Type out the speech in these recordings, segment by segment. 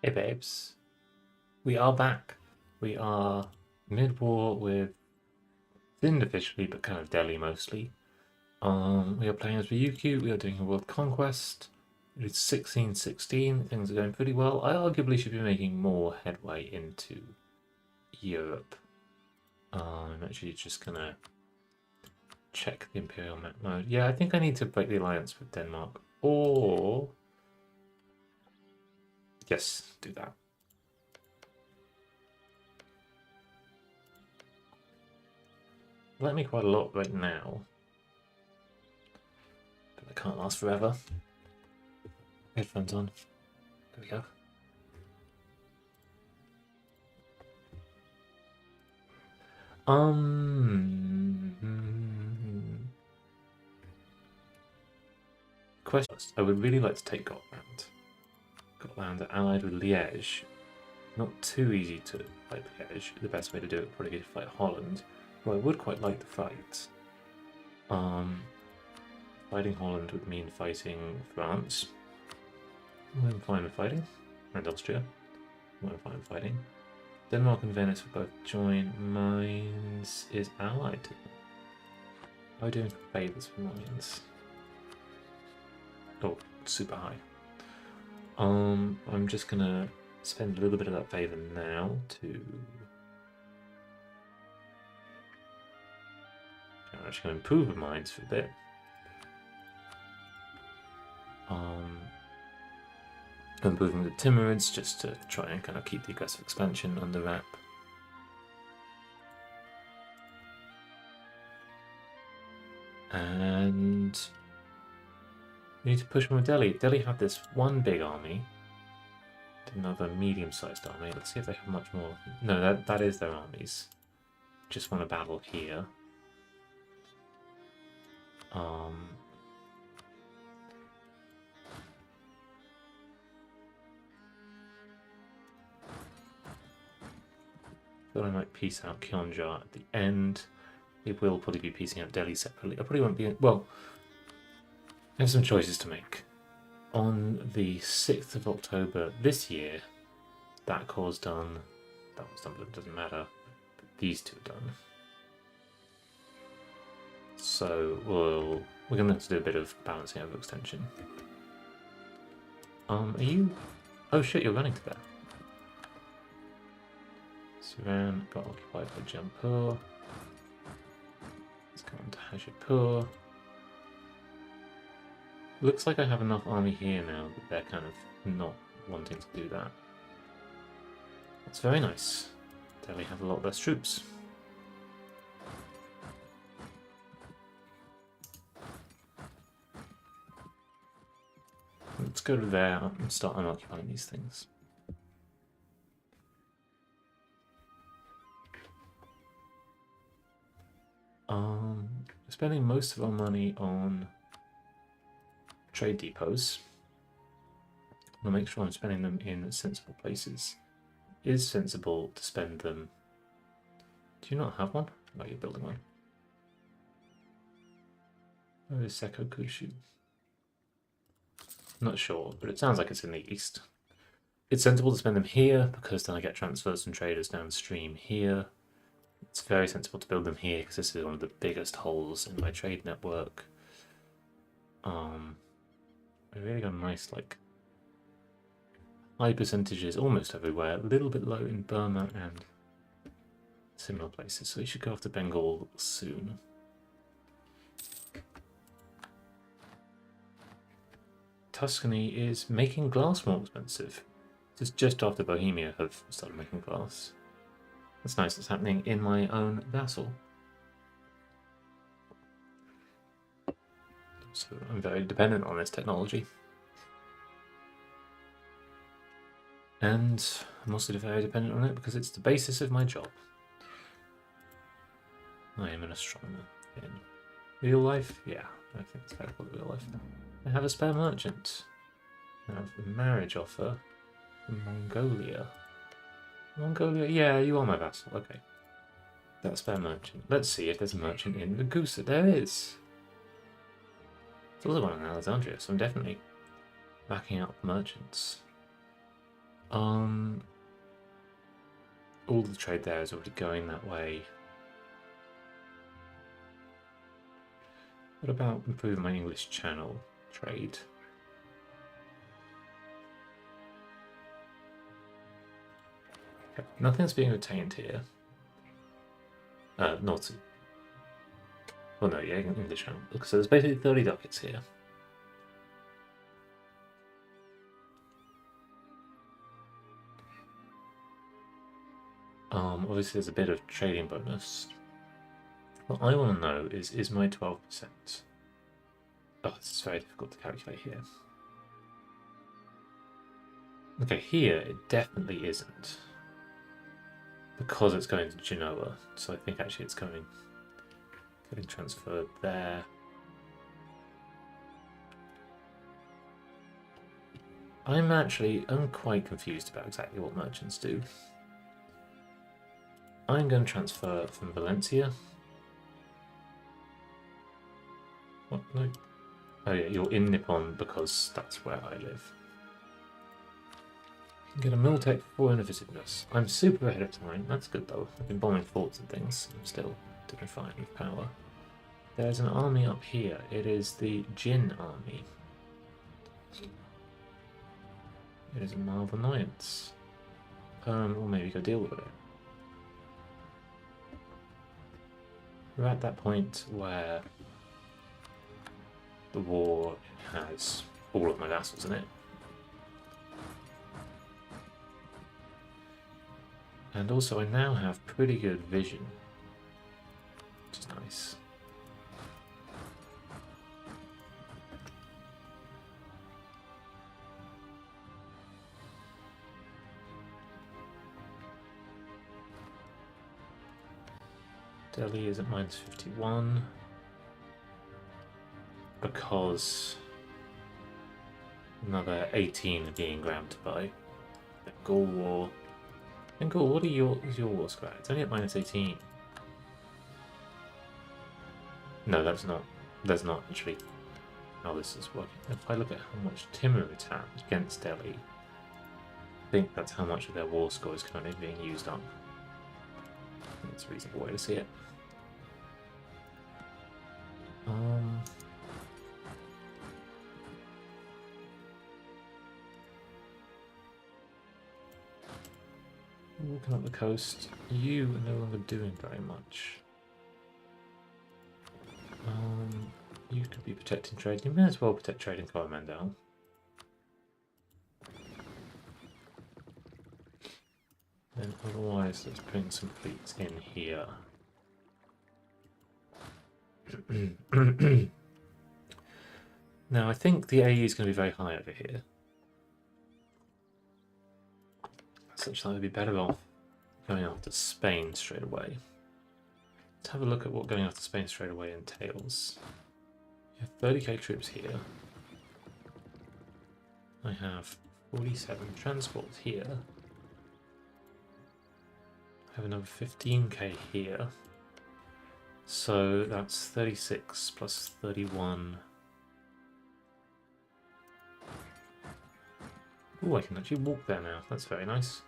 Hey babes, we are back. We are mid-war with Thind officially, but kind of Delhi mostly. We are playing as ryukyu. We are doing a world conquest. It is 1616. Things are going pretty well. I arguably should be making more headway into Europe. I'm actually just gonna check the Imperial map mode. Yeah, I think I need to break the alliance with Denmark. Or yes, do that. Let me quite a lot right now. But I can't last forever. Headphones on. There we go. Question. I would really like to take Gotland. Gotland are allied with Liège. Not too easy to fight Liège. The best way to do it would probably be to fight Holland, who I would quite like to fight. Fighting Holland would mean fighting France. I'm fine with fighting. And Austria. I'm fine with fighting. Denmark and Venice would both join. Mainz is allied to them. How are we doing for favours for Mainz? Oh, super high. I'm just gonna spend a little bit of that favour now to. I'm actually gonna improve Mainz for a bit. Improving the Timurids just to try and kind of keep the aggressive expansion under wrap. And we need to push more Delhi. Delhi have this one big army, another medium-sized army. Let's see if they have much more. No, that is their armies. Just want to battle here. Thought I might piece out Kionjar at the end. We will probably be piecing out Delhi separately. I probably won't be. Well, I have some choices to make. On the 6th of October this year, that core's done. That was done, but it doesn't matter. But these two are done. So we're going to have to do a bit of balancing over extension. Are you? Oh shit! You're running to there. Suran got occupied by Jampur. Let's go on to Hajipur. Looks like I have enough army here now that they're kind of not wanting to do that. That's very nice. Delhi have a lot less troops. Let's go to there and start unoccupying these things. Spending most of our money on trade depots. I'll make sure I'm spending them in sensible places. It is sensible to spend them. Do you not have one? Oh, you're building one. Where is Seko Kushu? Not sure, but it sounds like it's in the east. It's sensible to spend them here because then I get transfers from traders downstream here. It's very sensible to build them here because this is one of the biggest holes in my trade network. I really got nice, like, high percentages almost everywhere. A little bit low in Burma and similar places. So we should go off to Bengal soon. Tuscany is making glass more expensive. Just after Bohemia have started making glass. That's nice. It's happening in my own vassal. So I'm very dependent on this technology. And I'm also very dependent on it because it's the basis of my job. I am an astronomer in real life. Yeah, I think it's better called real life. I have a spare merchant. I have a marriage offer from Mongolia. Mongolia? Yeah, you are my vassal. Okay. That's spare merchant. Let's see if there's a merchant in Ragusa. There is. There's also one in Alexandria, so I'm definitely backing out merchants. All the trade there is already going that way. What about improving my English Channel trade? Okay, nothing's being retained here. Not. Well, no, yeah, English Channel. Look, so there's basically 30 ducats here. Obviously there's a bit of trading bonus. What I want to know is my 12%. Oh, this is very difficult to calculate here. Okay, here it definitely isn't. Because it's going to Genoa, so I think actually it's getting transferred there. I'm quite confused about exactly what merchants do. I'm going to transfer from Valencia. What? No. Oh yeah, you're in Nippon because that's where I live. Get a Miltech for innovativeness. I'm super ahead of time. That's good though. I've been bombing forts and things. I'm still doing fine with power. There's an army up here. It is the Jin army. It is a mild annoyance. Or maybe go deal with it. We're at that point where the war has all of my vassals in it. And also I now have pretty good vision, which is nice. Delhi is at -51 because another 18 are being grabbed by the Bengal War. Bengal, what are is your war score? It's only at -18. No, that's not actually how this is working. If I look at how much Timur attacked against Delhi, I think that's how much of their war score is currently being used up. That's a reasonable way to see it. Walking up the coast, you are no longer doing very much. You could be protecting trade. You may as well protect trade in Coromandel. Then otherwise, let's bring some fleets in here. Now, I think the AE is going to be very high over here. Such that I would be better off going after Spain straight away. Let's have a look at what going after Spain straight away entails. We have 30k troops here. I have 47 transports here. I have another 15k here. So that's 36 plus 31. Oh, I can actually walk there now. That's very nice.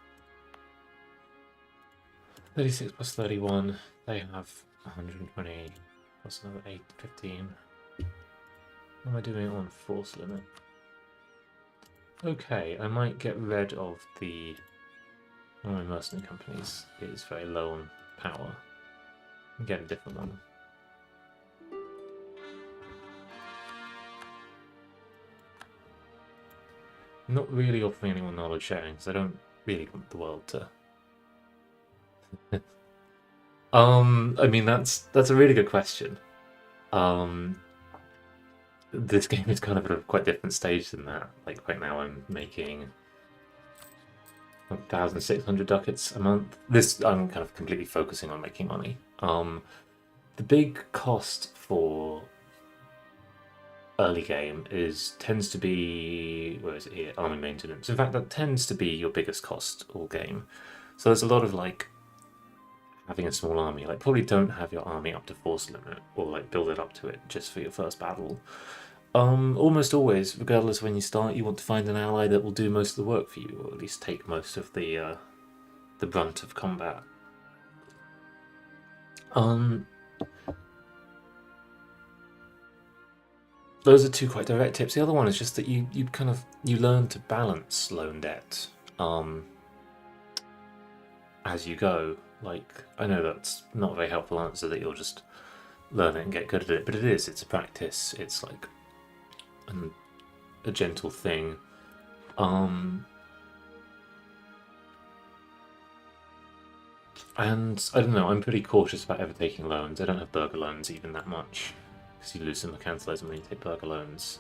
36 plus 31. They have 120 plus another 8, 15. What am I doing on force limit? Okay, I might get rid of one of my mercenary companies. It is very low on power. And get a different one. I'm not really offering anyone knowledge sharing because I don't really want the world to. I mean that's a really good question. This game is kind of at a quite different stage than that. Like right now, I'm making 1,600 ducats a month. I'm kind of completely focusing on making money. The big cost for early game tends to be, where is it here? Army maintenance. In fact, that tends to be your biggest cost all game. So there's a lot of like having a small army. Like probably don't have your army up to force limit or like build it up to it just for your first battle. Almost always, regardless of when you start, you want to find an ally that will do most of the work for you, or at least take most of the brunt of combat. Those are two quite direct tips. The other one is just that you learn to balance loan debt as you go. Like, I know that's not a very helpful answer that you'll just learn it and get good at it, but it is. It's a practice. It's like a gentle thing. And I don't know, I'm pretty cautious about ever taking loans. I don't have burger loans even that much, because you lose some mercantilism when you take burger loans.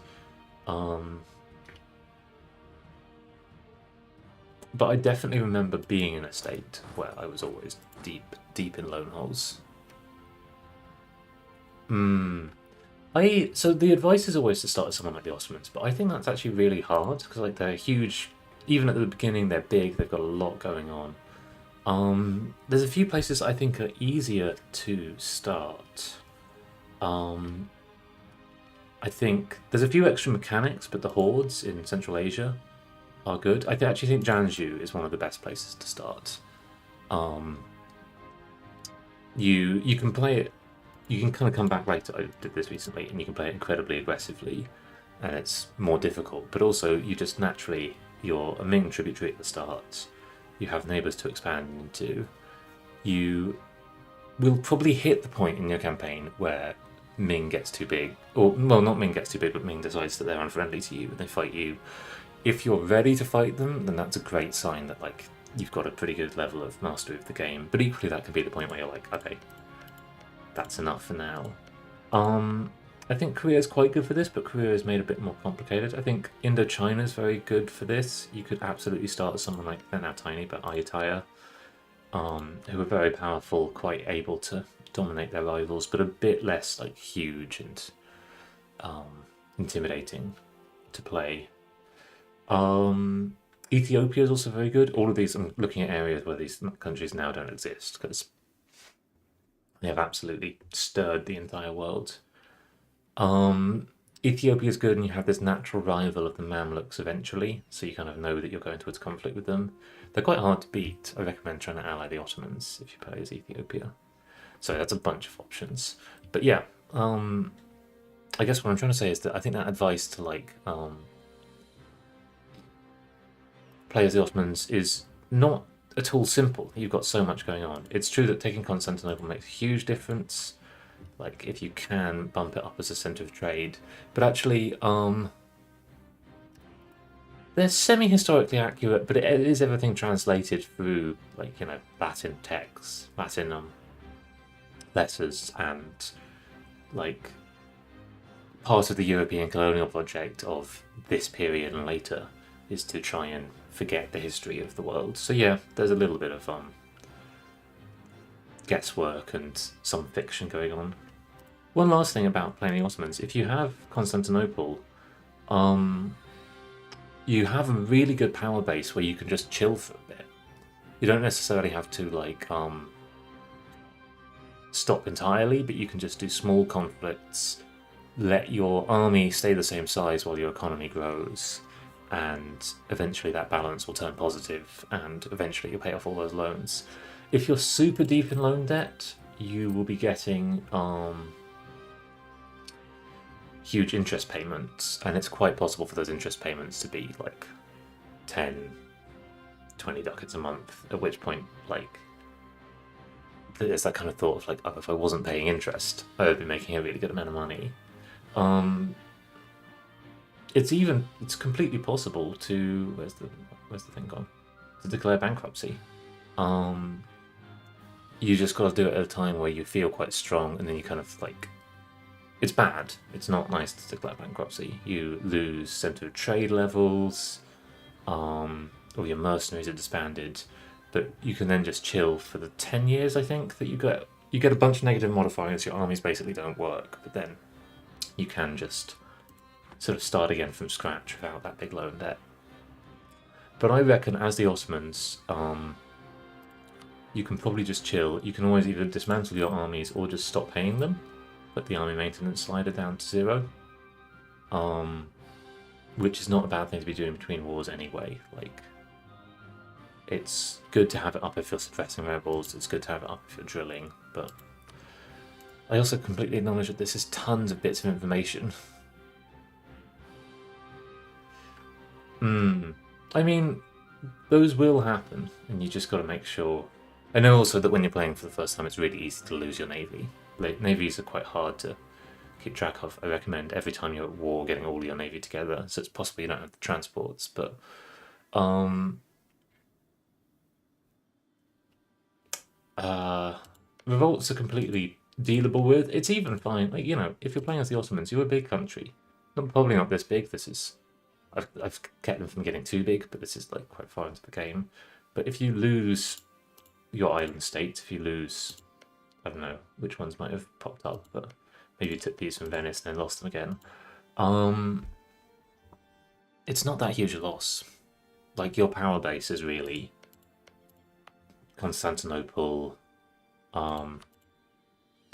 But I definitely remember being in a state where I was always deep in loan holes. So the advice is always to start with someone like the Ottomans, but I think that's actually really hard because like they're huge. Even at the beginning, they're big. They've got a lot going on. There's a few places I think are easier to start. I think there's a few extra mechanics, but the hordes in Central Asia are good. I actually think Janju is one of the best places to start. You can play it. You can kind of come back later. I did this recently, and you can play it incredibly aggressively, and it's more difficult. But also, you just naturally you're a Ming tributary at the start. You have neighbours to expand into. You will probably hit the point in your campaign where Ming gets too big, or well, not Ming gets too big, but Ming decides that they're unfriendly to you and they fight you. If you're ready to fight them, then that's a great sign that like you've got a pretty good level of mastery of the game. But equally, that can be the point where you're like, okay, that's enough for now. I think Korea is quite good for this, but Korea is made a bit more complicated. I think Indochina is very good for this. You could absolutely start with someone like, they're now tiny, but Ayutthaya, who are very powerful, quite able to dominate their rivals, but a bit less like huge and intimidating to play. Ethiopia is also very good. All of these, I'm looking at areas where these countries now don't exist because they have absolutely stirred the entire world. Ethiopia is good, and you have this natural rival of the Mamluks eventually, so you kind of know that you're going towards conflict with them. They're quite hard to beat. I recommend trying to ally the Ottomans if you play as Ethiopia. So that's a bunch of options. But yeah, I guess what I'm trying to say is that I think that advice to like play as the Ottomans is not at all simple. You've got so much going on. It's true that taking Constantinople makes a huge difference. Like, if you can bump it up as a centre of trade. But actually, they're semi-historically accurate, but it is everything translated through, like, you know, Latin texts, Latin letters, and, like, part of the European colonial project of this period and later is to try and forget the history of the world. So yeah, there's a little bit of guesswork and some fiction going on. One last thing about playing the Ottomans, if you have Constantinople, you have a really good power base where you can just chill for a bit. You don't necessarily have to like stop entirely, but you can just do small conflicts, let your army stay the same size while your economy grows, and eventually that balance will turn positive, and eventually you'll pay off all those loans. If you're super deep in loan debt, you will be getting huge interest payments, and it's quite possible for those interest payments to be like 10, 20 ducats a month, at which point, like, there's that kind of thought of like, oh, if I wasn't paying interest, I would be making a really good amount of money. It's completely possible to where's the thing gone? To declare bankruptcy. You just got to do it at a time where you feel quite strong, and then you kind of like, it's bad. It's not nice to declare bankruptcy. You lose centre of trade levels, or your mercenaries are disbanded, but you can then just chill for the 10 years, I think, that you get. You get a bunch of negative modifiers, your armies basically don't work, but then you can just sort of start again from scratch without that big loan debt. But I reckon as the Ottomans, you can probably just chill. You can always either dismantle your armies or just stop paying them, put the army maintenance slider down to 0. which is not a bad thing to be doing between wars anyway. Like, it's good to have it up if you're suppressing rebels, it's good to have it up if you're drilling, but I also completely acknowledge that this is tons of bits of information. I mean, those will happen, and you just got to make sure. I know also that when you're playing for the first time, it's really easy to lose your navy. Like, navies are quite hard to keep track of. I recommend every time you're at war getting all your navy together, so it's possible you don't have the transports, but revolts are completely dealable with. It's even fine. Like, you know, if you're playing as the Ottomans, you're a big country. Probably not this big. This is I've kept them from getting too big, but this is like quite far into the game. But if you lose your island state, if you lose, I don't know which ones might have popped up, but maybe you took these from Venice and then lost them again. It's not that huge a loss. Like, your power base is really Constantinople. All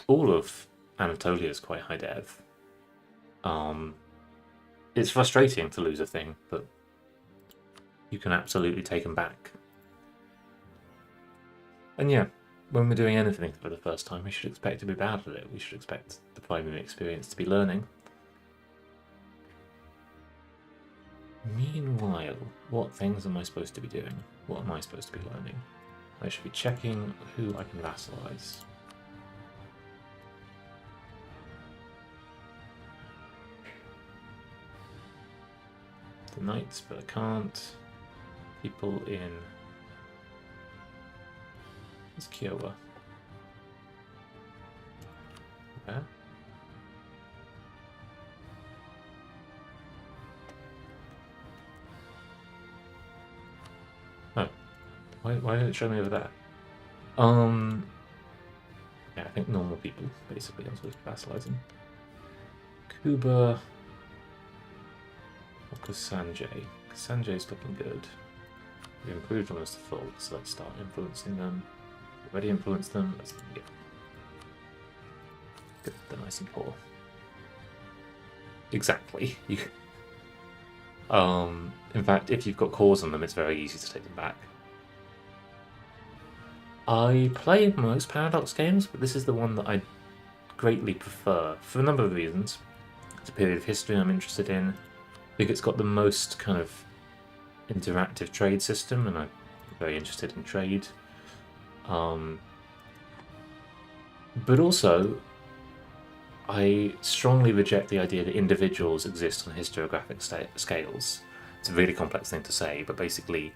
of Anatolia is quite high dev. It's frustrating to lose a thing, but you can absolutely take them back. And yeah, when we're doing anything for the first time, we should expect to be bad at it. We should expect the primary experience to be learning. Meanwhile, what things am I supposed to be doing? What am I supposed to be learning? I should be checking who I can vassalize. The knights, but I can't. People in... It's Kiowa. Where? Oh. Why did it show me over there? Yeah, I think normal people, basically, I'm supposed to be vassalizing. Kuba... Sanjay. Sanjay's looking good. We improved almost the full, so let's start influencing them. We already influenced them. Let's get they're nice and poor. Exactly. You. In fact, if you've got cores on them, it's very easy to take them back. I play most Paradox games, but this is the one that I greatly prefer for a number of reasons. It's a period of history I'm interested in. I think it's got the most kind of interactive trade system, and I'm very interested in trade. But also, I strongly reject the idea that individuals exist on historiographic scales. It's a really complex thing to say, but basically,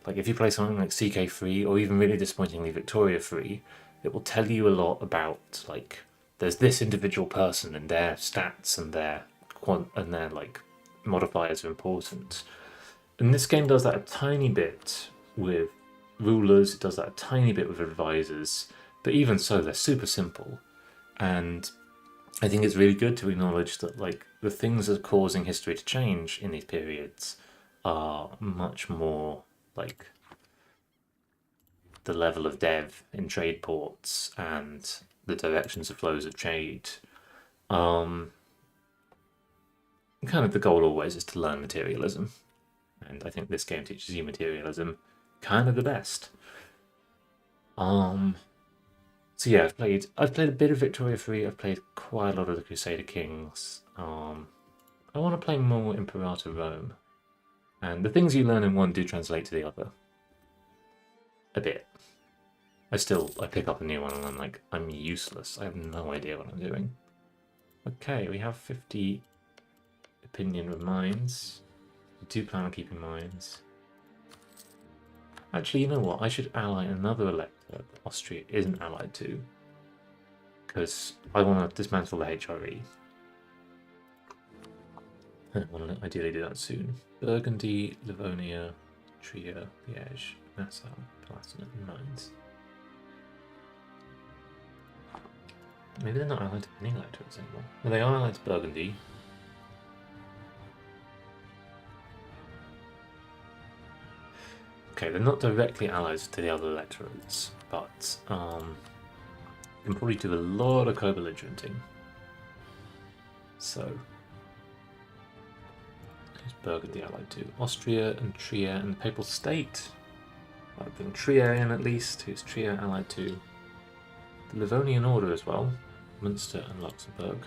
like, if you play something like CK3 or even really disappointingly Victoria 3, it will tell you a lot about, like, there's this individual person and their stats and their like modifiers are important. And this game does that a tiny bit with rulers, it does that a tiny bit with advisors, but even so, they're super simple. And I think it's really good to acknowledge that, like, the things that are causing history to change in these periods are much more like the level of dev in trade ports and the directions of flows of trade. Kind of the goal always is to learn materialism, and I think this game teaches you materialism kind of the best. So yeah, I've played a bit of Victoria 3, I've played quite a lot of the Crusader Kings. I want to play more Imperator Rome, and the things you learn in one do translate to the other a bit. I pick up a new one and I'm like, I'm useless, I have no idea what I'm doing. Okay, we have 50 opinion with mines. We do plan on keeping mines. Actually, you know what? I should ally another elector that Austria isn't allied to, because I want to dismantle the HRE. I want to ideally do that soon. Burgundy, Livonia, Trier, Liège, Nassau, Palatinate, and Mainz. Maybe they're not allied to any electorates anymore. Well, they are allied to Burgundy. Okay, they're not directly allied to the other electorates, but you can probably do a lot of co-belligerenting. So Burgundy allied to? Austria and Trier and the Papal State. I'll bring Trier in at least. Who's Trier allied to? The Livonian Order as well. Munster and Luxembourg.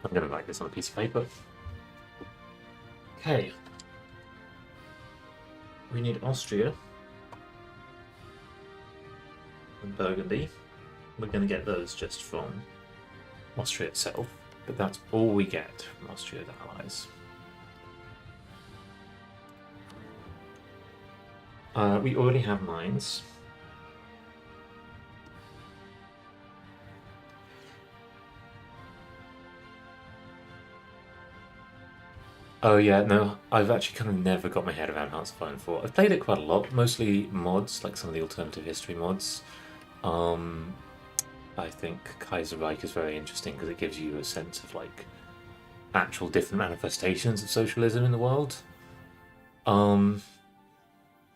I'm going to write this on a piece of paper. Okay. We need Austria and Burgundy. We're going to get those just from Austria itself, but that's all we get from Austria's allies. We already have mines. Oh yeah, no, I've actually kind of never got my head around Hearts of Iron 4. I've played it quite a lot, mostly mods, like some of the alternative history mods. I think Kaiser Reich is very interesting because it gives you a sense of like actual different manifestations of socialism in the world.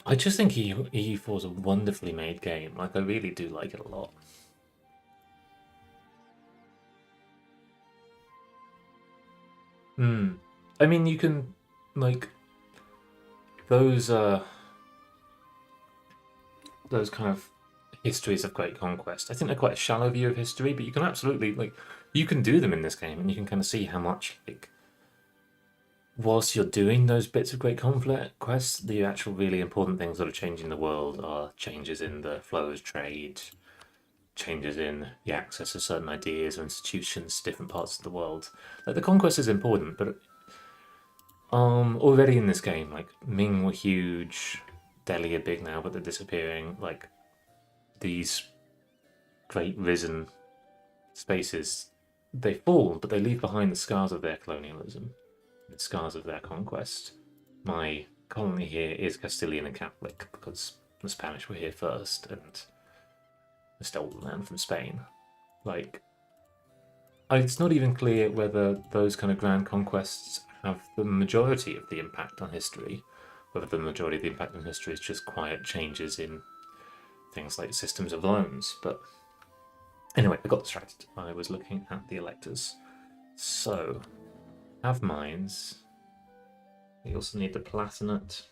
I just think EU4 is a wonderfully made game. Like, I really do like it a lot. I mean, you can, like, those kind of histories of great conquest. I think they're quite a shallow view of history, but you can absolutely, like, you can do them in this game, and you can kind of see how much, like, whilst you're doing those bits of great conquest, the actual really important things that are changing the world are changes in the flow of trade, changes in the access to certain ideas or institutions to different parts of the world. Like, the conquest is important, but already in this game, like, Ming were huge, Delhi are big now, but they're disappearing. Like, these great risen spaces, they fall, but they leave behind the scars of their colonialism, the scars of their conquest. My colony here is Castilian and Catholic because the Spanish were here first and stole the land from Spain. Like, it's not even clear whether those kind of grand conquests have the majority of the impact on history, whether the majority of the impact on history is just quiet changes in things like systems of loans. But anyway, I got distracted. I was looking at the electors. So, have mines. We also need the Palatinate,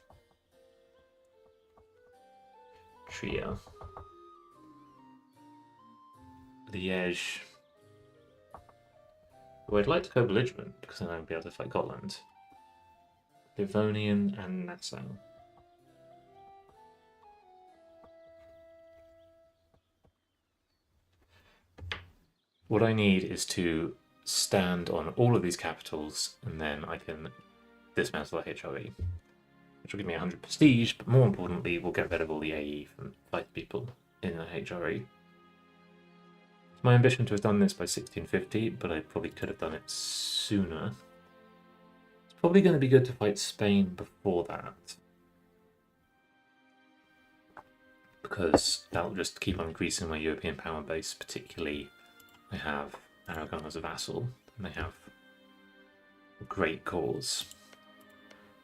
Trier, Liège. Oh, I'd like to go belligerent because then I'd be able to fight Gotland. Livonian and Nassau. What I need is to stand on all of these capitals, and then I can dismantle the HRE, which will give me 100 prestige, but more importantly, we'll get rid of all the AE from fight people in the HRE. It's my ambition to have done this by 1650, but I probably could have done it sooner. It's probably going to be good to fight Spain before that, because that'll just keep on increasing my European power base. Particularly, I have Aragon as a vassal, and they have a great cause.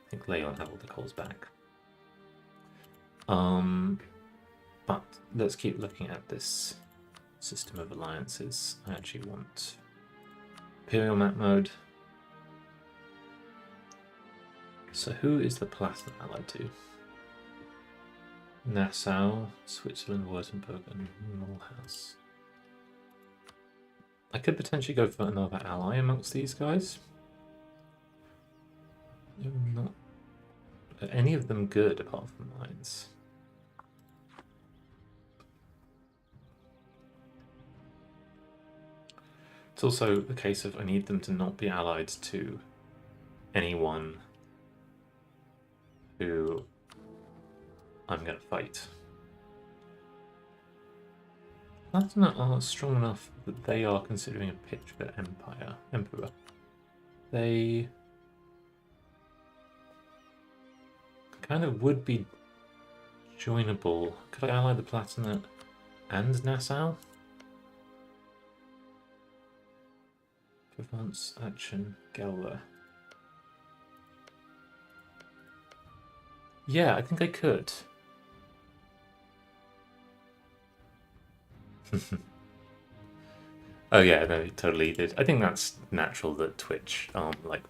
I think Leon have all the calls back. But let's keep looking at this system of alliances. I actually want Imperial map mode. So who is the Palatinate allied to? Nassau, Switzerland, Württemberg, and Mulhouse. I could potentially go for another ally amongst these guys. They're not any of them good apart from mines. It's also a case of I need them to not be allied to anyone who I'm going to fight. Palatinate are strong enough that they are considering a pitch for emperor. They kind of would be joinable. Could I ally the Palatinate and Nassau? Provence, Action, Gelre. Yeah, I think I could. Oh yeah, no, it totally did. I think that's natural that Twitch like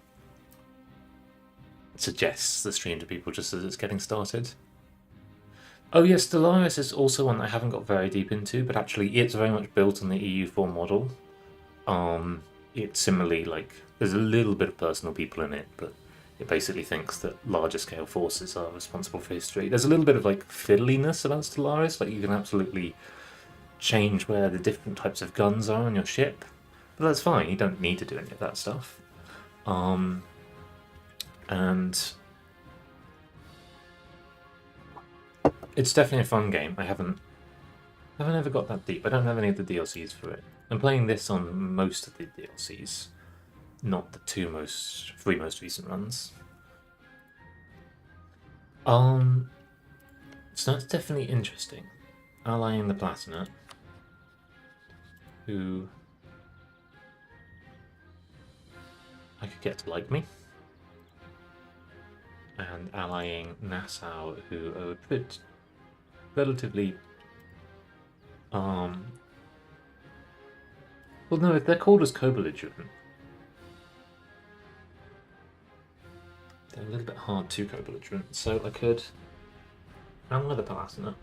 suggests the stream to people just as it's getting started. Oh yes, Stellaris is also one I haven't got very deep into, but actually it's very much built on the EU4 model. It's similarly like there's a little bit of personal people in it, but it basically thinks that larger scale forces are responsible for history. There's a little bit of like fiddliness about Stellaris, like you can absolutely change where the different types of guns are on your ship, but that's fine. You don't need to do any of that stuff. And it's definitely a fun game. I haven't ever got that deep. I don't have any of the DLCs for it. I'm playing this on most of the DLCs, not the three most recent runs. So that's definitely interesting. Allying the Platinate, who I could get to like me, and allying Nassau, who are a bit relatively well, no, they're called as co-belligerent. They're a little bit hard to co-belligerent, so I could ally the Palatinate.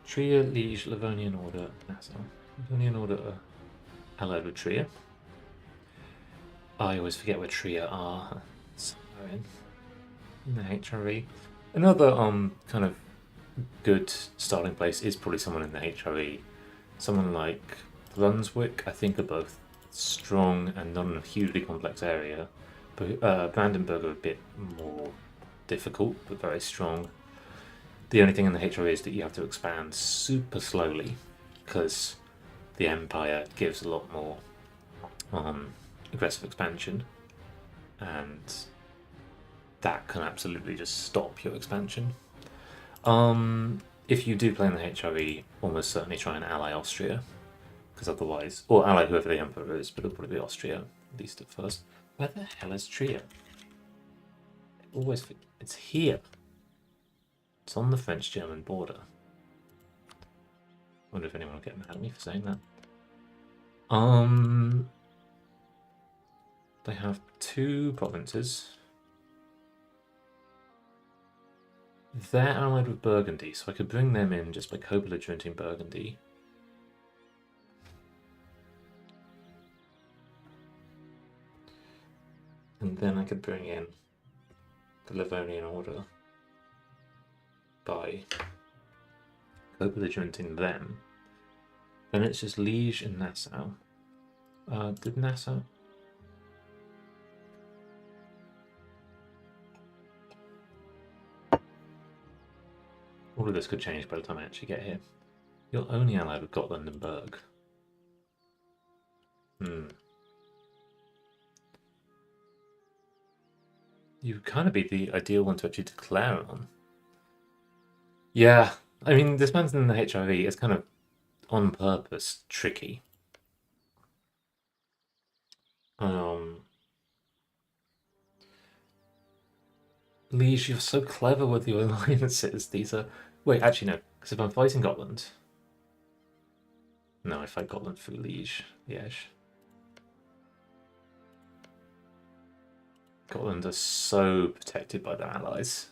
Trier, Liege, Livonian Order, Nassau. Livonian Order are allied with Trier. I always forget where Trier are. Somewhere in the HRE. Another kind of good starting place is probably someone in the HRE. Someone like Brunswick, I think, are both strong and not in a hugely complex area. But Brandenburg are a bit more difficult, but very strong. The only thing in the HRE is that you have to expand super slowly because the Empire gives a lot more aggressive expansion, and that can absolutely just stop your expansion. If you do play in the HRE, almost certainly try and ally Austria, because otherwise, or ally whoever the Emperor is, but it'll probably be Austria, at least at first. Where the hell is Trier? It's here. It's on the French-German border. I wonder if anyone will get mad at me for saying that. They have 2 provinces. They're allied with Burgundy, so I could bring them in just by co-belligerenting Burgundy. And then I could bring in the Livonian Order by co-belligerenting them. Then it's just Liege and Nassau. Did Nassau? All of this could change by the time I actually get here. You're only allied with Gotland and Berg. You would kind of be the ideal one to actually declare on. Yeah, I mean, this man's in the HRE is kind of on purpose tricky. Liege, you're so clever with your alliances. These are... Wait, actually no, because if I'm fighting Gotland... No, I fight Gotland through Liege. Liège. Gotland are so protected by their allies.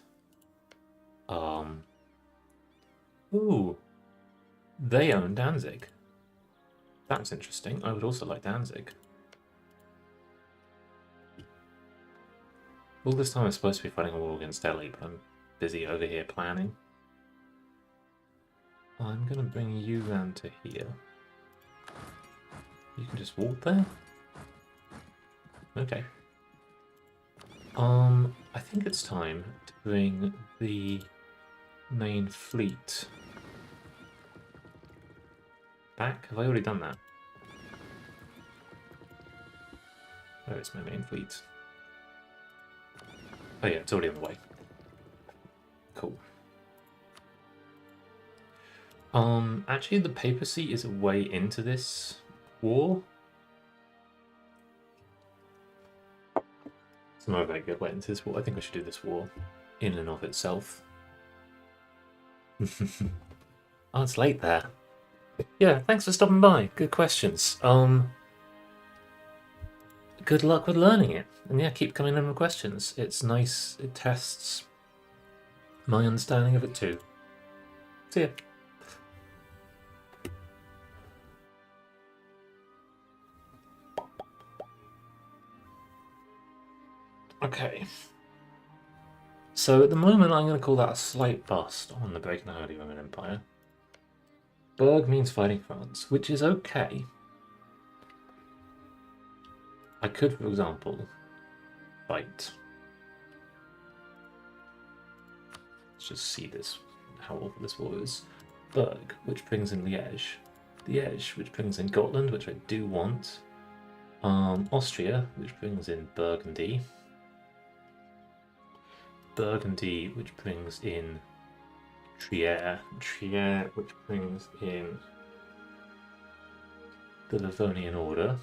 Ooh. They own Danzig. That's interesting. I would also like Danzig. All this time I'm supposed to be fighting a war against Delhi, but I'm busy over here planning. I'm going to bring you round to here. You can just walk there? Okay. I think it's time to bring the main fleet back. Have I already done that? Where is my main fleet? Oh yeah, it's already on the way. Cool. Actually the papacy is a way into this war. It's not a very good way into this war. I think I should do this war. in and of itself. Oh, it's late there. Yeah, thanks for stopping by. Good questions. Good luck with learning it. And yeah, keep coming in with questions. It's nice. It tests my understanding of it too. See ya. Okay. So at the moment, I'm going to call that a slight bust on the Breaking the Holy Roman Empire. Berg means fighting France, which is okay. I could, for example, fight. Let's just see this, how awful this war is. Berg, which brings in Liège. Liège, which brings in Gotland, which I do want. Austria, which brings in Burgundy. Burgundy, which brings in Trier. Trier, which brings in the Livonian Order.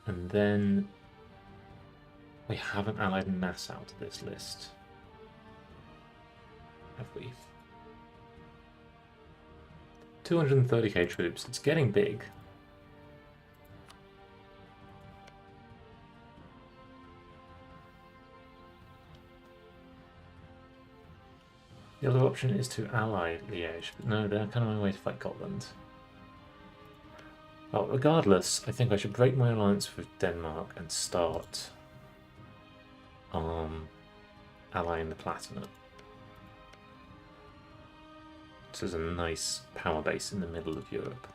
And then we haven't allied Nassau to this list, have we? 230k troops, it's getting big. The other option is to ally Liège, but no, they're kind of my way to fight Gotland. Well, regardless, I think I should break my alliance with Denmark and start allying the Palatinate. This is a nice power base in the middle of Europe.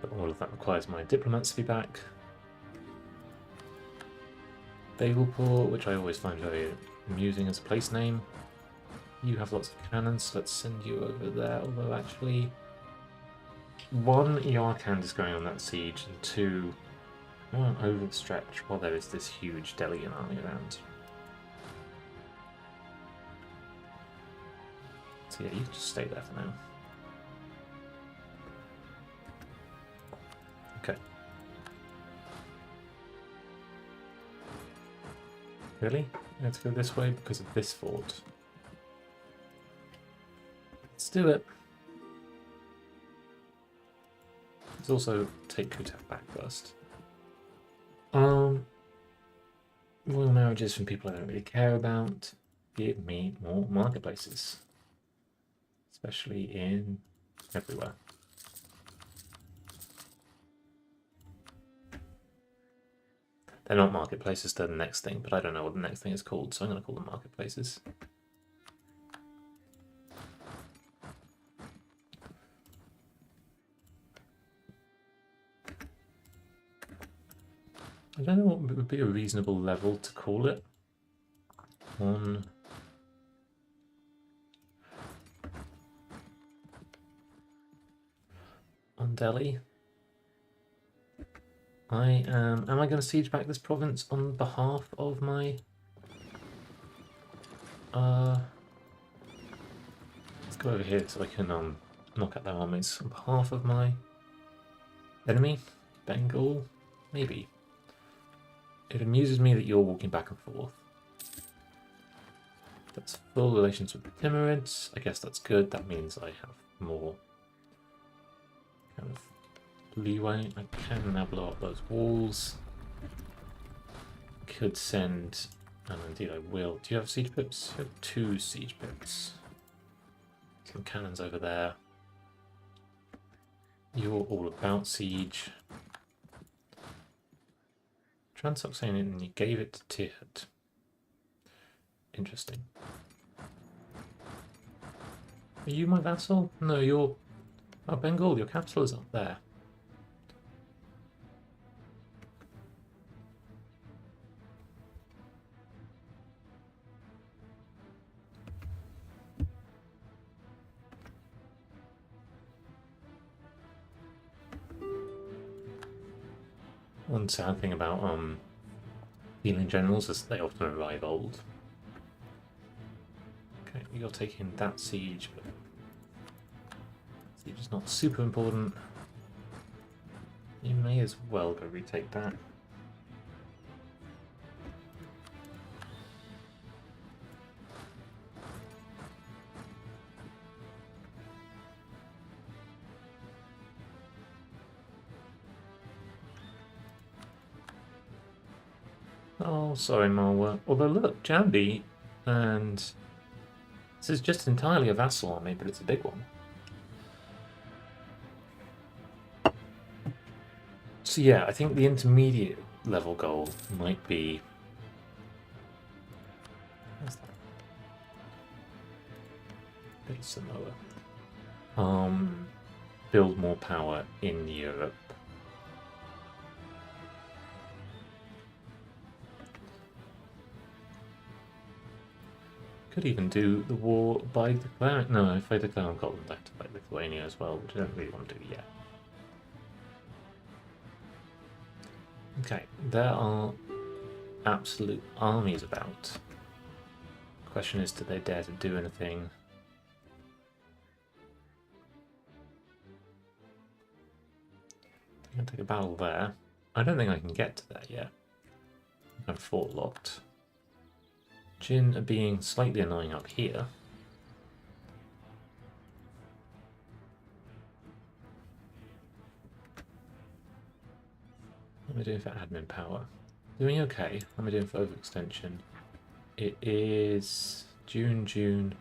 But all of that requires my diplomats to be back. Babelport, which I always find very amusing as a place name. You have lots of cannons, so let's send you over there, although actually 1, Yarkand is going on that siege, and 2, I won't overstretch while there is this huge Delian army around. So yeah, you can just stay there for now. Okay. Really? Let's go this way because of this fort. Let's do it. Let's also take Kutav back first. Royal marriages from people I don't really care about. Give me more marketplaces. Especially in everywhere. They're not marketplaces, they're the next thing, but I don't know what the next thing is called, so I'm going to call them marketplaces. I don't know what would be a reasonable level to call it. On Delhi. Am I going to siege back this province on behalf of my... let's go over here so I can knock out their armies. On behalf of my enemy, Bengal? Maybe. It amuses me that you're walking back and forth. That's full relations with the Timurids. I guess that's good. That means I have more kind of leeway. I can now blow up those walls. Could send, and indeed I will. Do you have siege pips? You have 2 siege pips. Some cannons over there. You're all about siege. Transoxanian, and you gave it to Tirhut. Interesting. Are you my vassal? No, you're... Oh, Bengal, your capital is up there. One sad thing about healing generals is they often arrive old. Okay, you're taking that siege, but Siege is not super important. You may as well go retake that. Oh, sorry, Marwa. Although, look, Jambi, and this is just entirely a vassal army, but it's a big one. So yeah, I think the intermediate level goal might be... Where's that? Bit of Samoa. Build more power in Europe. Could even do the war by declaring... No, if I declare on Scotland, I have to fight Lithuania as well, which I don't really want to do yet. Okay, there are absolute armies about. Question is, do they dare to do anything? I'm going to take a battle there. I don't think I can get to that yet. I'm fort locked. Jin are being slightly annoying up here. What am I doing for admin power? Doing okay. What am I doing for overextension? It is June.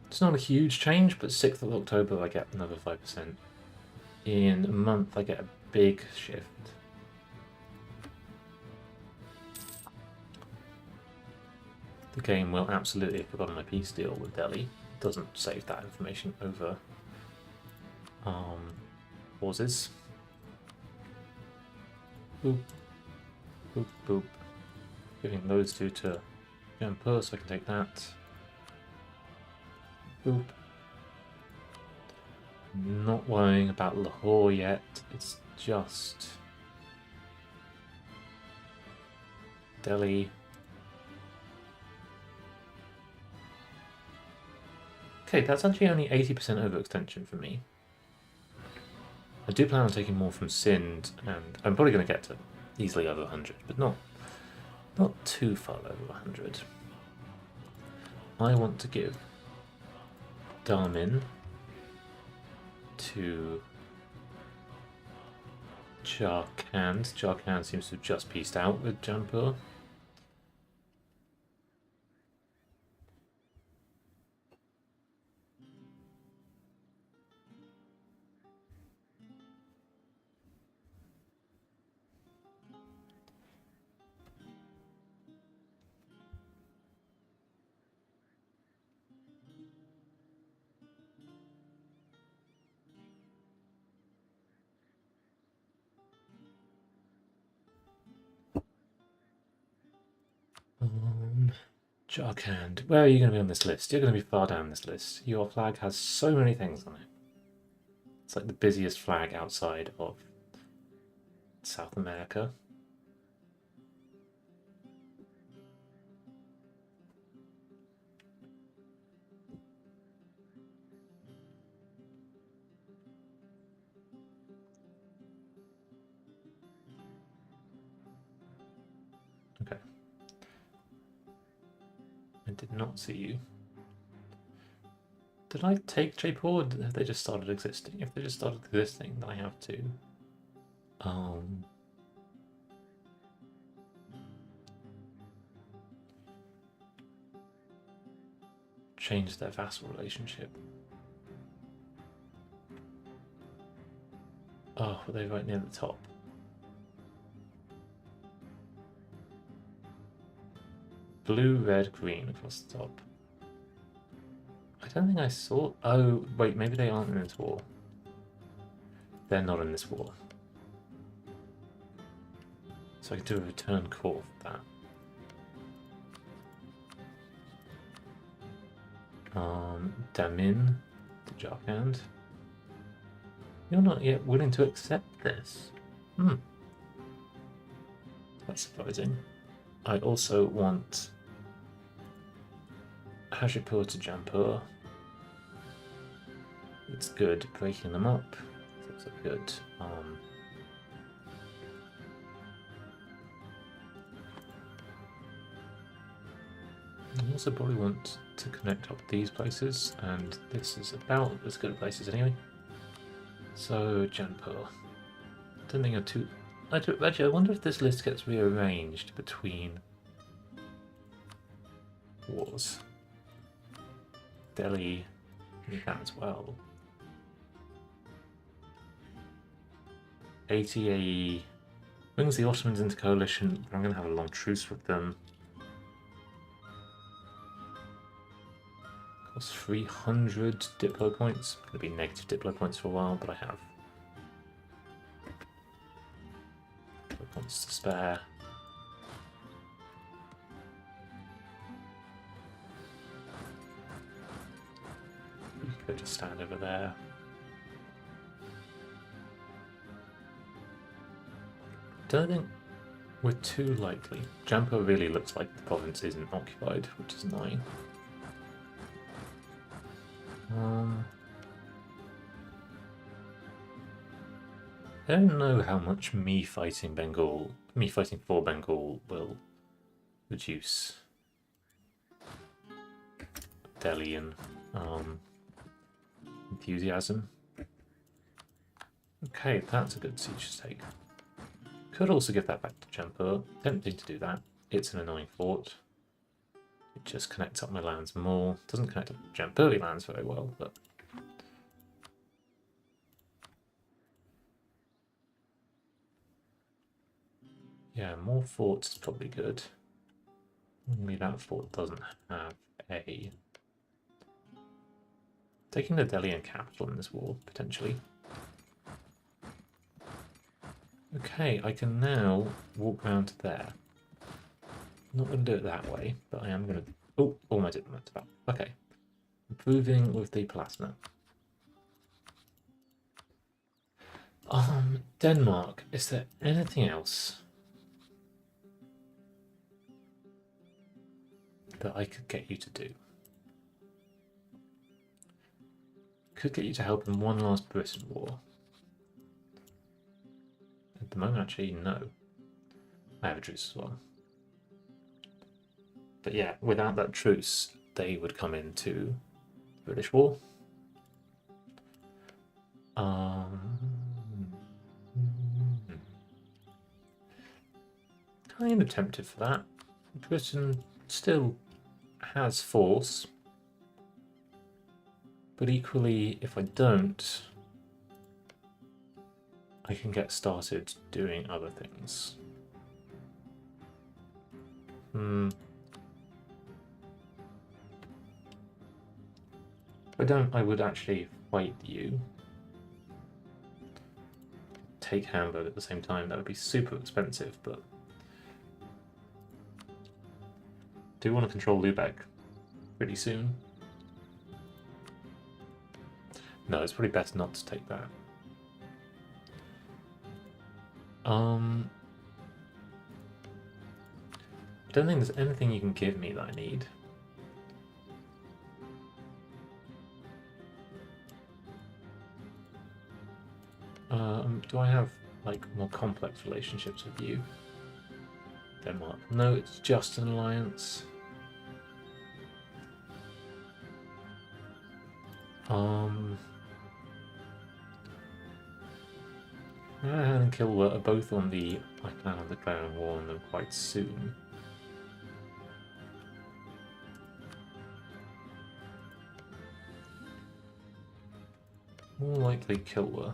It's not a huge change, but 6th of October I get another 5%. In a month I get a big shift. The game will absolutely have forgotten my peace deal with Delhi. It doesn't save that information over pauses. Boop. Boop, boop. Giving those two to Jampur so I can take that. Boop. Not worrying about Lahore yet, it's just Delhi. Okay, that's actually only 80% overextension for me. I do plan on taking more from Sind, and I'm probably going to get to easily over 100, but not too far over 100. I want to give Darmin to Jharkhand. Jharkhand seems to have just pieced out with Jampur. Jharkhand, where are you going to be on this list? You're going to be far down this list. Your flag has so many things on it. It's like the busiest flag outside of South America. Okay. I did not see you. Did I take Jaipur, or have they just started existing? If they just started existing, then I have to change their vassal relationship. Oh, were they right near the top? Blue, red, green across the top. I don't think I saw... Oh, wait, maybe they aren't in this war. They're not in this war. So I can do a return call for that. Damin to Jharkhand. You're not yet willing to accept this. That's surprising. I also want Hajipur to Jampur. It's good breaking them up. It's also good. I also probably want to connect up these places, and this is about as good places anyway. So, Janpo. Don't think I'm too... Actually, I wonder if this list gets rearranged between wars. Delhi, need that as well. 80 AE brings the Ottomans into coalition. I'm going to have a long truce with them. Costs 300 Diplo points. Going to be negative Diplo points for a while, but I have Diplo points to spare. You could just stand over there. Don't think we're too likely. Jampo really looks like the province isn't occupied, which is annoying. I don't know how much me fighting for Bengal will reduce Delhi and enthusiasm. Okay, that's a good siege to take. Could also give that back to Jampur. Tempting to do that. It's an annoying fort. It just connects up my lands more. Doesn't connect up Jampuri lands very well, but... yeah, more forts is probably good. Maybe that fort doesn't have a... taking the Delian capital in this war, potentially. Okay, I can now walk round to there. I'm not going to do it that way, but I am going to... oh, almost did that. Okay. Improving with the plasma. Denmark, is there anything else that I could get you to do? Could get you to help in one last Britain war. At the moment, actually, no. I have a truce as well. But yeah, without that truce, they would come into the British war. Kind of tempted for that. Britain still has force. But equally, if I don't, I can get started doing other things. If I don't, I would actually fight you. Take Hamburg at the same time. That would be super expensive, but do want to control Lübeck pretty soon. No, it's probably best not to take that. I don't think there's anything you can give me that I need. Do I have like more complex relationships with you? Denmark. No, it's just an alliance. And Kilwa are both on the I plan on declaring war on them quite soon. More likely Kilwa.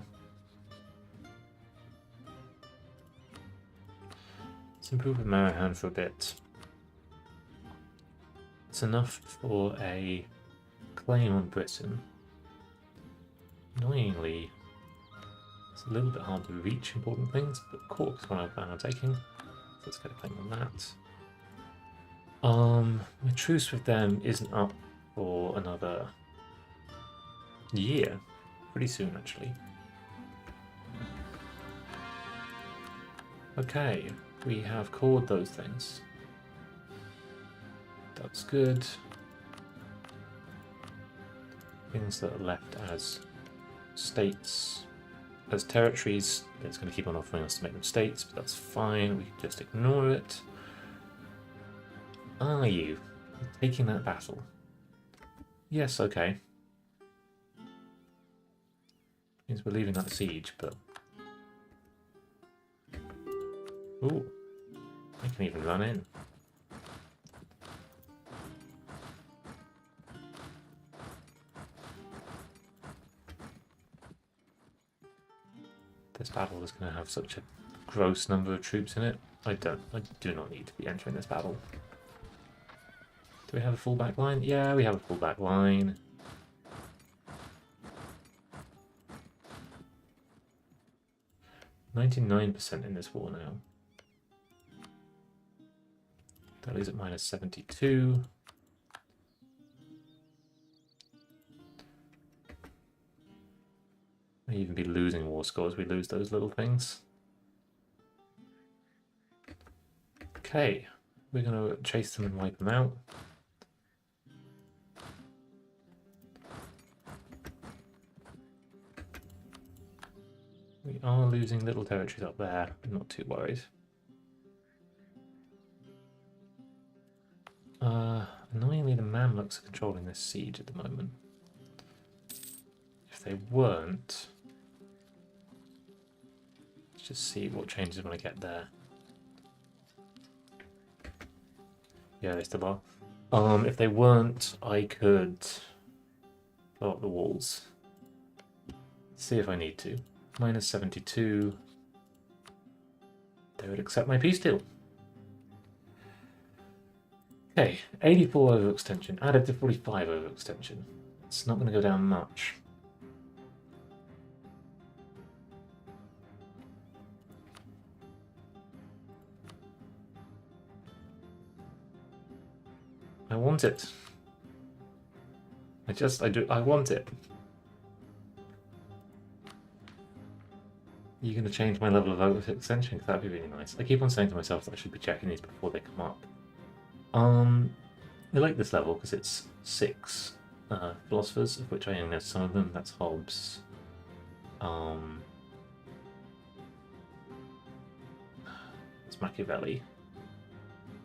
Let's improve with Marahan for a bit. It's enough for a claim on Britain. Annoyingly, it's a little bit hard to reach important things, but Cork is one I plan on taking. So let's get a claim on that. My truce with them isn't up for another year. Pretty soon, actually. Okay, we have called those things. That's good. Things that are left as states as territories. It's going to keep on offering us to make them states, but that's fine. We can just ignore it. Are you taking that battle? Yes, okay. Means we're leaving that siege, but... Ooh. I can even run in. This battle is going to have such a gross number of troops in it. I do not need to be entering this battle. Do we have a full back line? Yeah, we have a full back line. %99 in this war now. Delhi's at -72. May even be losing war scores. We lose those little things. Okay, we're going to chase them and wipe them out. We are losing little territories up there. I'm not too worried. Annoyingly, the Mamluks are controlling this siege at the moment. If they weren't... Let's just see what changes when I get there. Yeah, they still are. If they weren't, I could blow up the walls. See if I need to. -72. They would accept my peace deal. Okay, 84 overextension, added to 45 overextension. It's not going to go down much. I want it. I want it. You're going to change my level of overextension? Because that'd be really nice. I keep on saying to myself that I should be checking these before they come up. I like this level because it's 6 philosophers, of which I only know some of them. That's Hobbes. It's Machiavelli.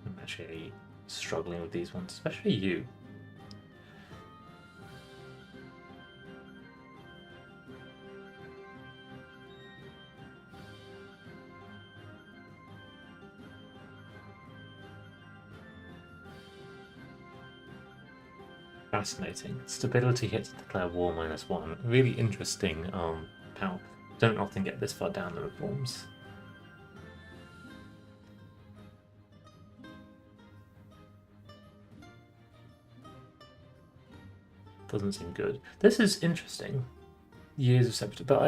I'm actually struggling with these ones, especially you. Fascinating. Stability hits declare war -1. Really interesting power. Don't often get this far down the reforms. Doesn't seem good. This is interesting. Years of separate, but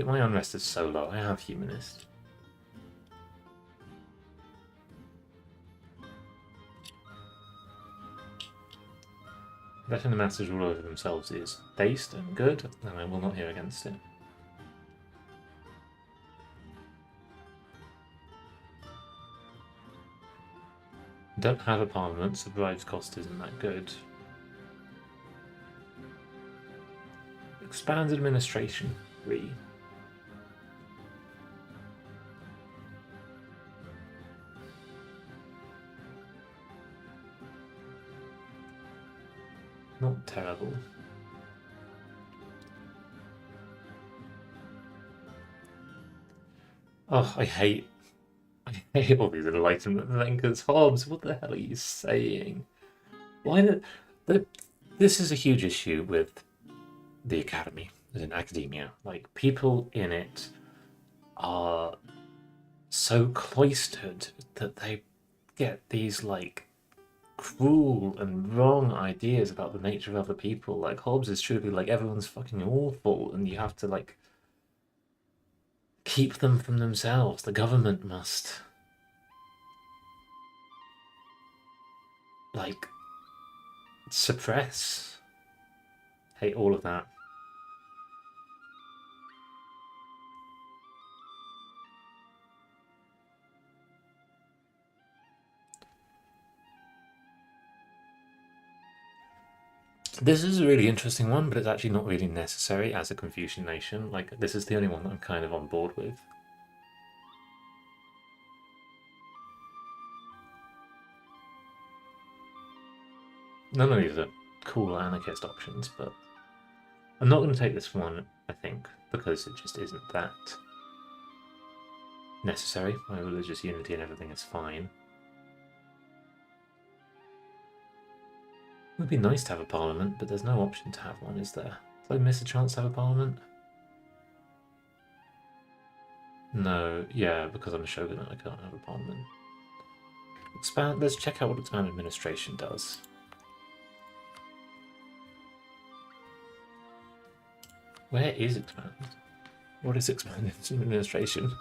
my unrest is so low. I have humanist. Letting the masses rule over themselves is based and good, and I will not hear against it. Don't have a parliament, so Bribe's cost isn't that good. Expands administration, 3. Not terrible. Oh, I hate all these enlightenment thinkers. Hobbes, what the hell are you saying? Why this is a huge issue with the academy, as in academia. Like, people in it are so cloistered that they get these, like, cruel and wrong ideas about the nature of other people. Like, Hobbes is truly like, everyone's fucking awful and you have to, like, keep them from themselves. The government must, like, suppress. Hate all of that. This is a really interesting one, but it's actually not really necessary as a Confucian nation. Like, this is the only one that I'm kind of on board with. None of these are cool anarchist options, but I'm not going to take this one, I think, because it just isn't that necessary. My religious unity and everything is fine. It would be nice to have a parliament, but there's no option to have one, is there? Did I miss a chance to have a parliament? No, yeah, because I'm a shogunate, I can't have a parliament. Expand. Let's check out what expand administration does. Where is expand? What is expand administration?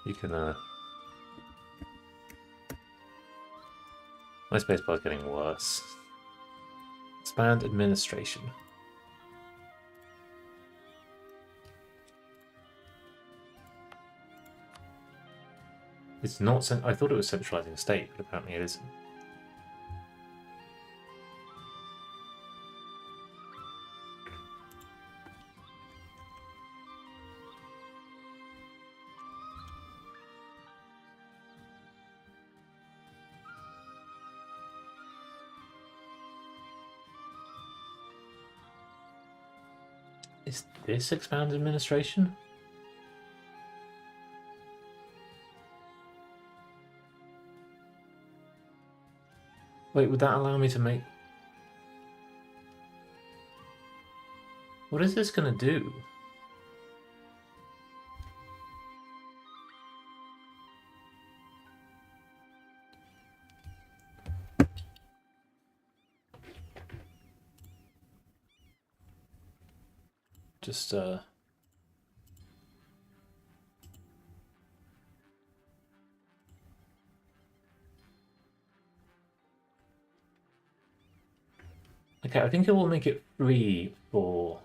You can my spacebar is getting worse. Expand administration. It's not. I thought it was centralizing the state, but apparently it isn't. Is this expand administration? Wait, would that allow me to make... What is this going to do? Just, okay, I think it will make it free for...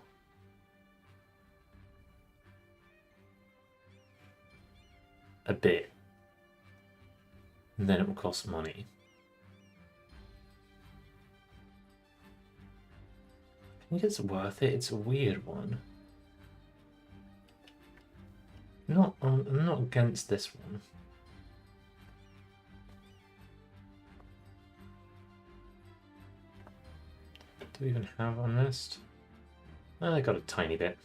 a bit. And then it will cost money. I think it's worth it. It's a weird one. I'm not against this one. Do we even have unrest? Oh, I got a tiny bit.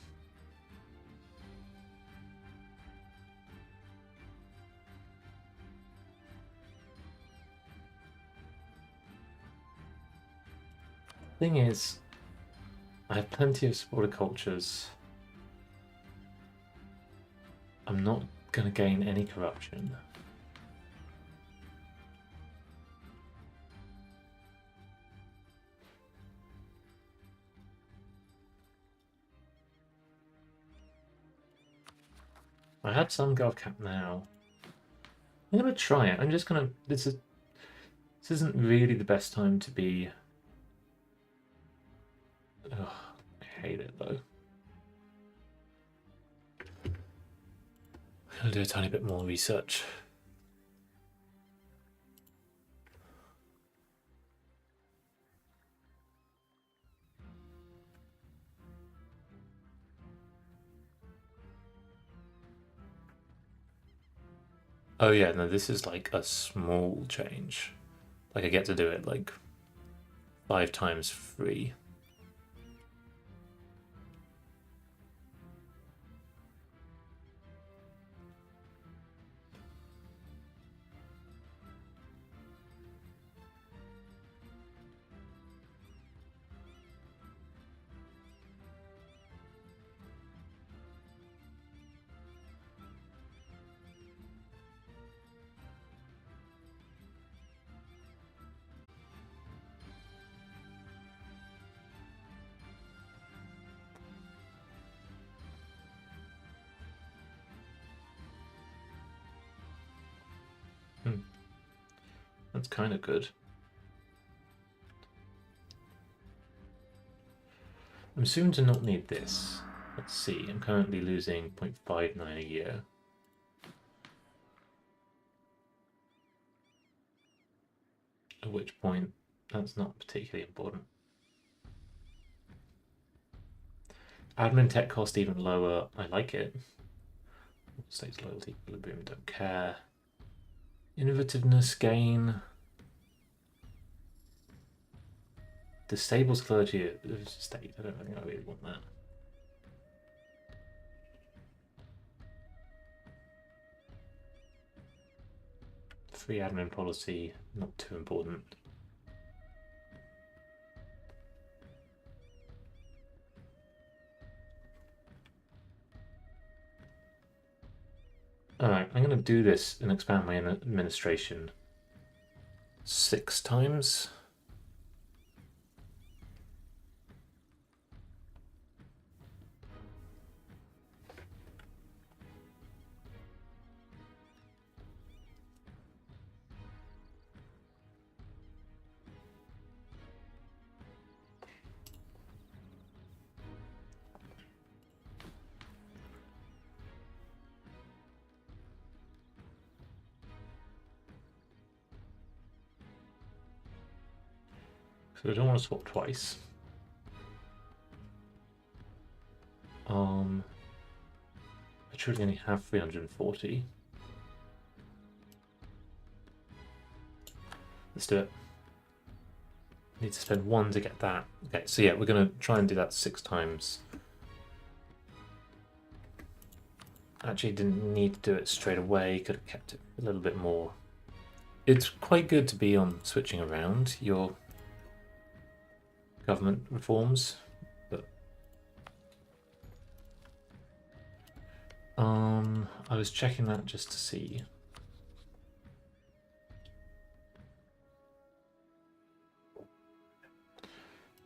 Thing is, I have plenty of supporter cultures. I'm not going to gain any corruption. I had some guard cap now. I'm going to try it. I'm just going to... This isn't really the best time to be... Ugh, I hate it though. I'm going to do a tiny bit more research. Oh yeah, no, this is like a small change. Like I get to do it like 5 times free. That's kind of good. I'm soon to not need this. Let's see, I'm currently losing 0.59 a year. At which point That's not particularly important. Admin tech cost even lower. I like it. States loyalty, equilibrium, don't care. Innovativeness gain. Disables clergy of state. I don't think I really want that. Free admin policy, not too important. Alright, I'm going to do this and expand my administration 6 times. So I don't want to swap twice. I truly only have 340. Let's do it. Need to spend 1 to get that. Okay, so yeah, we're going to try and do that 6 times. Actually didn't need to do it straight away, could have kept it a little bit more. It's quite good to be on switching around your government reforms, but I was checking that just to see.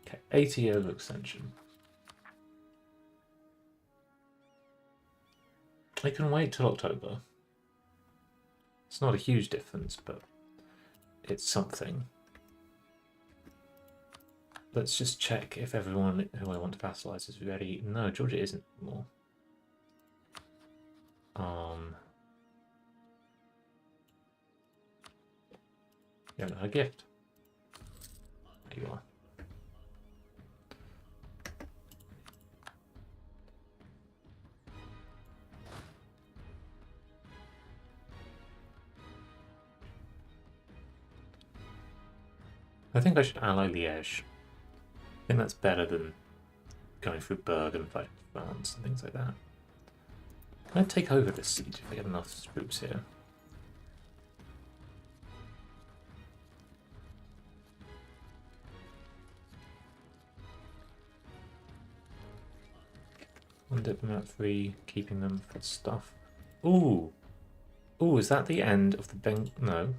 Okay, 80 years of extension. I can wait till October. It's not a huge difference, but it's something. Let's just check if everyone who I want to vassalize is ready. No, Georgia isn't anymore. You haven't had a gift. There you are. I think I should ally Liège. I think that's better than going through Berg and fighting France and things like that. Can I take over this siege if I get enough troops here? One diplomat free, keeping them for stuff. Ooh! Ooh, is that the end of the No.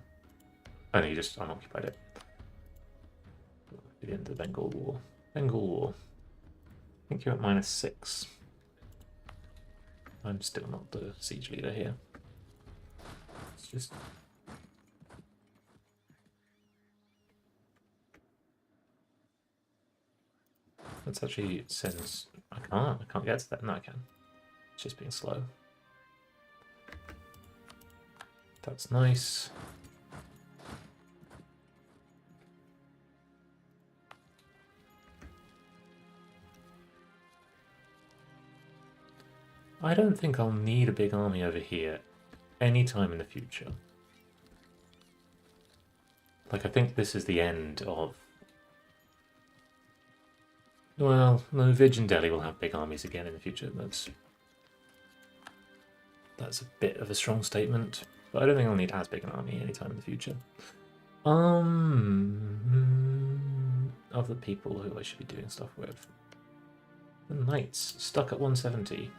Oh no, you just unoccupied it. The end of the Bengal War. Bengal War. I think you're at -6. I'm still not the siege leader here. It's just... Let's actually send... I can't get to that. No, I can. It's just being slow. That's nice. I don't think I'll need a big army over here anytime in the future. Like, I think this is the end of... Well, no, Vij and Delhi will have big armies again in the future. That's a bit of a strong statement, but I don't think I'll need as big an army anytime in the future. Other people who I should be doing stuff with. The Knights, stuck at 170.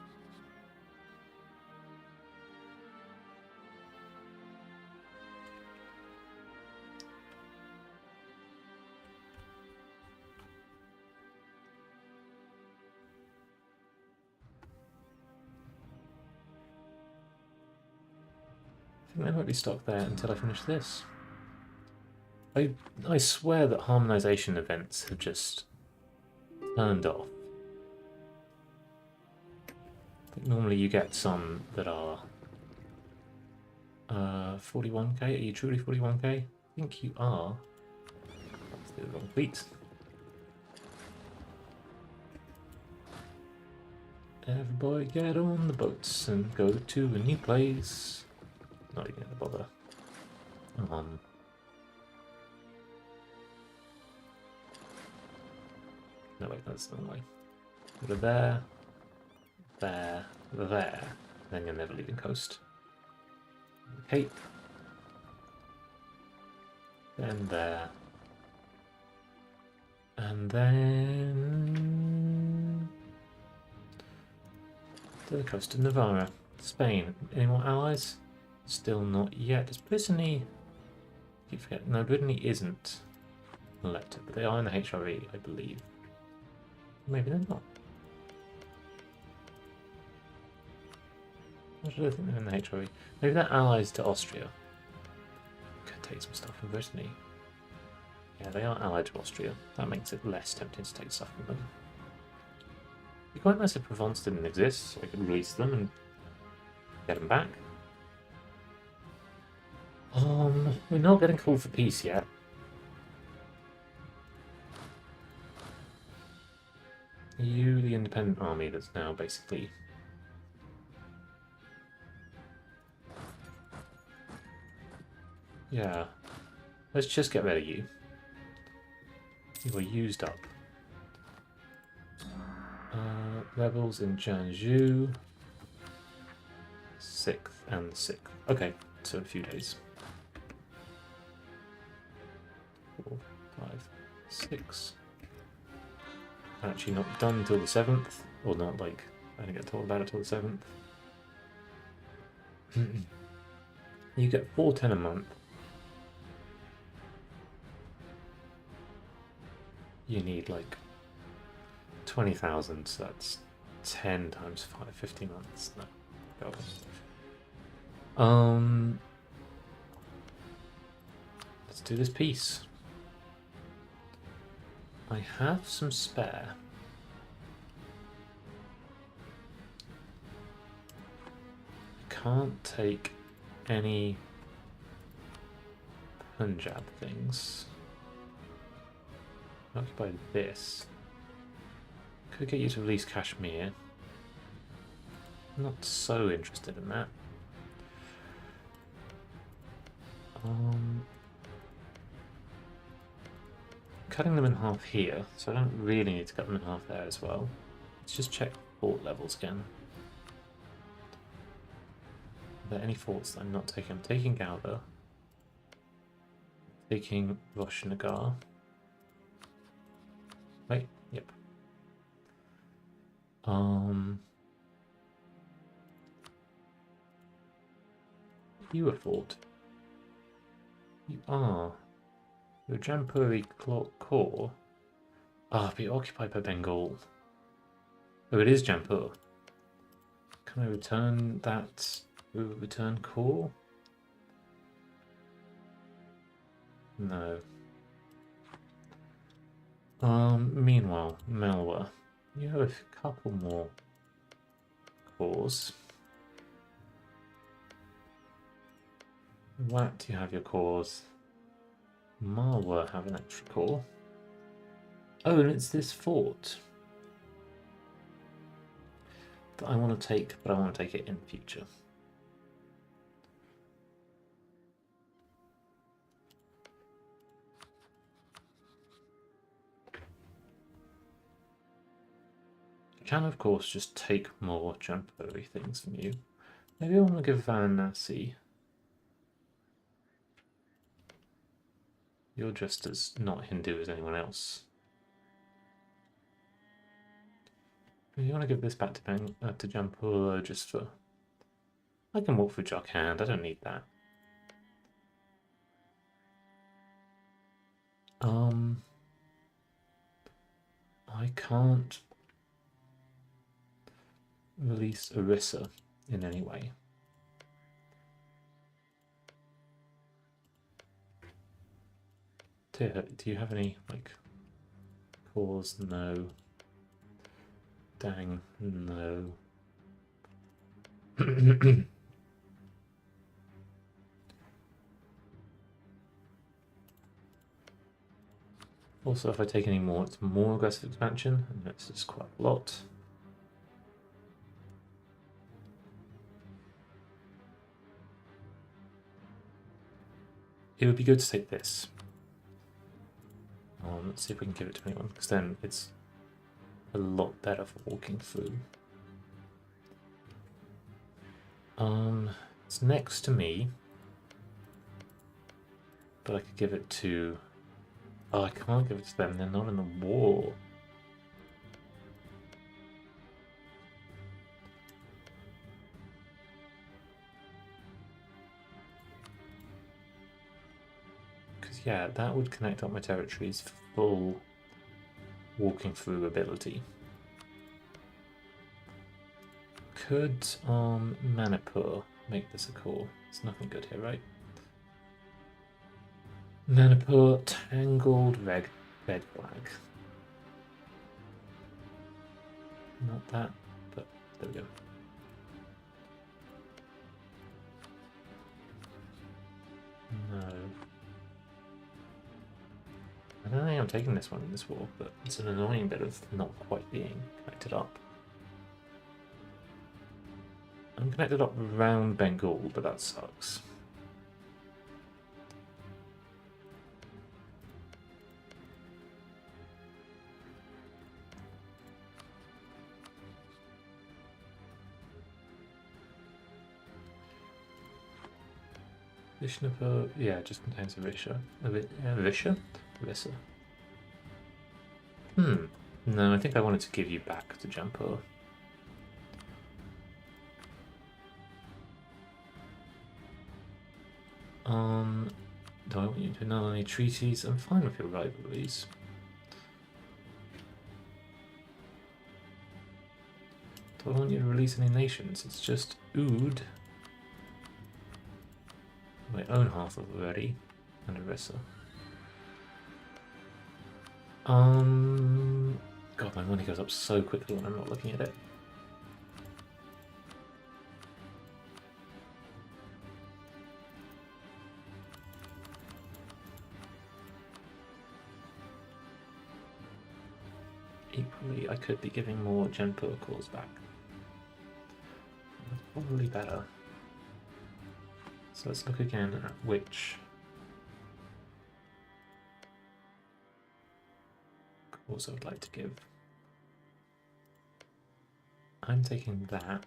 I think they might be stuck there until I finish this. I swear that harmonization events have just turned off. I think normally you get some that are 41k. Are you truly 41k? I think you are. the wrong fleet. Everybody get on the boats and go to a new place. Not even gonna bother. No wait, that's the wrong way. Go there, there, there. Then you're never leaving coast. Cape. Then there. And then to the coast of Navarra. Spain. Any more allies? Still not yet. Is Brittany... I keep forgetting. No, Brittany isn't elected, but they are in the HRE, I believe. Maybe they're not. What do I think they're in the HRE? Maybe they're allies to Austria. Could take some stuff from Brittany. Yeah, they are allied to Austria. That makes it less tempting to take stuff from them. It'd be quite nice if Provence didn't exist, so I could release them and get them back. We're not getting called for peace yet. Are you the independent army that's now basically... Yeah. Let's just get rid of you. You are used up. Rebels in Jiangsu. 6th and 6th. Okay, so a few days. 4, 5, 6. Actually not done until the 7th. Or not, like, I didn't get told about it till the 7th. You get 410 a month. You need like 20,000, so that's 10 times 5, 50 months. No, go on. Let's do this piece. I have some spare. I can't take any Punjab things. Occupy this. Could get you to release Kashmir. Not so interested in that. Cutting them in half here, so I don't really need to cut them in half there as well. Let's just check fort levels again. Are there any forts that I'm not taking? I'm taking Gouda. Taking Roshnagar. Wait, yep. You a fort? You are. Your Jampuri core. Ah, be occupied by Bengal. Oh, it is Jampur. Can I return that? Return core? No. Meanwhile, Malwa, you have a couple more cores. Wat, you have your cores. Malwa have an extra core. Oh, and it's this fort that I want to take, but I want to take it in the future. I can, of course, just take more Jampuri things from you. Maybe I want to give Varanasi. You're just as not Hindu as anyone else. You want to give this back to Jampur just for... I can walk through Jharkhand, I don't need that. I can't release Orissa in any way. Do you have any, like, cores? No. Dang, no. Also, if I take any more, it's more aggressive expansion, and that's just quite a lot. It would be good to take this. Let's see if we can give it to anyone, because then it's a lot better for walking through. It's next to me, but I could give it to... Oh, I can't give it to them, they're not in the war. Because, yeah, that would connect up my territories for full walking through ability. Could Manipur make this a call? There's nothing good here, right? Manipur, tangled red flag. Not that, but there we go. No. I don't think I'm taking this one in this war, but it's an annoying bit of not quite being connected up. I'm connected up around Bengal, but that sucks. Vishnupur, yeah, it just contains Avisha. Avisha? Avissa. No, I think I wanted to give you back to Jampur. Do I want you to know any treaties? I'm fine with your rivalries. Do I want you to release any nations? It's just Oud. My own half of already, and Orissa. God, my money goes up so quickly when I'm not looking at it. Equally, I could be giving more Jampur calls back. That's probably better. So let's look again at which calls I would like to give. I'm taking that.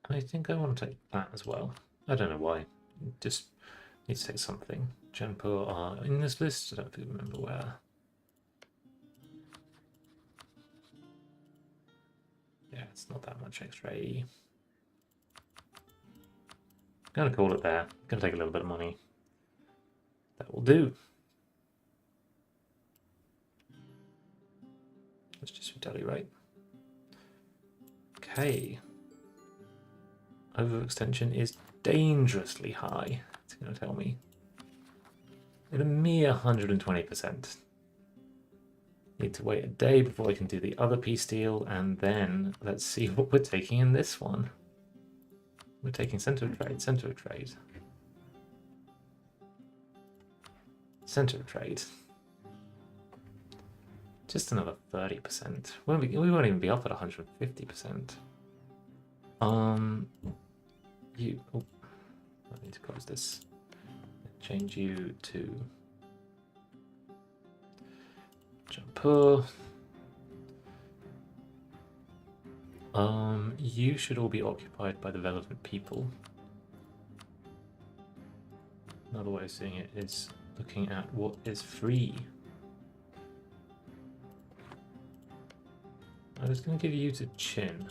I think I want to take that as well. I don't know why. Just need to take something. Jampur are in this list. I don't remember where. Yeah, it's not that much extra AE. Gonna call it there. Gonna take a little bit of money. That will do. That's just for Delhi, right? Okay. Overextension is dangerously high. It's going to tell me. At a mere 120%. Need to wait a day before I can do the other peace deal, and then let's see what we're taking in this one. We're taking center of trade, center of trade. Center of trade. Just another 30%. We won't even be up at 150%. Oh, I need to close this. Change you to Jampur. You should all be occupied by the relevant people. Another way of seeing it is looking at what is free. I was going to give you to Chin.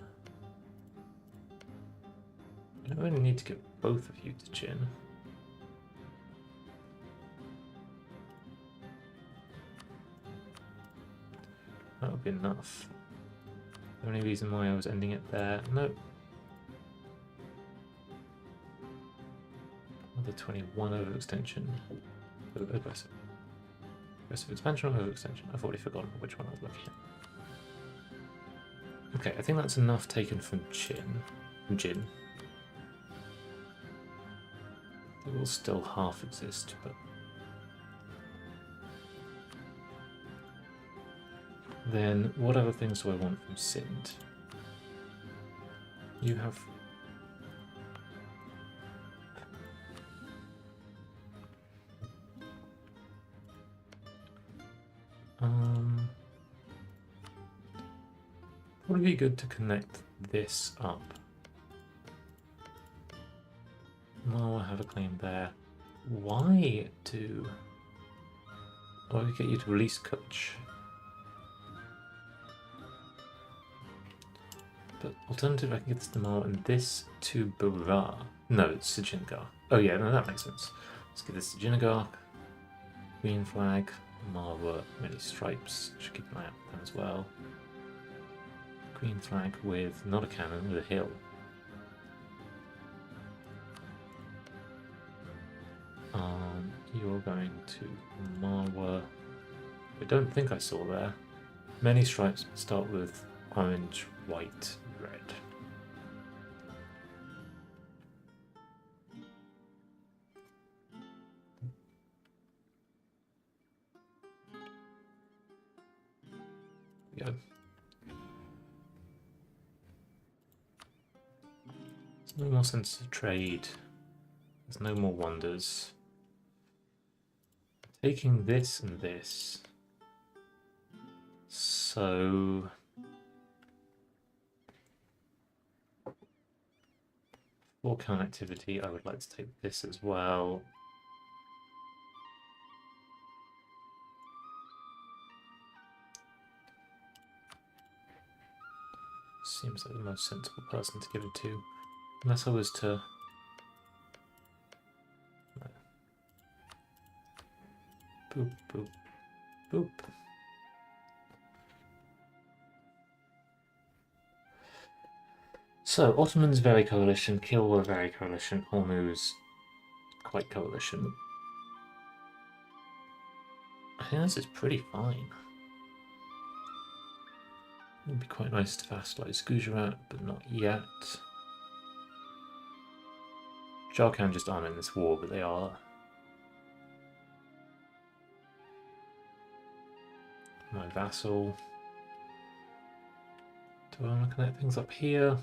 I don't really need to give both of you to Chin. That would be enough. The only reason why I was ending it there, nope. the 21 overextension. Aggressive. Aggressive expansion or overextension? I've already forgotten which one I was looking at. Okay, I think that's enough taken from Jin. They will still half exist, but then what other things do I want from Sind? You have would it be good to connect this up? No, I have a claim there. Why do... Why we get you to release Kutch? But alternative, I can get this to Mao and this to Bara. No, it's Sijingar. Oh yeah, no, that makes sense. Let's get this to Jinagar. Green flag, Marwa, many stripes. Should keep an eye out for them as well. Green flag with not a cannon, with a hill. You're going to Marwa. I don't think I saw there. Many stripes start with orange, white, red. Yeah. There's no more sense of trade. There's no more wonders. Taking this and this. So... for connectivity, I would like to take this as well. Seems like the most sensible person to give it to. Unless I was to... No. Boop, boop, boop. So, Ottomans very coalition, Kilwa very coalition, Hormuz quite coalition. I think this is pretty fine. It would be quite nice to vassalize Gujarat, but not yet. Jharkhand just aren't in this war, but they are. My vassal. Do I want to connect things up here?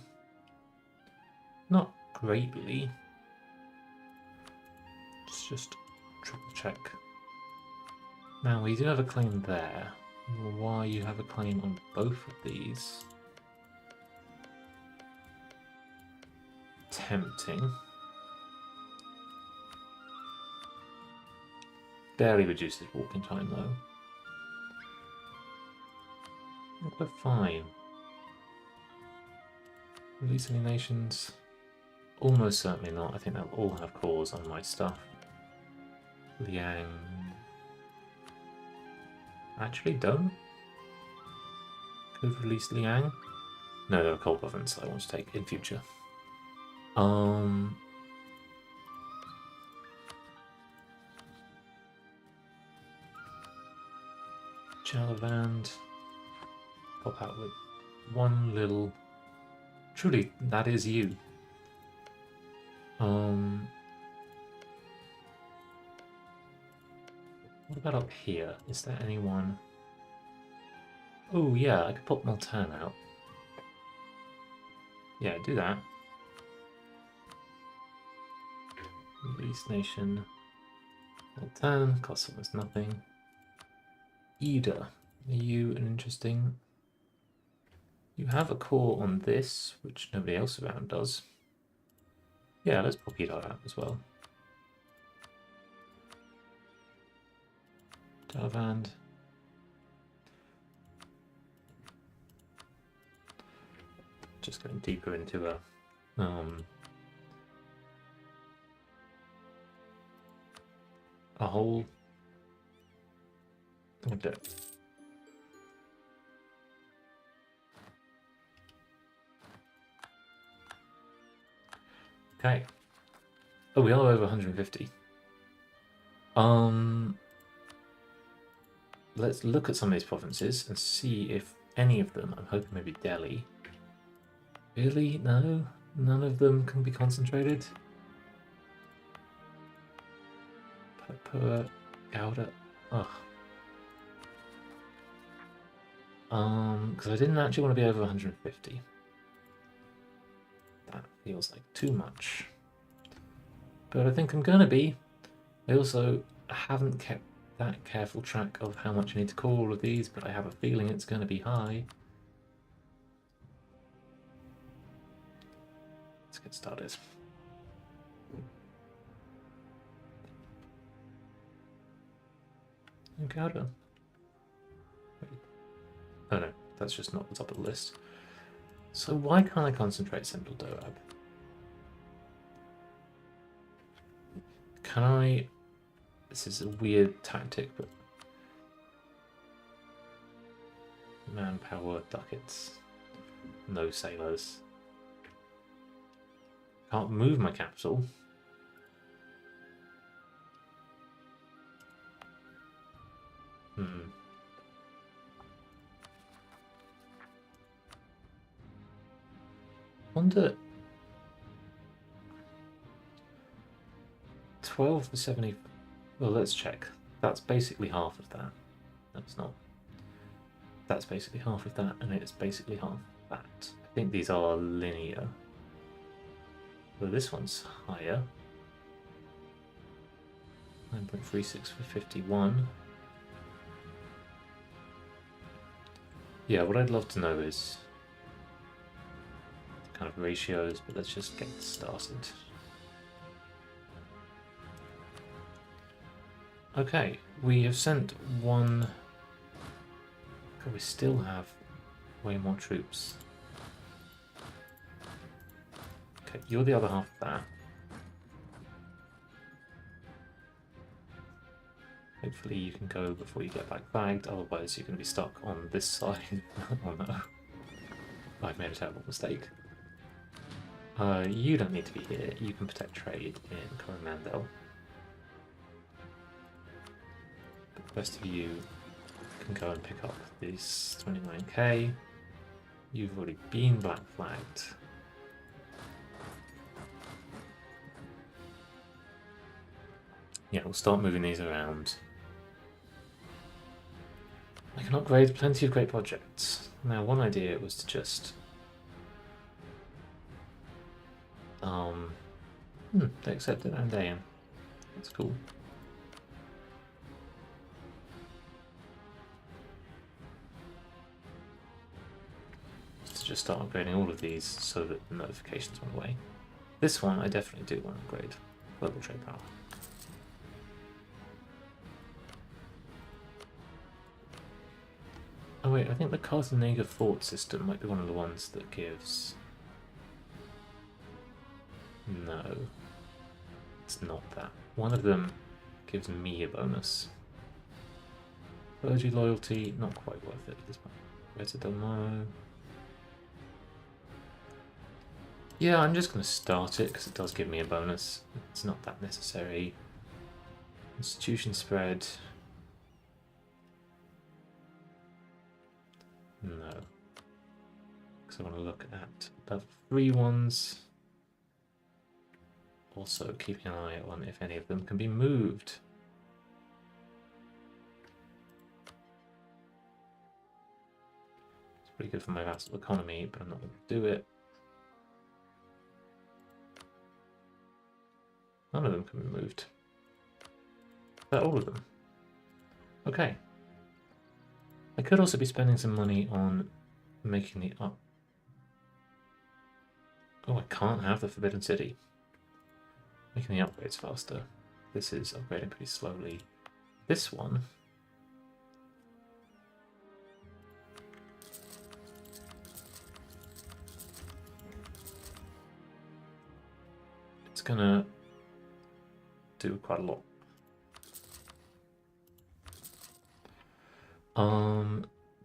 Not greatly. Let's just triple check. Now, we do have a claim there. Why you have a claim on both of these? Tempting. Barely reduces walking time though. I think we're fine. Release any nations? Almost certainly not. I think they'll all have cores on my stuff. Liang. Actually, don't. Could release Liang. No, there are coal province that I want to take in future. Jalavand. Pop out with one little... Truly, that is you. What about up here? Is there anyone? Oh yeah, I could pop Multan out. Yeah, do that. Release nation. Multan, costs almost nothing. Ida, are you an interesting... You have a core on this, which nobody else around does. Yeah, let's pop Ida out as well. Davand. Just going deeper into a hole. Okay. Okay. Oh, we are over 150. Let's look at some of these provinces and see if any of them, I'm hoping maybe Delhi. Really? No? None of them can be concentrated? Purpur, Gouda. Ugh. Because I didn't actually want to be over 150. That feels like too much. But I think I'm gonna be. I also haven't kept that careful track of how much I need to call all of these, but I have a feeling it's gonna be high. Let's get started. Gouda. Oh no, that's just not the top of the list. So why can't I concentrate Central Doab? Can I... This is a weird tactic, but... Manpower, ducats. No sailors. Can't move my capital. Wonder... 12 to 70... Well, let's check. That's basically half of that. No, it's not. That's basically half of that, and it's basically half that. I think these are linear. Well, this one's higher. 9.36 for 51. Yeah, what I'd love to know is kind of ratios, but let's just get started. Okay, we have sent one. God, we still have way more troops. Okay, you're the other half of that. Hopefully you can go before you get back bagged, otherwise you're going to be stuck on this side. Oh no. I've made a terrible mistake. You don't need to be here. You can protect trade in Coromandel. But the rest of you can go and pick up these 29k. You've already been black flagged. Yeah, we'll start moving these around. I can upgrade plenty of great projects. Now, one idea was to just... they accepted Andean. That's cool. To just start upgrading all of these so that the notifications went away. This one I definitely do want to upgrade. Global trade power. Oh wait, I think the Cartagena fort system might be one of the ones that gives... No. It's not that. One of them gives me a bonus. Clergy loyalty, not quite worth it at this point. Reta del Mar. Yeah, I'm just going to start it because it does give me a bonus. It's not that necessary. Institution spread. No. Because I want to look at level 3 ones. Also keeping an eye on if any of them can be moved. It's pretty good for my vassal economy, but I'm not going to do it. None of them can be moved. But all of them. Okay. I could also be spending some money on making the up. Oh, I can't have the Forbidden City. Making the upgrades faster. This is upgrading pretty slowly. This one. It's gonna do quite a lot.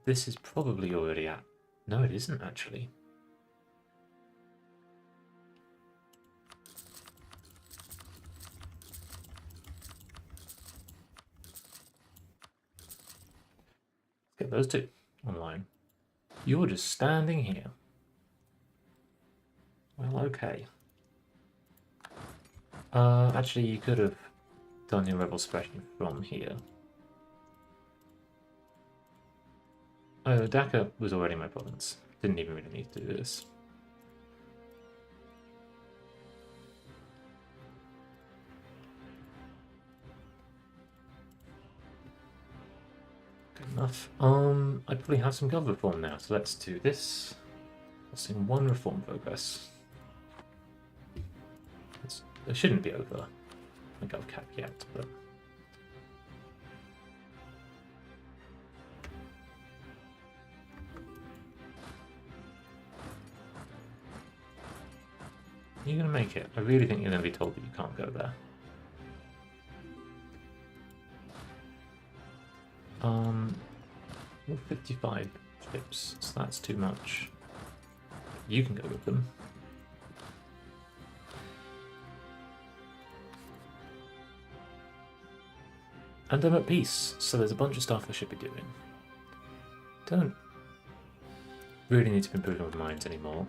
This is probably already at... No, it isn't actually. those two online. You're just standing here. Well, okay. Actually, you could have done your rebel suppression from here. Oh, Dhaka was already my province. Didn't even really need to do this. Good enough. I probably have some gov reform now, so let's do this. Costing 1 reform progress. It shouldn't be over the gov cap yet, but you're gonna make it. I really think you're gonna be told that you can't go there. 55 ships, so that's too much. You can go with them. And I'm at peace, so there's a bunch of stuff I should be doing. Don't really need to be improving with mines anymore.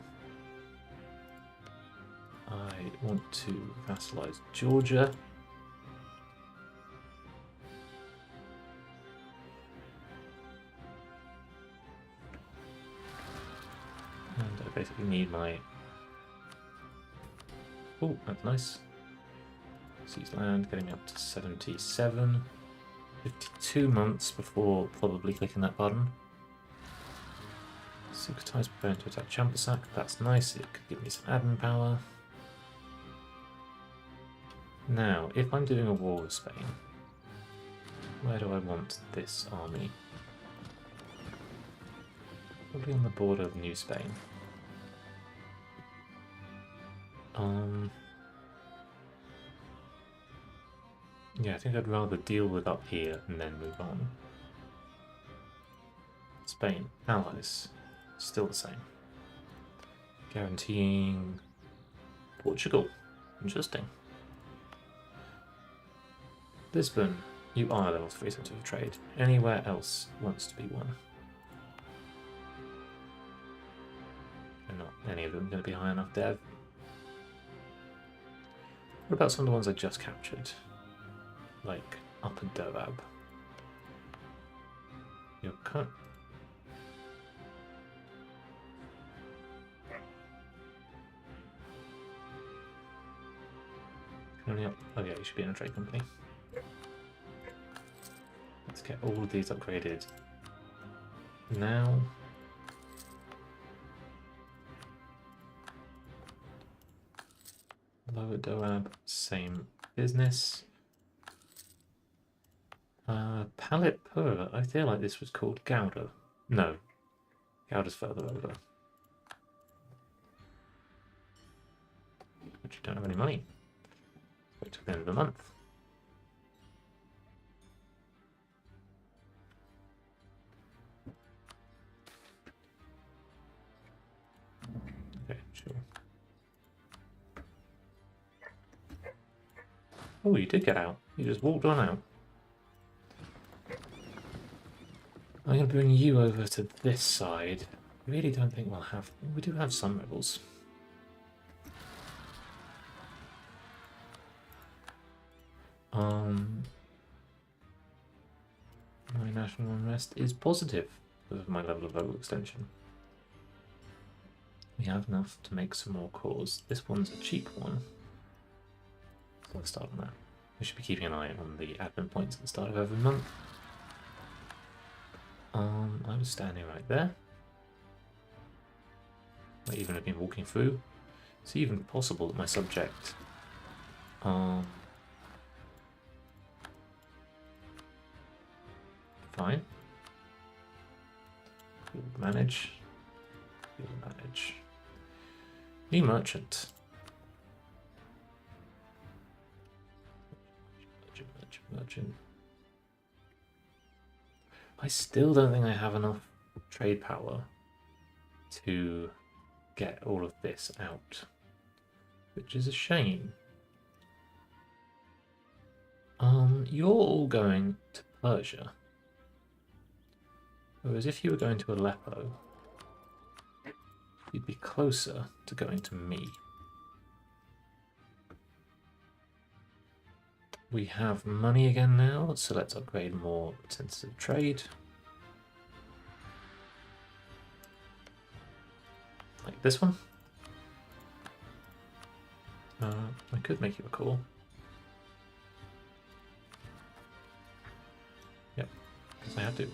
I want to vassalize Georgia. And I basically need my... Oh, that's nice. Seize land, getting me up to 77. 52 months before probably clicking that button. 6 times preparing to attack Champasak, that's nice, it could give me some admin power. Now, if I'm doing a war with Spain, where do I want this army? Probably on the border of New Spain. Yeah, I think I'd rather deal with up here and then move on. Spain, allies, still the same. Guaranteeing Portugal, interesting. Lisbon, you are level 3 centre of trade. Anywhere else wants to be one. And not any of them going to be high enough dev. What about some of the ones I just captured? Like Upper Doab. You're kind of... Oh yeah, you should be in a trade company. Let's get all of these upgraded now. Lower Doab, same business. Palitpur, I feel like this was called Gouda. No, Gouda's further over. But you don't have any money. Wait till the end of the month. Okay, sure. Oh, you did get out. You just walked on out. I'm going to bring you over to this side. I really don't think we'll have... We do have some rebels. My national unrest is positive because of my level of overextension. We have enough to make some more cores. This one's a cheap one. So let's start on that. We should be keeping an eye on the admin points at the start of every month. I was standing right there. I even have been walking through. It's even possible that my subject fine. Field manage. Field manage. New merchant. Merchant. I still don't think I have enough trade power to get all of this out, which is a shame. You're all going to Persia. Whereas if you were going to Aleppo, you'd be closer to going to me. We have money again now, so let's upgrade more sensitive trade. Like this one. I could make you a call. Yep, because I have to.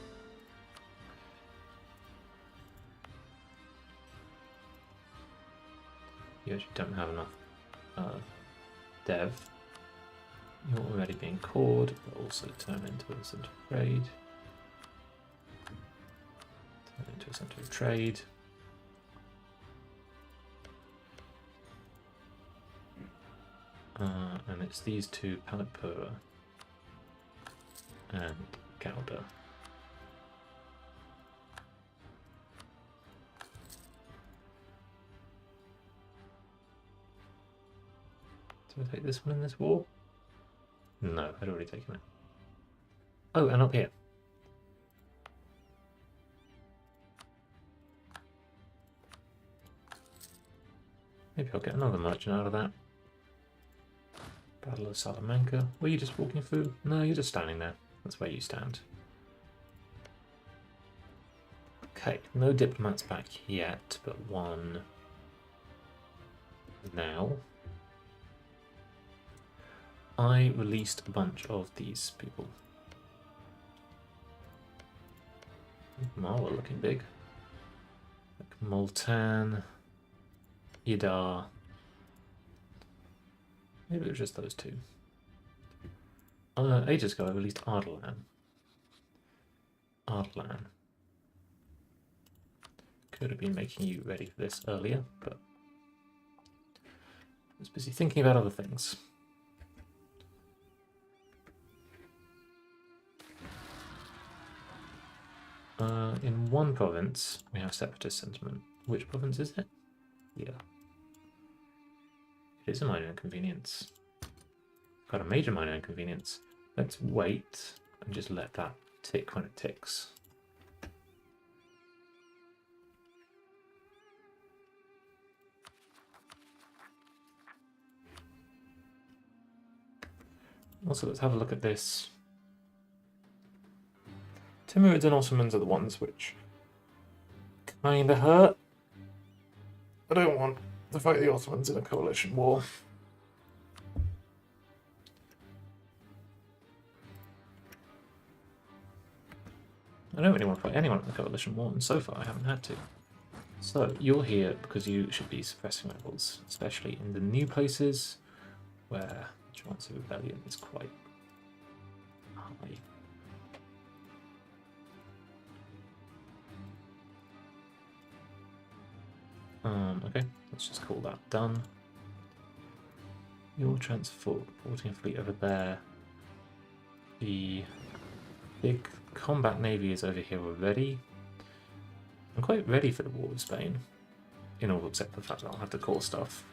You actually don't have enough dev. You're already being cored, but also turn into a center of trade. Turn into a center of trade. And it's these two, Palipura and Gouda. Do I take this one in this war? No, I'd already taken it. Oh, and up here. Maybe I'll get another merchant out of that. Battle of Salamanca. Were you just walking through? No, you're just standing there. That's where you stand. Okay, no diplomats back yet, but one now. I released a bunch of these people. Marwa looking big. Like Multan, Idar. Maybe it was just those two. Ages ago I released Ardalan. Could have been making you ready for this earlier, but I was busy thinking about other things. In one province, we have separatist sentiment. Which province is it? Yeah. It is a minor inconvenience. Got a major minor inconvenience. Let's wait and just let that tick when it ticks. Also, let's have a look at this. Timurids and Ottomans are the ones which kinda hurt. I don't want to fight the Ottomans in a coalition war. I don't really want to fight anyone in a coalition war, and so far I haven't had to. So, you're here because you should be suppressing rebels, especially in the new places where the chance of rebellion is quite high. Okay, let's just call that done. You're transporting a fleet over there. The big combat navy is over here already. I'm quite ready for the war with Spain, in all except for the fact that I'll have to call stuff.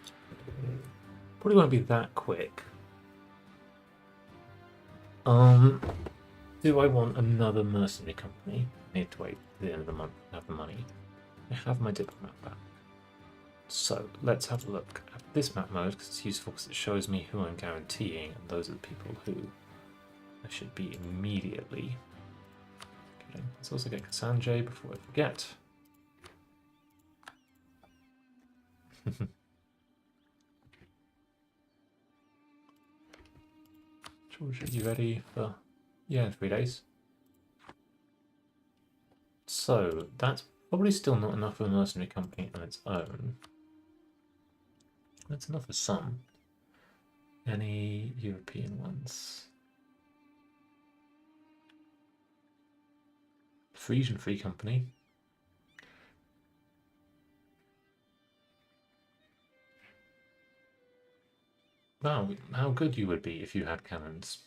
Probably won't be that quick. Do I want another mercenary company? I need to wait to the end of the month to have the money. I have my diplomat back. So let's have a look at this map mode because it's useful because it shows me who I'm guaranteeing, and those are the people who I should be immediately getting. Let's also get Kasanjay before I forget. George, are you ready for... Yeah, 3 days. So that's probably still not enough for a mercenary company on its own. That's enough for some. Any European ones? Frisian Free Company. Wow, how good you would be if you had cannons.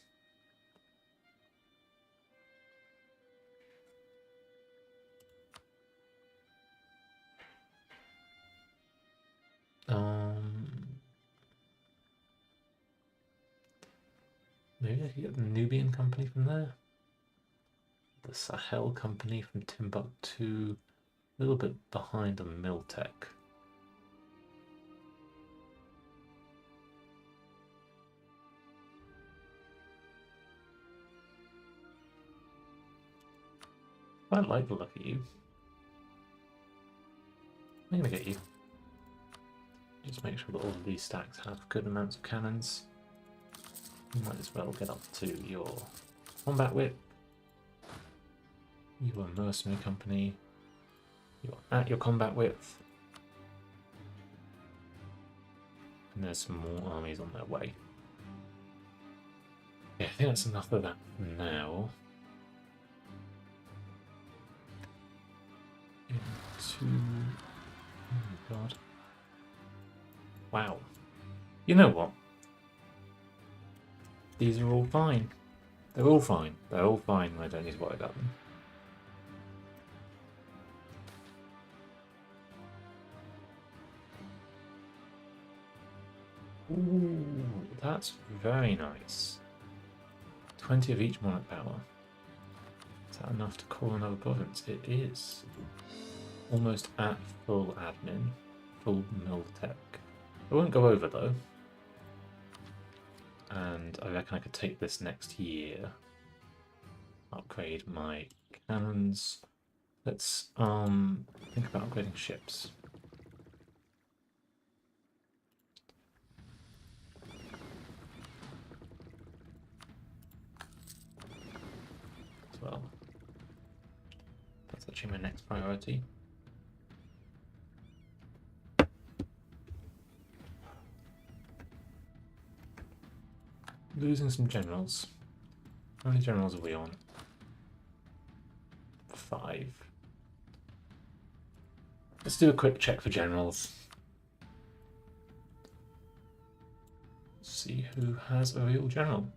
Maybe I could get the Nubian company from there. the Sahel Company from Timbuktu, a little bit behind on mill tech. I like the look at you. I'm gonna get you. Just make sure that all of these stacks have good amounts of cannons. You might as well get up to your combat whip. You are mercenary company. You are at your combat width. And there's some more armies on their way. Yeah, I think that's enough of that now. Into... Oh my god. Wow. You know what? These are all fine. They're all fine. They're all fine. I don't need to worry about them. Ooh, that's very nice. 20 of each monarch power. Is that enough to call another province? It is. Almost at full admin. Full mill tech. I won't go over though. And I reckon I could take this next year. Upgrade my cannons. Let's think about upgrading ships. As well. That's actually my next priority. Losing some generals. How many generals are we on? 5. Let's do a quick check for generals. See who has a real general.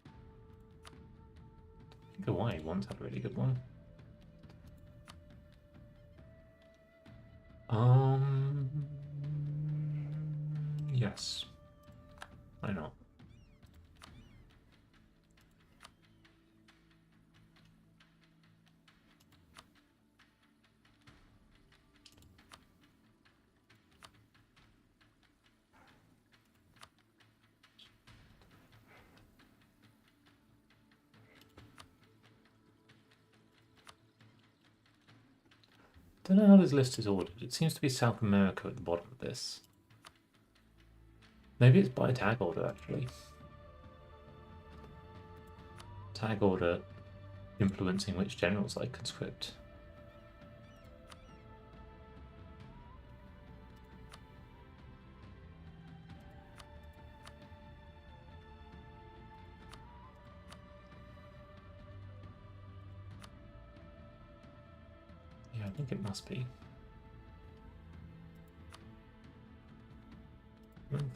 I think Hawaii once had a really good one. Yes. Why not? Don't know how this list is ordered. It seems to be South America at the bottom of this. Maybe it's by tag order, actually. Tag order influencing which generals I conscript. Yeah, I think it must be.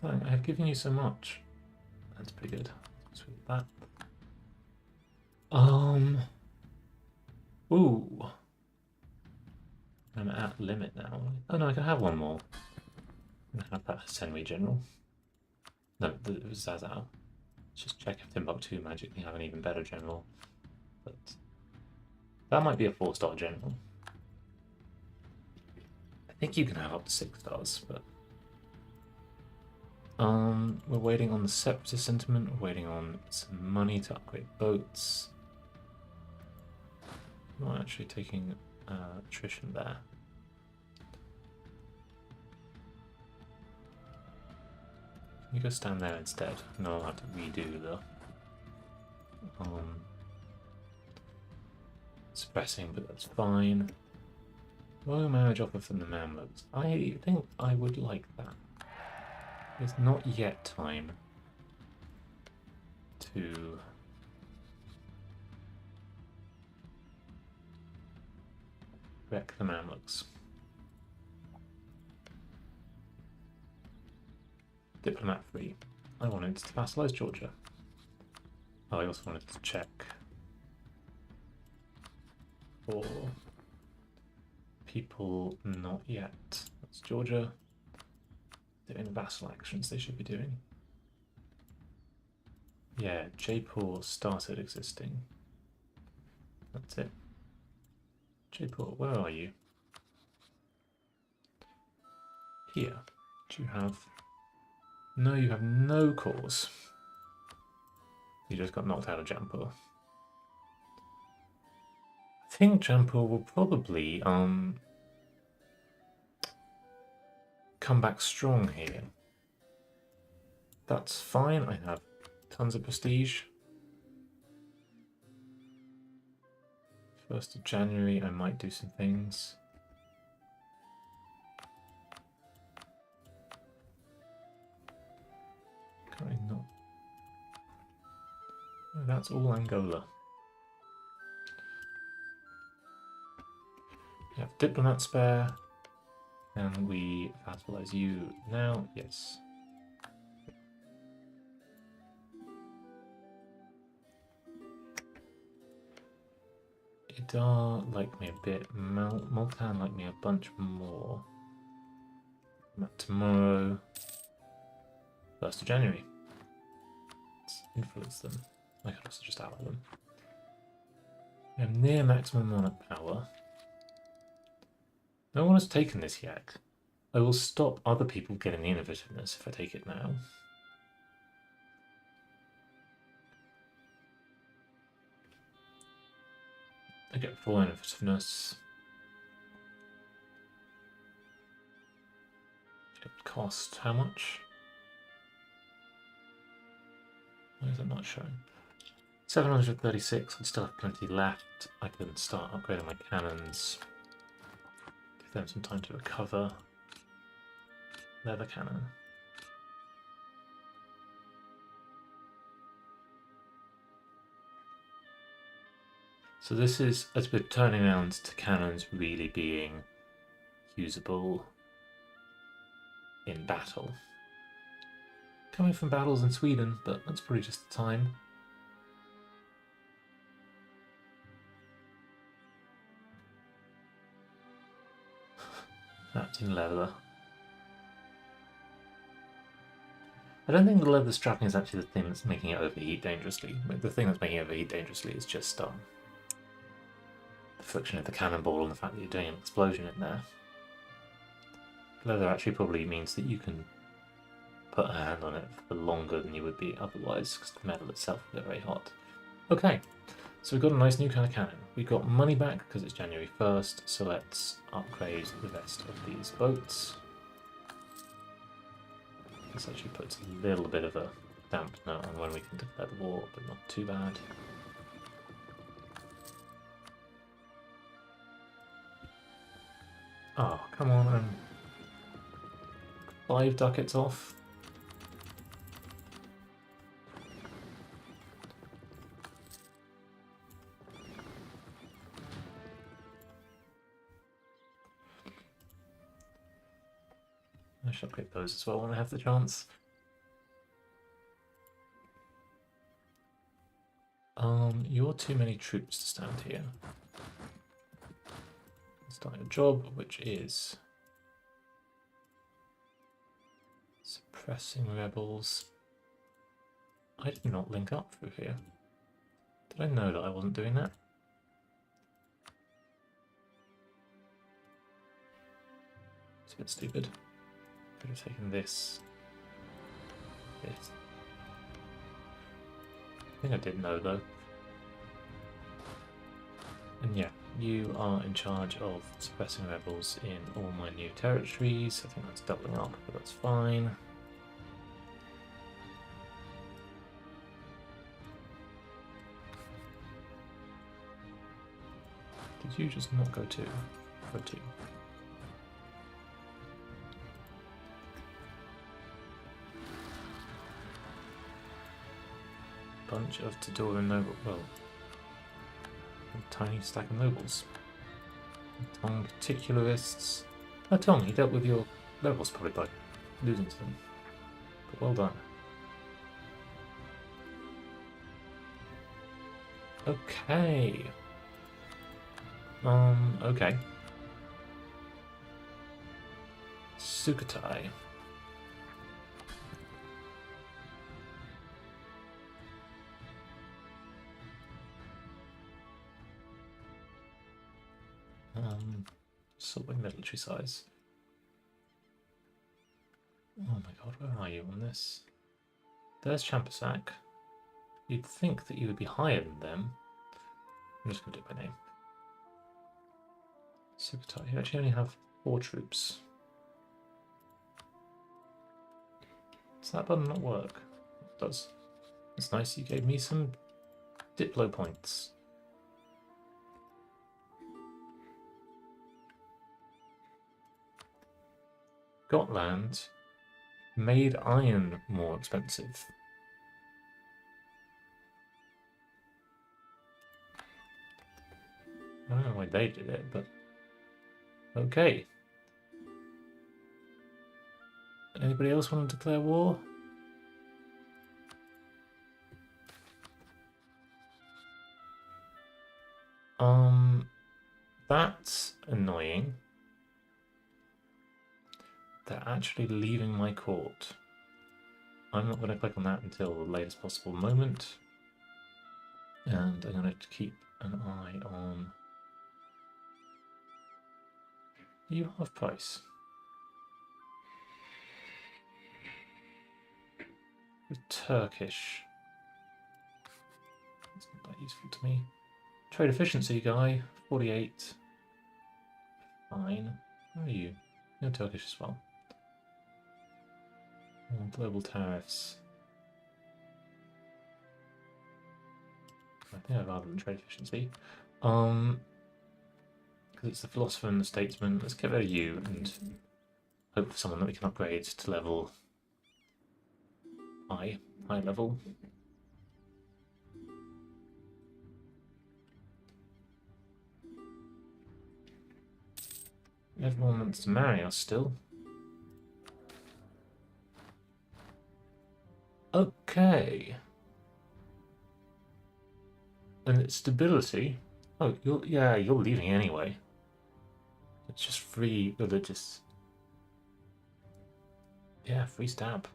Fine, I have given you so much. That's pretty good. Let's read that. Ooh. I'm at limit now. Oh no, I can have one more. I'm gonna have that Senri General. No, it was Zazao. Let's just check if Timbuktu magically have an even better general. But that might be a 4-star general. I think you can have up to 6 stars, but we're waiting on the separatist sentiment, we're waiting on some money to upgrade boats. Not actually taking attrition there. You go stand there instead. No, I'll have to redo the suppressing, but that's fine. Royal marriage offer from the Mamluks. I think I would like that. It's not yet time to wreck the Mamluks. Diplomat free. I wanted to vassalize Georgia. Oh, I also wanted to check for people not yet. That's Georgia. doing the vassal actions they should be doing. Yeah, Jaipur started existing. That's it. Jaipur, where are you? Here. Do you have... No, you have no cause. You just got knocked out of Jaipur. I think Jaipur will probably come back strong here. That's fine. I have tons of prestige. 1st of January, I might do some things. Can I not? No, that's all Angola. We have diplomat spare. Can we vassalize you now? Yes. Idar like me a bit. Multan like me a bunch more. Tomorrow. 1st of January. Let's influence them. I could also just ally them. I am near maximum monarch power. No one has taken this yet. I will stop other people getting the innovativeness if I take it now. I get 4 innovativeness. It cost how much? Why is it not showing? 736. I still have plenty left. I can start upgrading my cannons. Give them some time to recover. Leather cannon. So this is as we're turning around to cannons really being usable in battle. Coming from battles in Sweden, but that's probably just the time. That's in leather. I don't think the leather strapping is actually the thing that's making it overheat dangerously. The thing that's making it overheat dangerously is just the friction of the cannonball and the fact that you're doing an explosion in there. Leather actually probably means that you can put a hand on it for longer than you would be otherwise, because the metal itself will get very hot. Okay, so we've got a nice new kind of cannon. We got money back because it's January 1st, so let's upgrade the rest of these boats. This actually puts a little bit of a dampener on when we can declare the war, but not too bad. Oh, come on, and 5 ducats off. I shall click those as well when I have the chance. You're too many troops to stand here. Start your job, which is suppressing rebels. I did not link up through here. Did I know that I wasn't doing that? It's a bit stupid. Could have taken this. This. I think I did know though. And yeah, you are in charge of suppressing rebels in all my new territories. I think that's doubling up, but that's fine. Did you just not go to? Go to. Bunch of Todoran noble. Well, a tiny stack of nobles. Tong particularists. Oh, Tong, you dealt with your rebels probably by losing to them. But well done. Okay. Okay. Sukhothai. sort of military size. Oh my god, where are you on this? There's Champasak. You'd think that you would be higher than them. I'm just going to do it by name. Super tight. You actually only have 4 troops. Does that button not work? It does. It's nice you gave me some Diplo points. Gotland made iron more expensive. I don't know why they did it, but okay. Anybody else want to declare war? That's annoying. They're actually leaving my court. I'm not going to click on that until the latest possible moment. And I'm going to keep an eye on... You half price. With Turkish. That's not that useful to me. Trade efficiency guy, 48. Fine. Where are you? You're Turkish as well. Global tariffs. I think I'd rather than trade efficiency. Because it's the philosopher and the statesman. Let's get rid of you and hope for someone that we can upgrade to level high level. Everyone wants to marry us still. Okay. And it's stability. Oh, you're leaving anyway. It's just free religious. Yeah, free stab.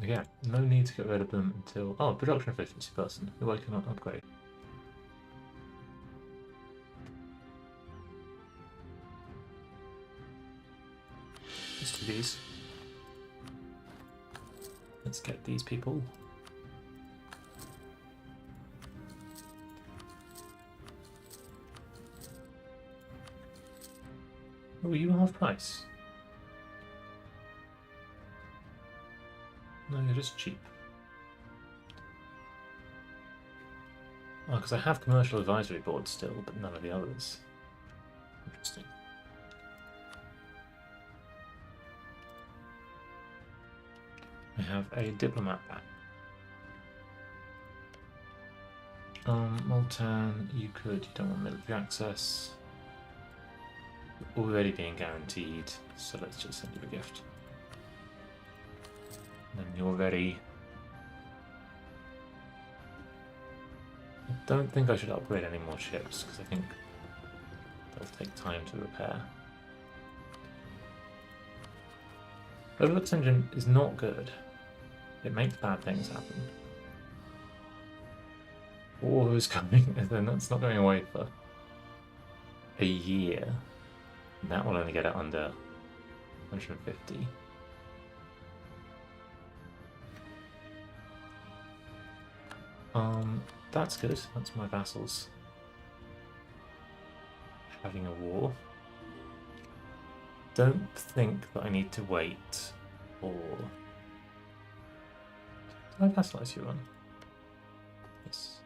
Yeah, no need to get rid of them until... Oh, production efficiency person, who I cannot upgrade. Let's do these. Let's get these people. Oh, you half price? No, you're just cheap. Oh, because I have commercial advisory boards still, but none of the others. Interesting. I have a diplomat back. Multan, you don't want military access. You're already being guaranteed, so let's just send you a gift. And then you're ready. I don't think I should upgrade any more ships, because I think they'll take time to repair. Overlook's engine is not good. It makes bad things happen. War is coming, and then that's not going away for a year. And that will only get it under 150. That's good. That's my vassals having a war. Don't think that I need to wait for... Did I vassalize you on? Yes.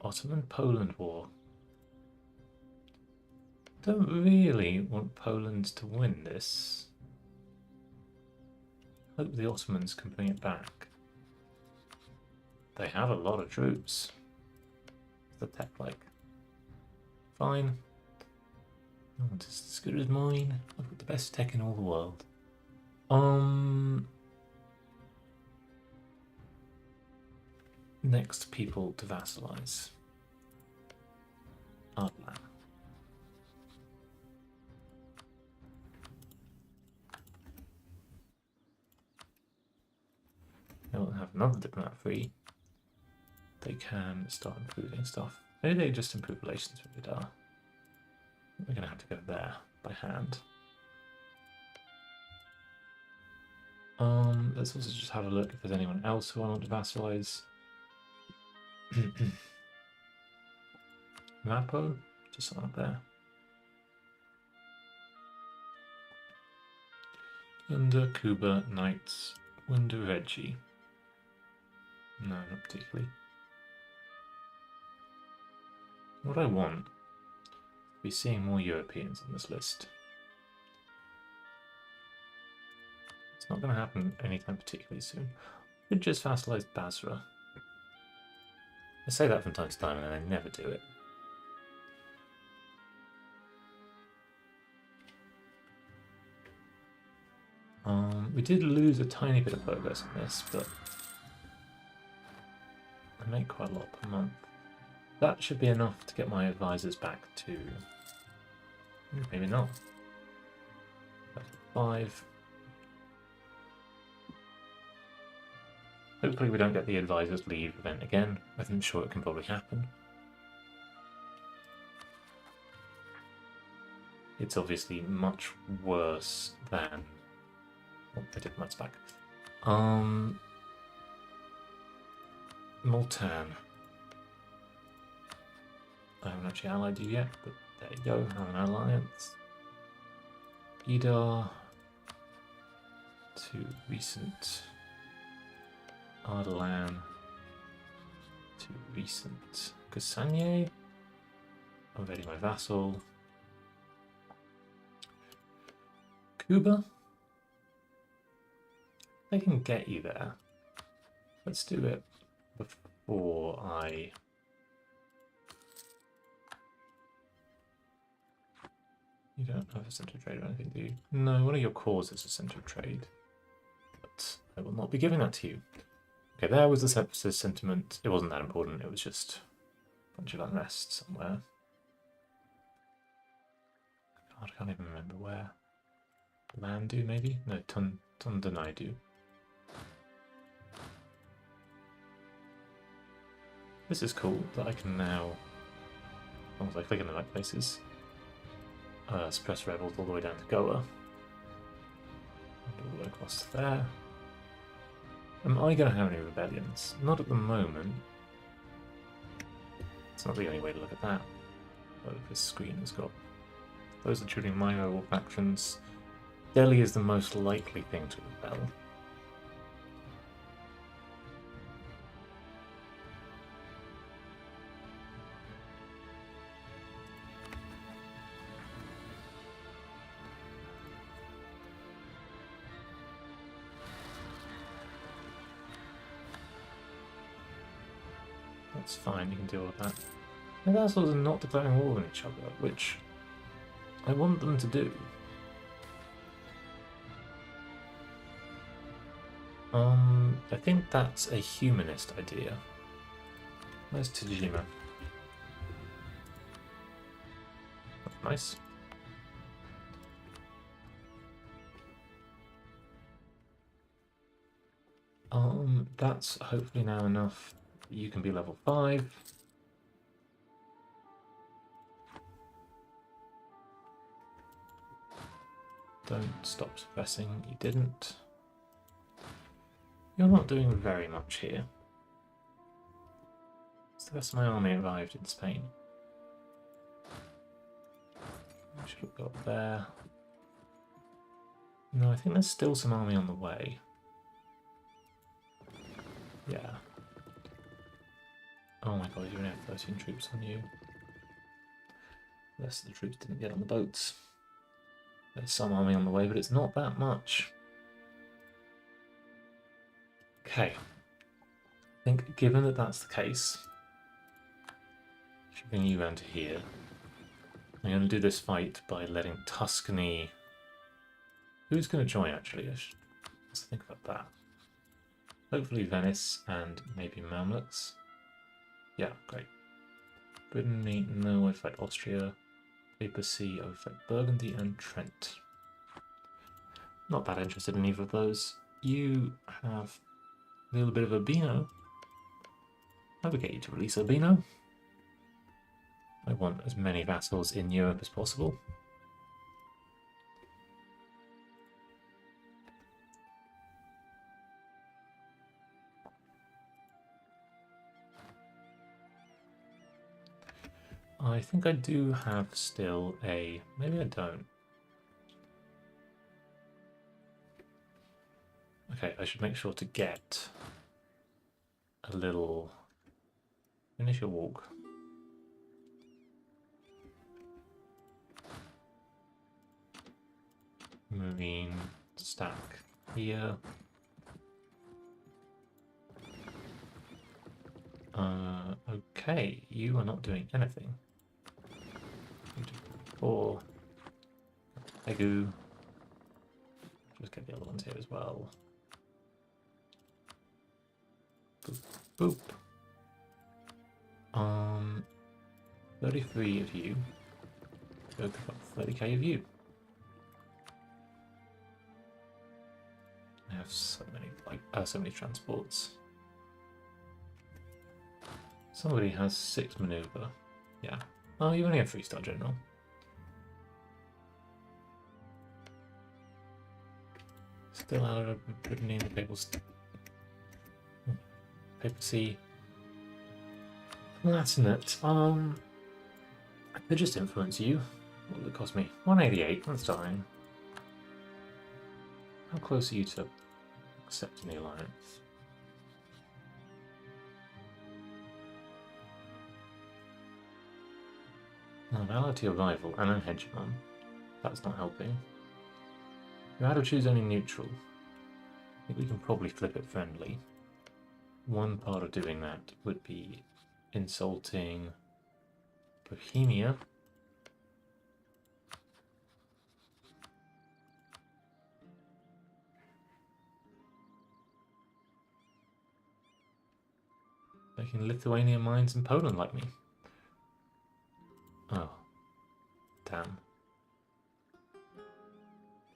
Ottoman-Poland war. Don't really want Poland to win this. Hope the Ottomans can bring it back. They have a lot of troops. What's the tech like? Fine. No one's as good as mine. I've got the best tech in all the world. Next people to vassalize. Artland. another diplomat free, they can start improving stuff. Maybe they just improve relations with Vidar. We're going to have to go there by hand. Let's also just have a look if there's anyone else who I want to vassalize. Mapo, just up there. Under Kuba, Knights, Winder Reggie. No, not particularly. What I want is to be seeing more Europeans on this list. It's not going to happen anytime particularly soon. I could just vassalize Basra. I say that from time to time and I never do it. We did lose a tiny bit of progress on this, but I make quite a lot per month. That should be enough to get my advisors back to... maybe not. 5. Hopefully we don't get the advisors leave event again. I'm sure it can probably happen. It's obviously much worse than... oh, I did months back. Multan. I haven't actually allied you yet, but there you go, have an alliance. Idar. To recent. Ardalan. To recent. Kasanye. Already my vassal. Kuba. I can get you there. Let's do it before I... You don't have a centre of trade or anything, do you? No, one of your cores is a centre of trade. But I will not be giving that to you. Okay, there was the separatist sentiment. It wasn't that important, it was just a bunch of unrest somewhere. God, I can't even remember where. Landu, maybe? No, Tundanaidu. This is cool that I can now, as long as I click in the right places, suppress rebels all the way down to Goa. And all the way across there. Am I going to have any rebellions? Not at the moment. It's not the only way to look at that. But this screen has got... those are choosing my rebel factions. Delhi is the most likely thing to rebel. That's fine, you can deal with that. My vassals are not declaring war on each other, which I want them to do. I think that's a humanist idea. Where's Tajima? That's nice. That's hopefully now enough. You can be level 5. Don't stop suppressing, you didn't. You're not doing very much here. So the rest of my army arrived in Spain. I should have got there. No, I think there's still some army on the way. Yeah. Oh my god, you only have 13 troops on you. The rest of the troops didn't get on the boats. There's some army on the way, but it's not that much. Okay. I think given that that's the case, I should bring you around to here. I'm going to do this fight by letting Tuscany... Who's going to join, actually? Let's think about that. Hopefully Venice and maybe Mamluks. Yeah, great. Brittany, no, I fight Austria. Papacy, I would fight Burgundy and Trent. Not that interested in either of those. You have A little bit of Urbino. I would get you to release Urbino. I want as many vassals in Europe as possible. I think I do have still a... maybe I don't. Okay, I should make sure to get a little... finish your walk. Marine stack here. Okay, you are not doing anything. You do 4. Egu. Just get the other ones here as well. Boop, boop. 33 of you. Go for 30k of you. I have so many transports. Somebody has 6 maneuver. Yeah. Oh, you only have 3-star general. Still out of Brittany and the papacy. Latinate. I could just influence you. What will it cost me? 188. That's fine. How close are you to accepting the alliance? No, ally to your rival and a hegemon. That's not helping. You had to choose only neutral. I think we can probably flip it friendly. One part of doing that would be insulting Bohemia. Making Lithuanian mines in Poland like me. Oh. Damn.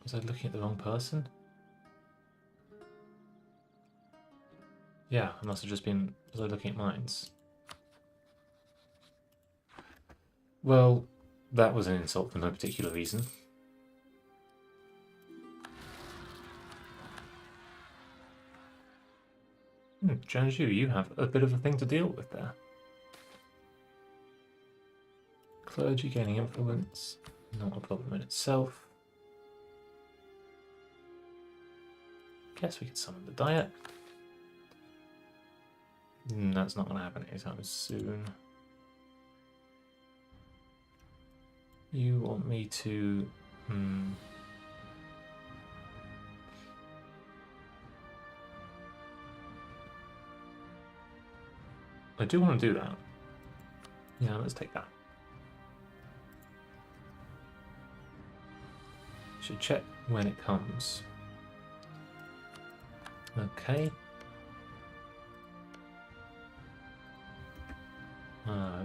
Was I looking at the wrong person? Yeah, I must have just been... was I looking at mines? Well, that was an insult for no particular reason. Jianzhu, you have a bit of a thing to deal with there. Clergy gaining influence, not a problem in itself. Guess we could summon the Diet. That's not going to happen anytime soon. You want me to... I do want to do that. Yeah, let's take that. Should check when it comes. Okay.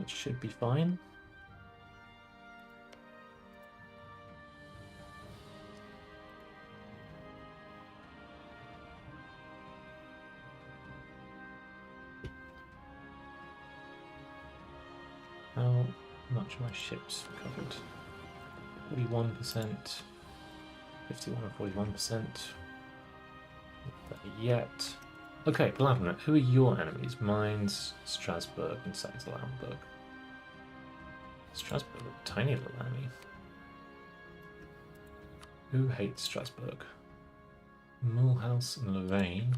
It should be fine. How much are my ships covered? 41%, 51 and 41%. Not there yet. Okay, Palatinate, who are your enemies? Mine's Strasbourg and Saxe-Lauenburg. Strasbourg, a tiny little enemy. Who hates Strasbourg? Mulhouse and Lorraine.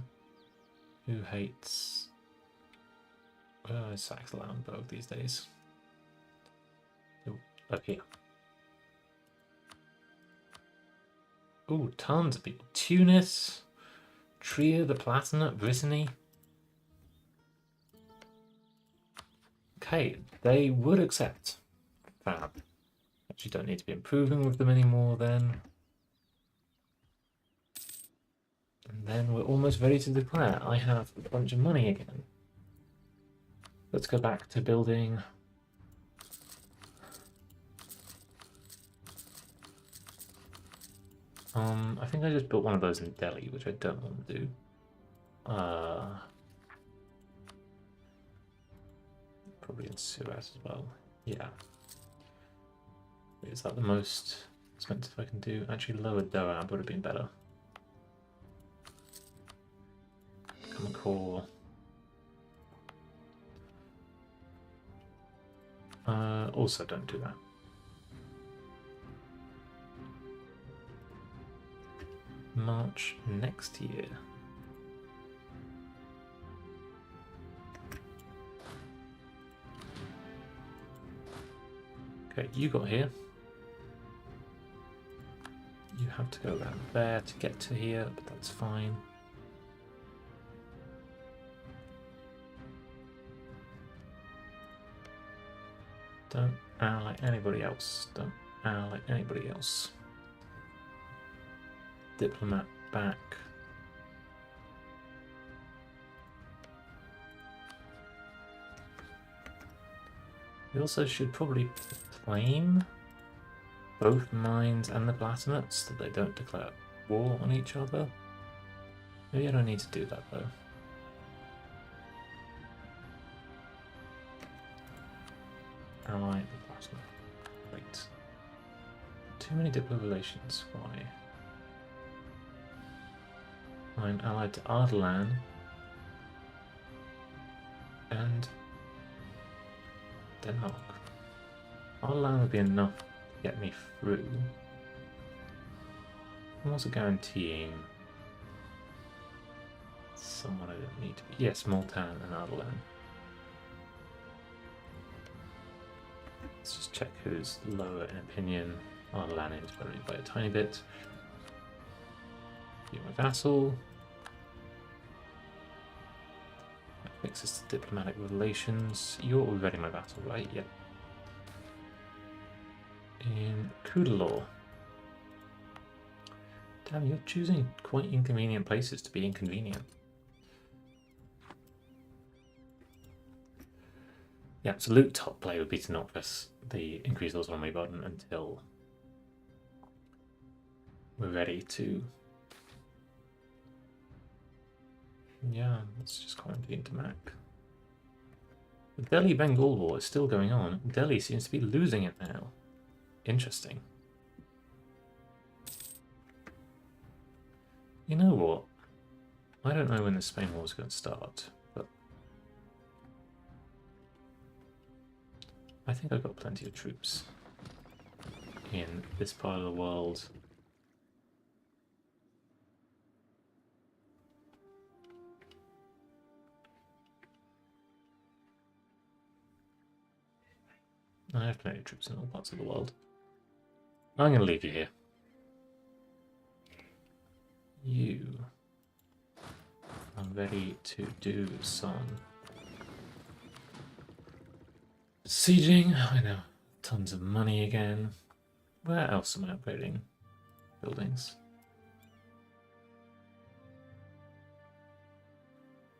Who hates Saxe-Lauenburg these days? Oh, up here. Oh, tons of people. Tunis, Trier, the Palatinate, Brittany. Okay, they would accept. Fab. Actually don't need to be improving with them anymore then. And then we're almost ready to declare. I have a bunch of money again. Let's go back to building. I think I just built one of those in Delhi, which I don't want to do. Probably in Suez as well. Yeah. Is that the most expensive I can do? Actually, lower Doab would have been better. Come core. Also, don't do that. March next year. Okay, you got here. You have to go around there to get to here, but that's fine. Don't ally anybody else. Don't ally anybody else. Diplomat back. We also should probably claim both mines and the platinuts so that they don't declare war on each other. Maybe I don't need to do that though. Ally and platinum. Great. Too many diplo relations. Why? I'm allied to Ardalan and Denmark. Ardalan would be enough to get me through. I'm also guaranteeing someone I don't need to be. Yes, Multan and Ardalan. Let's just check who's lower in opinion. Ardalan is only by a tiny bit. You're my vassal. That fixes the diplomatic relations. You're already my vassal, right? Yep. In Kudalor. Damn, you're choosing quite inconvenient places to be inconvenient. The absolute top play would be to not press the increase autonomy button until we're ready to. Yeah, let's just quarantine to Mac. The Delhi-Bengal war is still going on. Delhi seems to be losing it now. Interesting. You know what? I don't know when the Spain war is going to start, but I think I've got plenty of troops in this part of the world. I have plenty of troops in all parts of the world. I'm going to leave you here. You are ready to do some sieging. I know, tons of money again. Where else am I upgrading buildings?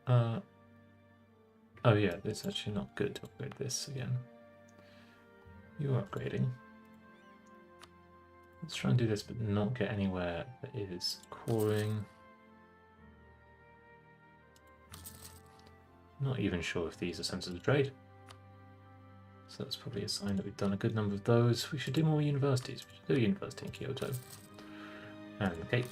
Oh yeah, it's actually not good to upgrade this again. You're upgrading. Let's try and do this but not get anywhere that is coring. Not even sure if these are centers of trade. So that's probably a sign that we've done a good number of those. We should do more universities. We should do a university in Kyoto. And the Cape.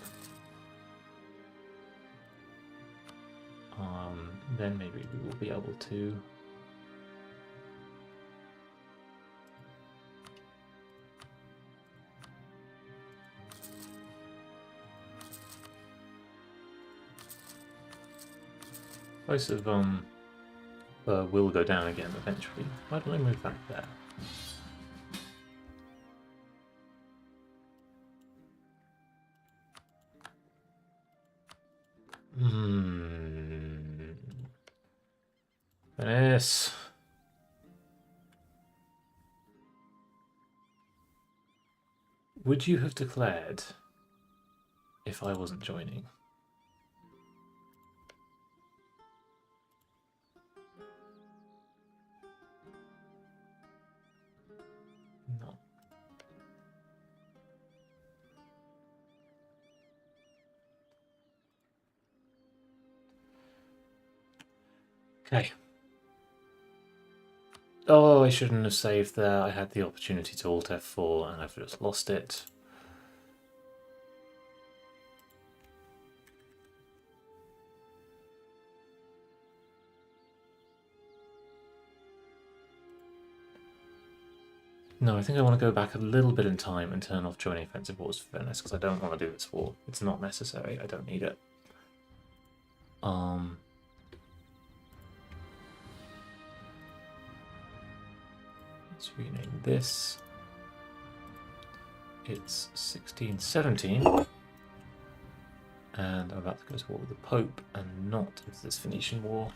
Then maybe we will be able to price of will go down again eventually. Why don't I move back there? Venice. Would you have declared if I wasn't joining? No. Okay. Oh, I shouldn't have saved there. I had the opportunity to Alt F4 and I've just lost it. No, I think I want to go back a little bit in time and turn off joining offensive wars for Venice because I don't want to do this war. It's not necessary. I don't need it. Let's rename this. It's 1617, and I'm about to go to war with the Pope and not into this Phoenician war.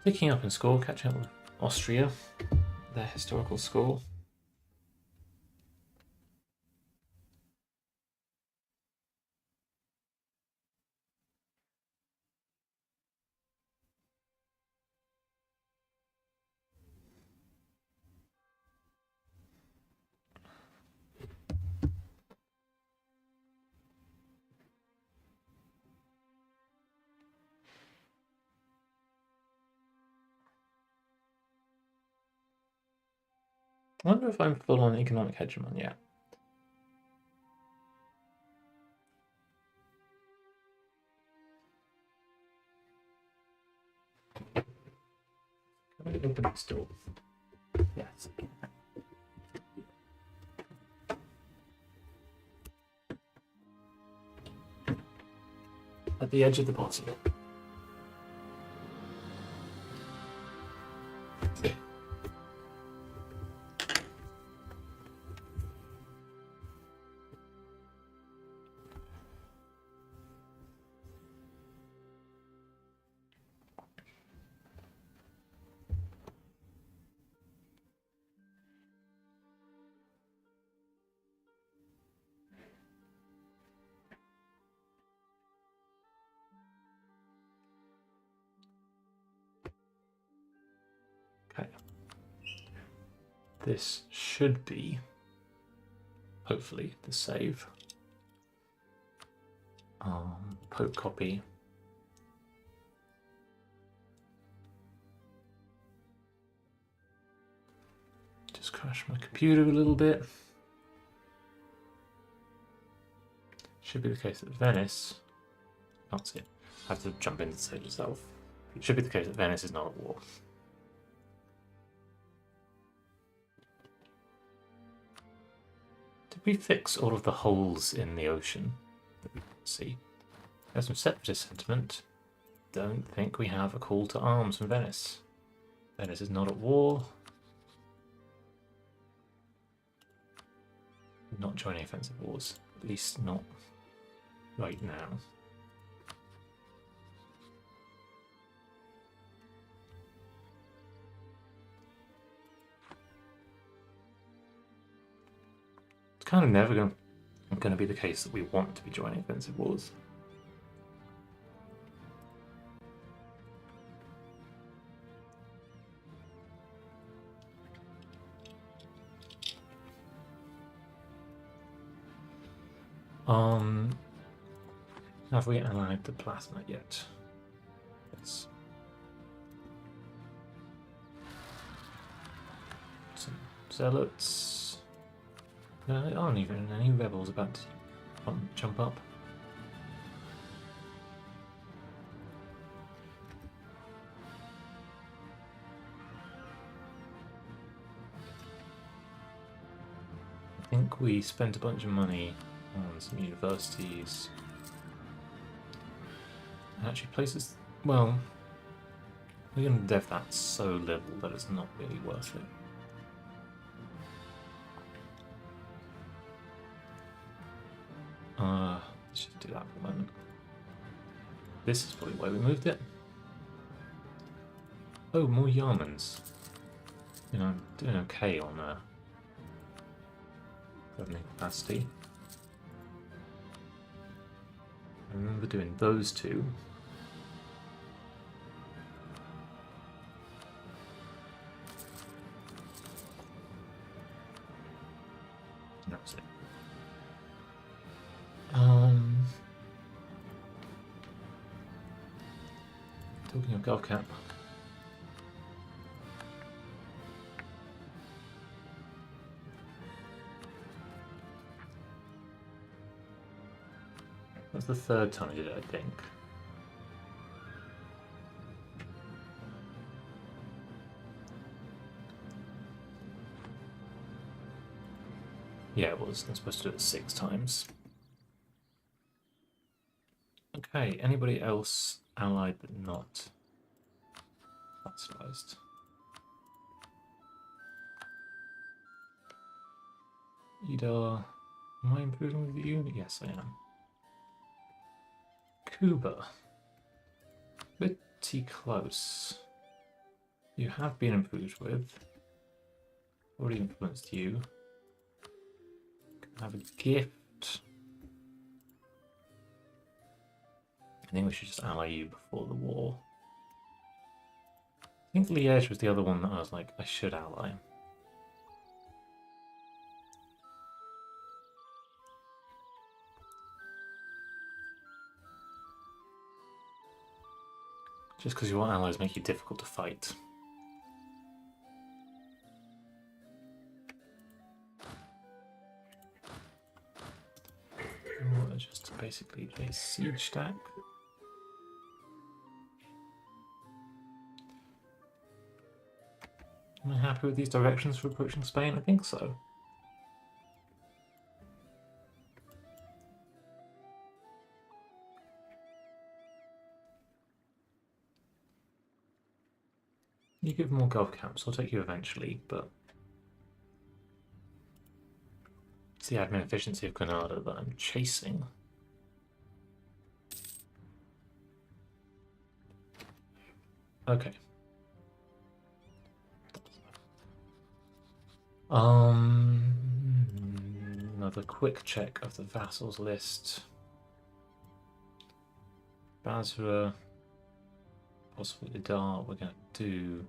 Picking up in score, catching up with Austria, their historical score. I wonder if I'm full on economic hegemon yet. Can I open this door? Yes. At the edge of the bottom. Okay. This should be, hopefully, the save. Pope copy. Just crash my computer a little bit. Should be the case that Venice. Can't see it. I have to jump in to save yourself. It should be the case that Venice is not at war. Did we fix all of the holes in the ocean that we can see? There's some separatist sentiment. Don't think we have a call to arms from Venice. Venice is not at war. Not joining offensive wars. At least not right now. It's kind of never going to be the case that we want to be joining offensive wars. Have we allied the plasma yet? Yes. Some zealots. No, there aren't even any rebels about to jump up. I think we spent a bunch of money on some universities. Actually, places. Well, we're going to dev that so little that it's not really worth it. Let's just do that for the moment. This is probably where we moved it. Oh, more Yarmans. You know, I'm doing okay on governing capacity. I remember doing those two. Building your Gulf Cap. That's the third time I did it, I think. Yeah, it was. I'm supposed to do it 6 times. Okay, anybody else allied but not vassalized? Idar, am I improving with you? Yes, I am. Cuba, pretty close. You have been improved with. Already influenced you. Can have a gift. I think we should just ally you before the war. I think Liège was the other one that I was like, I should ally. Just because your allies make you difficult to fight. Just basically a siege stack. Am I happy with these directions for approaching Spain? I think so. You give more Gulf camps, I'll take you eventually, but it's the admin efficiency of Granada that I'm chasing. Okay. Another quick check of the vassals list. Basra, possibly Idar, we're going to do.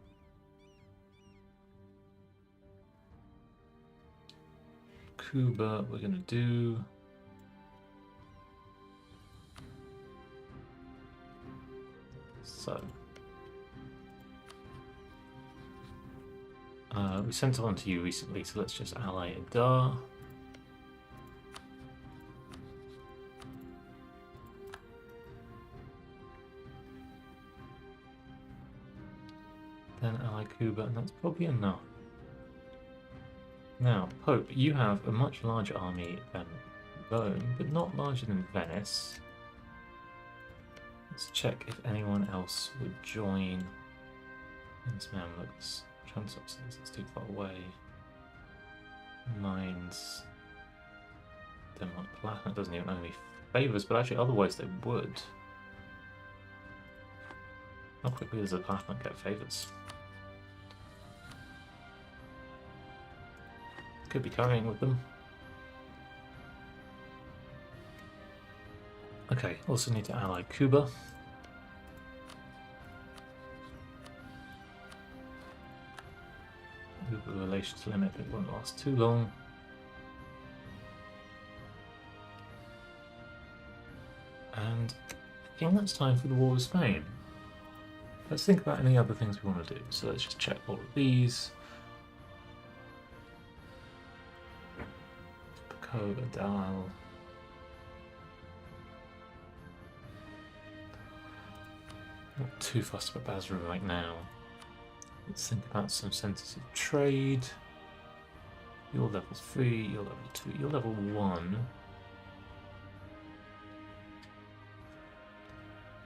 Cuba, we're going to do. So. We sent it on to you recently, so let's just ally Idar. Then ally Cuba, and that's probably enough. Now, Pope, you have a much larger army than Rome, but not larger than Venice. Let's check if anyone else would join. This man looks transubstance, it's too far away. Mines. Denmark Palatinate doesn't even owe me favours, but actually otherwise they would. How quickly does a Palatinate get favours? Could be carrying with them. Okay, also need to ally Cuba. Cuba relations limit, it won't last too long. And I think that's time for the War with Spain. Let's think about any other things we want to do. So let's just check all of these. Adal. Not too fussed about Basra right now. Let's think about some centres of trade. You're level 3, you're level 2, you're level 1.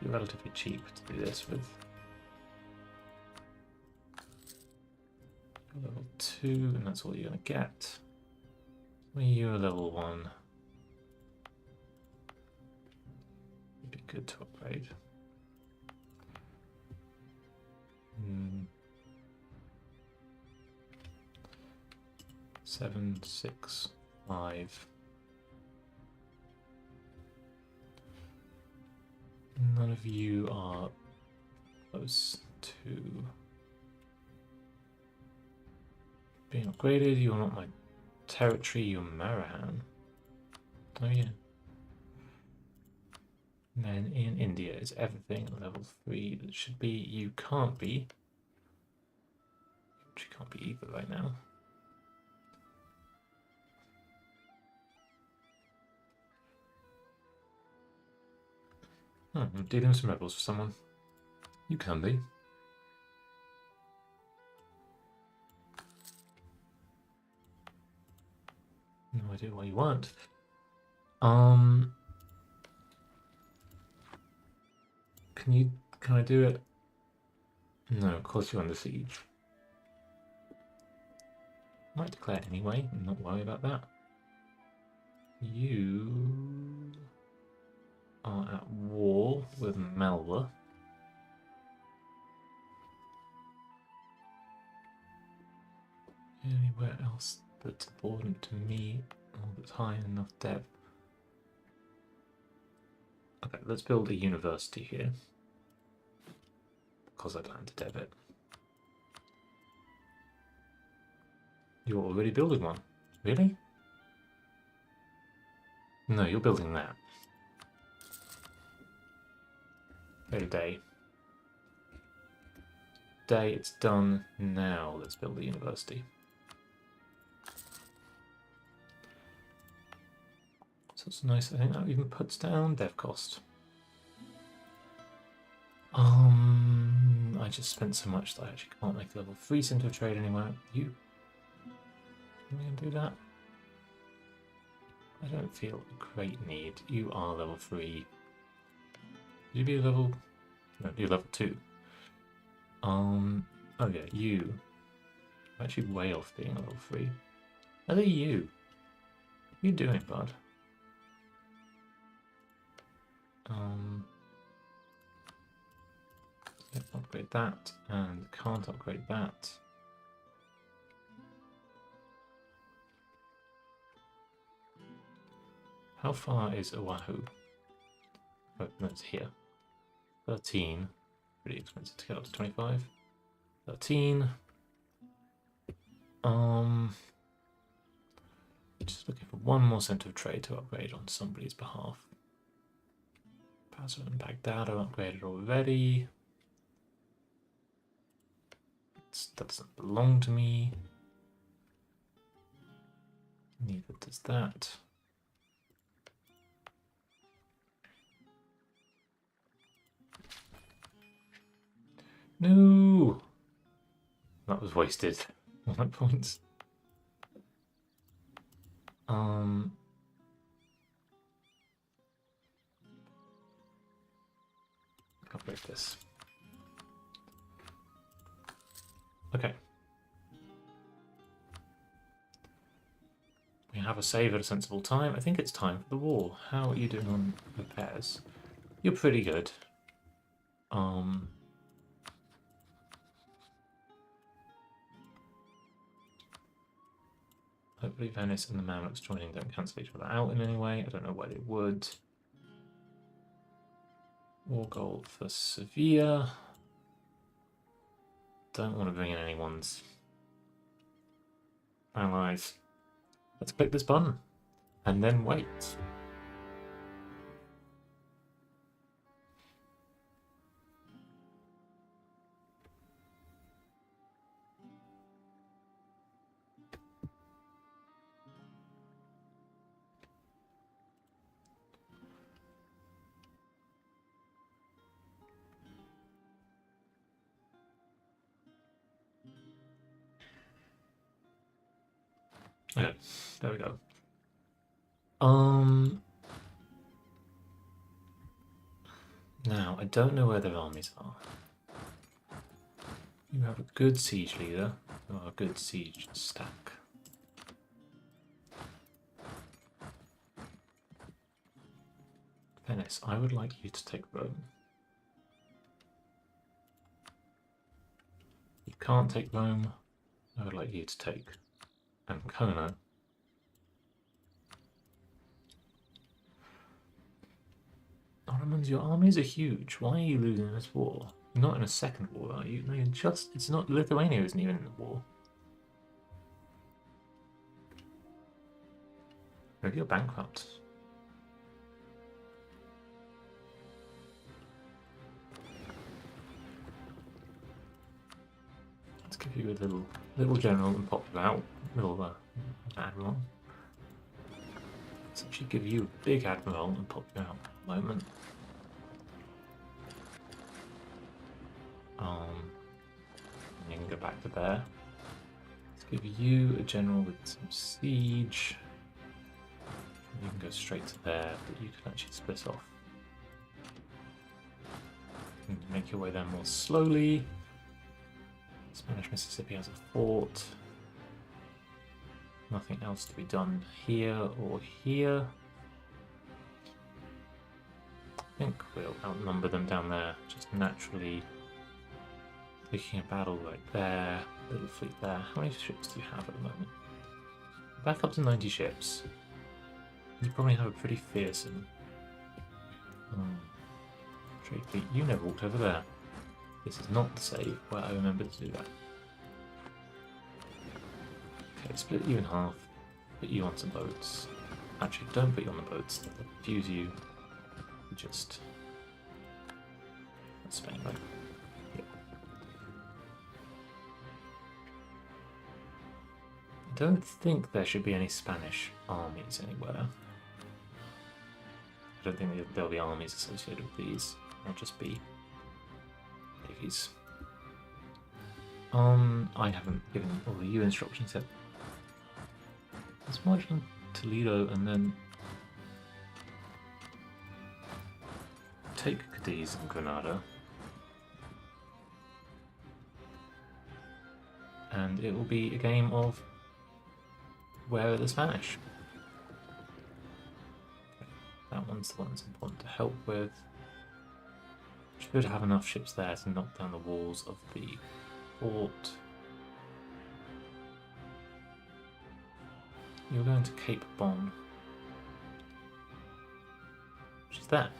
You're relatively cheap to do this with. You're level 2, and that's all you're going to get. You're level 1. Would be good to upgrade. 7, 6, 5. None of you are close to being upgraded. You're not my territory, you're Marahan. Oh yeah. And then in India, is everything level 3 that should be? You can't be. Which you can't be either right now. I'm dealing with some rebels for someone. You can be. No idea why you weren't. Can I do it? No, of course you're under siege. Might declare anyway, I'm not worried about that. You are at war with Melba. Anywhere else that's important to me or that's high enough dev? Okay, let's build a university here. Because I plan to dev it. You're already building one. Really? No, you're building that. Every day. Day, it's done now. Let's build the university. So it's nice. I think that even puts down dev cost. I just spent so much that I actually can't make level 3 center of trade anywhere. You can we do that? I don't feel a great need. You are level 3. Would you be level? No, you're level 2. Oh yeah, you. I'm actually way off being a level 3. Are they you? What are you doing, bud? Let's upgrade that, and can't upgrade that. How far is Oahu? Oh, no, it's here. 13. Pretty expensive to get up to 25. 13. Just looking for one more center of trade to upgrade on somebody's behalf. Basra and Baghdad are upgraded already. That doesn't belong to me. Neither does that. No! That was wasted. 1 point. Upgrade this. Okay. We have a save at a sensible time. I think it's time for the war. How are you doing on repairs? You're pretty good. Hopefully Venice and the Mamluks joining don't cancel each other out in any way. I don't know why they would. War gold for Sevilla. Don't want to bring in anyone's allies. Let's click this button and then wait. Okay, there we go. Now, I don't know where their armies are. You have a good siege leader, or a good siege stack. Venice, I would like you to take Rome. You can't take Rome. I would like you to take Ancona. Ottomans, your armies are huge. Why are you losing this war? You're not in a second war, are you? No, you're just... It's not... Lithuania isn't even in the war. Maybe you're bankrupt. Let's give you a little general and pop you out. Little admiral. Let's actually give you a big admiral and pop you out at the moment. You can go back to there. Let's give you a general with some siege. You can go straight to there, but you can actually split off. And make your way there more slowly. Spanish Mississippi has a fort. Nothing else to be done here or here. I think we'll outnumber them down there, just naturally. Taking a battle right there, little fleet there. How many ships do you have at the moment? Back up to 90 ships. You probably have a pretty fearsome trade fleet. You never walked over there. This is not the save where I remember to do that. Okay, split you in half. Put you on some boats. Actually, don't put you on the boats. They'll confuse you. Just... That's Spain, right? I don't think there should be any Spanish armies anywhere. I don't think there'll be armies associated with these. They'll just be navies. I haven't given all of you instructions yet. Let's march on Toledo and then take Cadiz and Granada. And it will be a game of where are the Spanish? Okay, that one's the one that's important to help with. Should have enough ships there to knock down the walls of the fort. You're going to Cape Bon, which is there.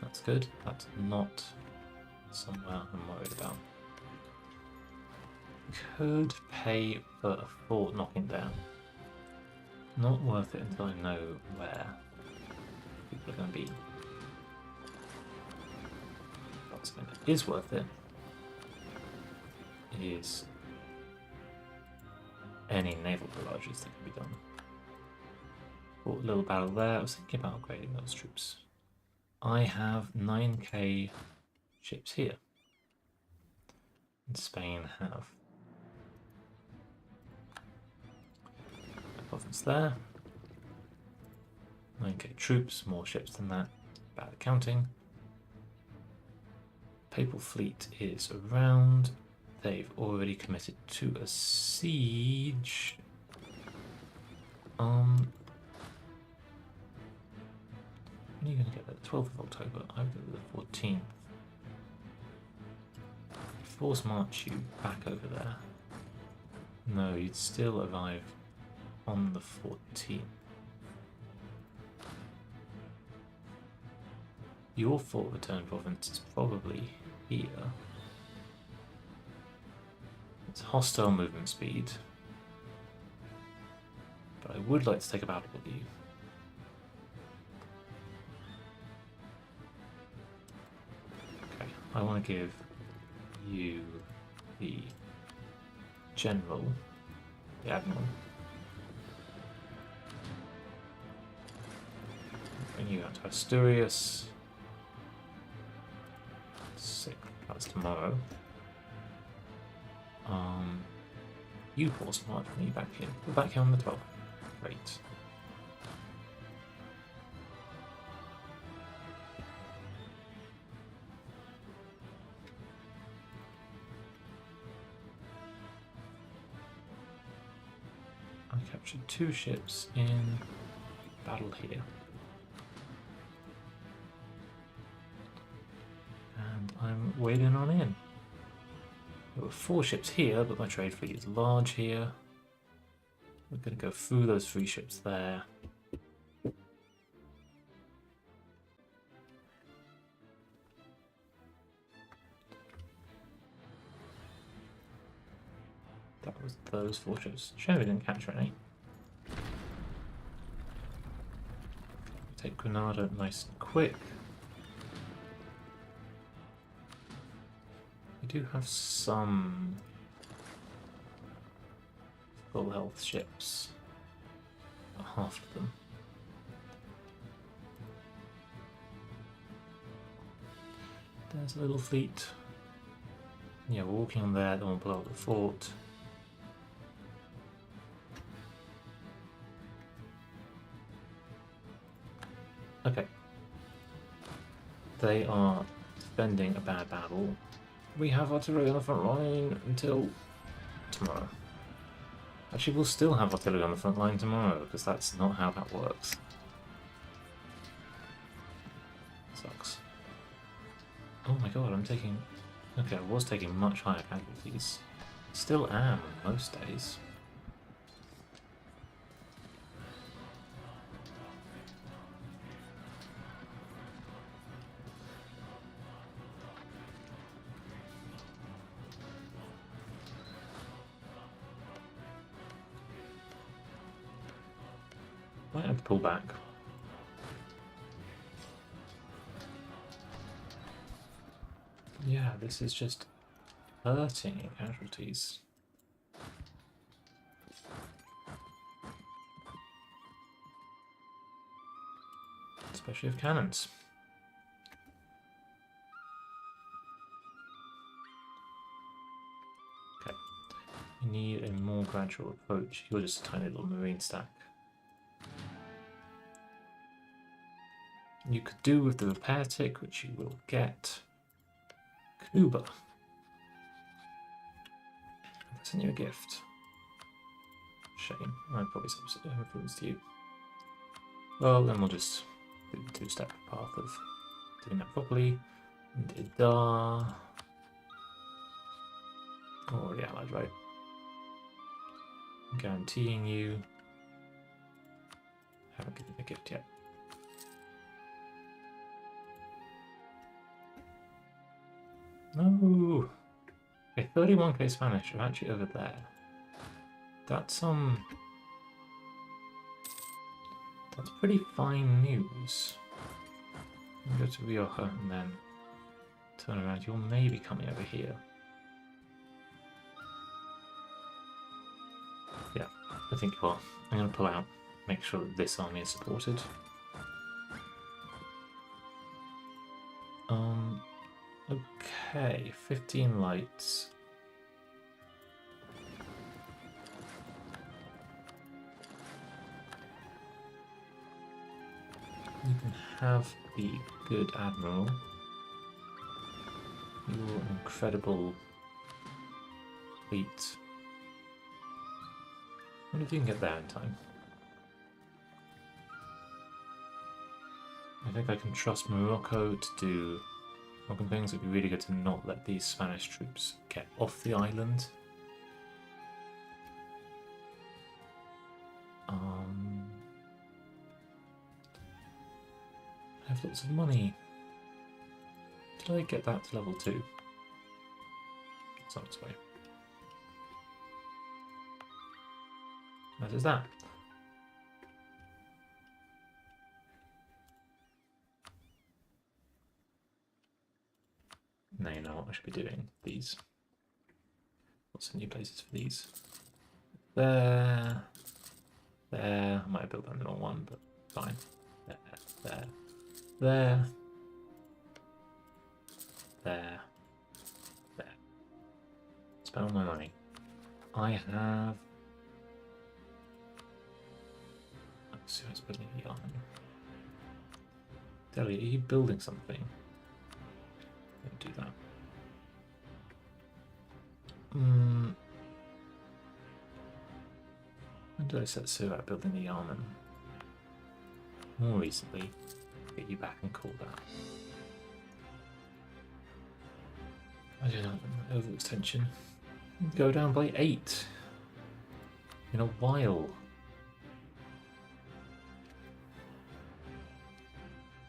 That's good. That's not somewhere I'm worried about. Could pay for a fort knocking down. Not worth it until I know where people are going to be. Something that is worth it is any naval barrages that can be done. Fought a little battle there. I was thinking about upgrading those troops. I have 9k ships here. And Spain have a province there. 9k troops, more ships than that. Bad accounting. Papal fleet is around. They've already committed to a siege. When are you going to get there? The 12th of October. I would go to the 14th. Force march you back over there. No, you'd still arrive on the 14th. Your fort return province is probably here. It's hostile movement speed. But I would like to take a battle with you. Okay, I want to give you the general, the admiral. Bring you out to Asturias. That's tomorrow. You horse march me back here. We're back here on the 12th. Great. I captured 2 ships in battle here. And I'm wading on in. There were 4 ships here, but my trade fleet is large here. We're going to go through those 3 ships there. That was those 4 ships. Shame we didn't capture any. Take Granada nice and quick. We do have some full health ships. About half of them. There's a little fleet. Yeah, we're walking on there, then we'll blow up the fort. Okay. They are defending a bad battle. We have artillery on the front line until tomorrow. Actually, we'll still have artillery on the front line tomorrow, because that's not how that works. Sucks. Oh my god, I'm taking... Okay, I was taking much higher casualties. Still am most days. Might have to pull back. Yeah, this is just hurting in casualties. Especially of cannons. Okay. You need a more gradual approach. You're just a tiny little marine stack. You could do with the repair tick, which you will get. Cuba. I'll send you a gift. Shame. I probably influenced you. Well, then we'll just do the two-step path of doing that properly. Already allied, right? Guaranteeing you. Haven't given the gift yet. No. Okay, 31k Spanish are actually over there. That's pretty fine news. Go to Rioja and then turn around. You're maybe coming over here. Yeah, I think you are. I'm going to pull out, make sure that this army is supported. Okay, 15 lights. You can have the good admiral. Your incredible fleet. I wonder if you can get there in time. I think I can trust Morocco to do things. It'd be really good to not let these Spanish troops get off the island. I have lots of money. Did I get that to level 2? It's on its way. That is that. Now you know what I should be doing. These. What's the new places for these? There. There. I might have built that in the wrong one, but fine. There. There. There. There. There. Spend all my money. I have... Let's see what's building a yarn. Delhi, are you building something? Don't do that. When did I set Sue at building the Yarman? More recently. Get you back and call that. I don't know, overextension. Go down by 8 in a while.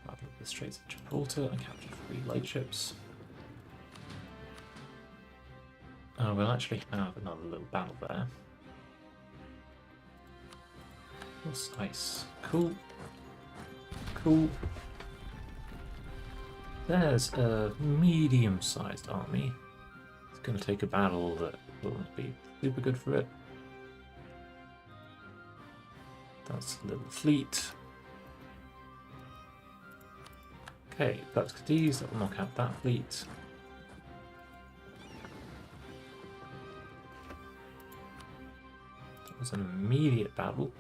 I've looked the Straits of Gibraltar and captured 3 lightships. We'll actually have another little battle there. What's ice? Cool. Cool. There's a medium-sized army. going to take a battle that will be super good for it. That's a little fleet. Okay, that's Cadiz, that will knock out that fleet. That was an immediate battle.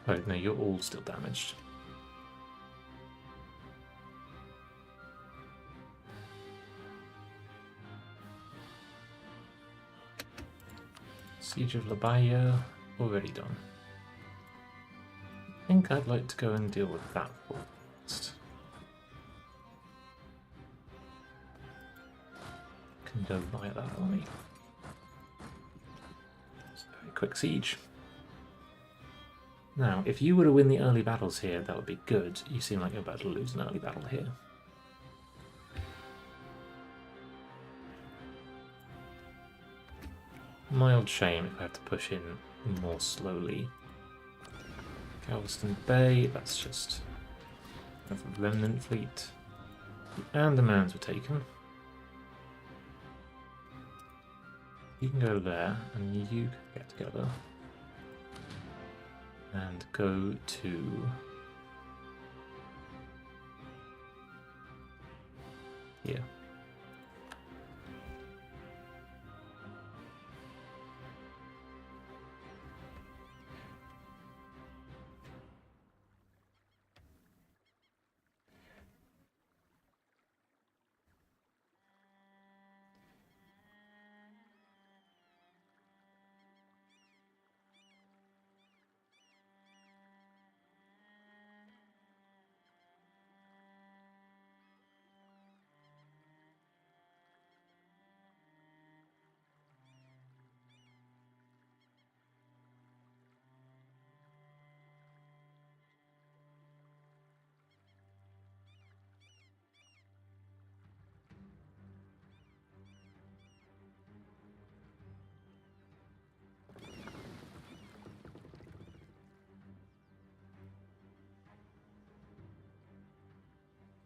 Oh no, you're all still damaged. Siege of La Bahia, already done. I think I'd like to go and deal with that first. Can go via that army. It's a very quick siege. Now, if you were to win the early battles here, that would be good. You seem like you're about to lose an early battle here. Mild shame if I have to push in more slowly. Galveston Bay, that's just a remnant fleet. The Andamans were taken. You can go there, and you can get together. And go to here.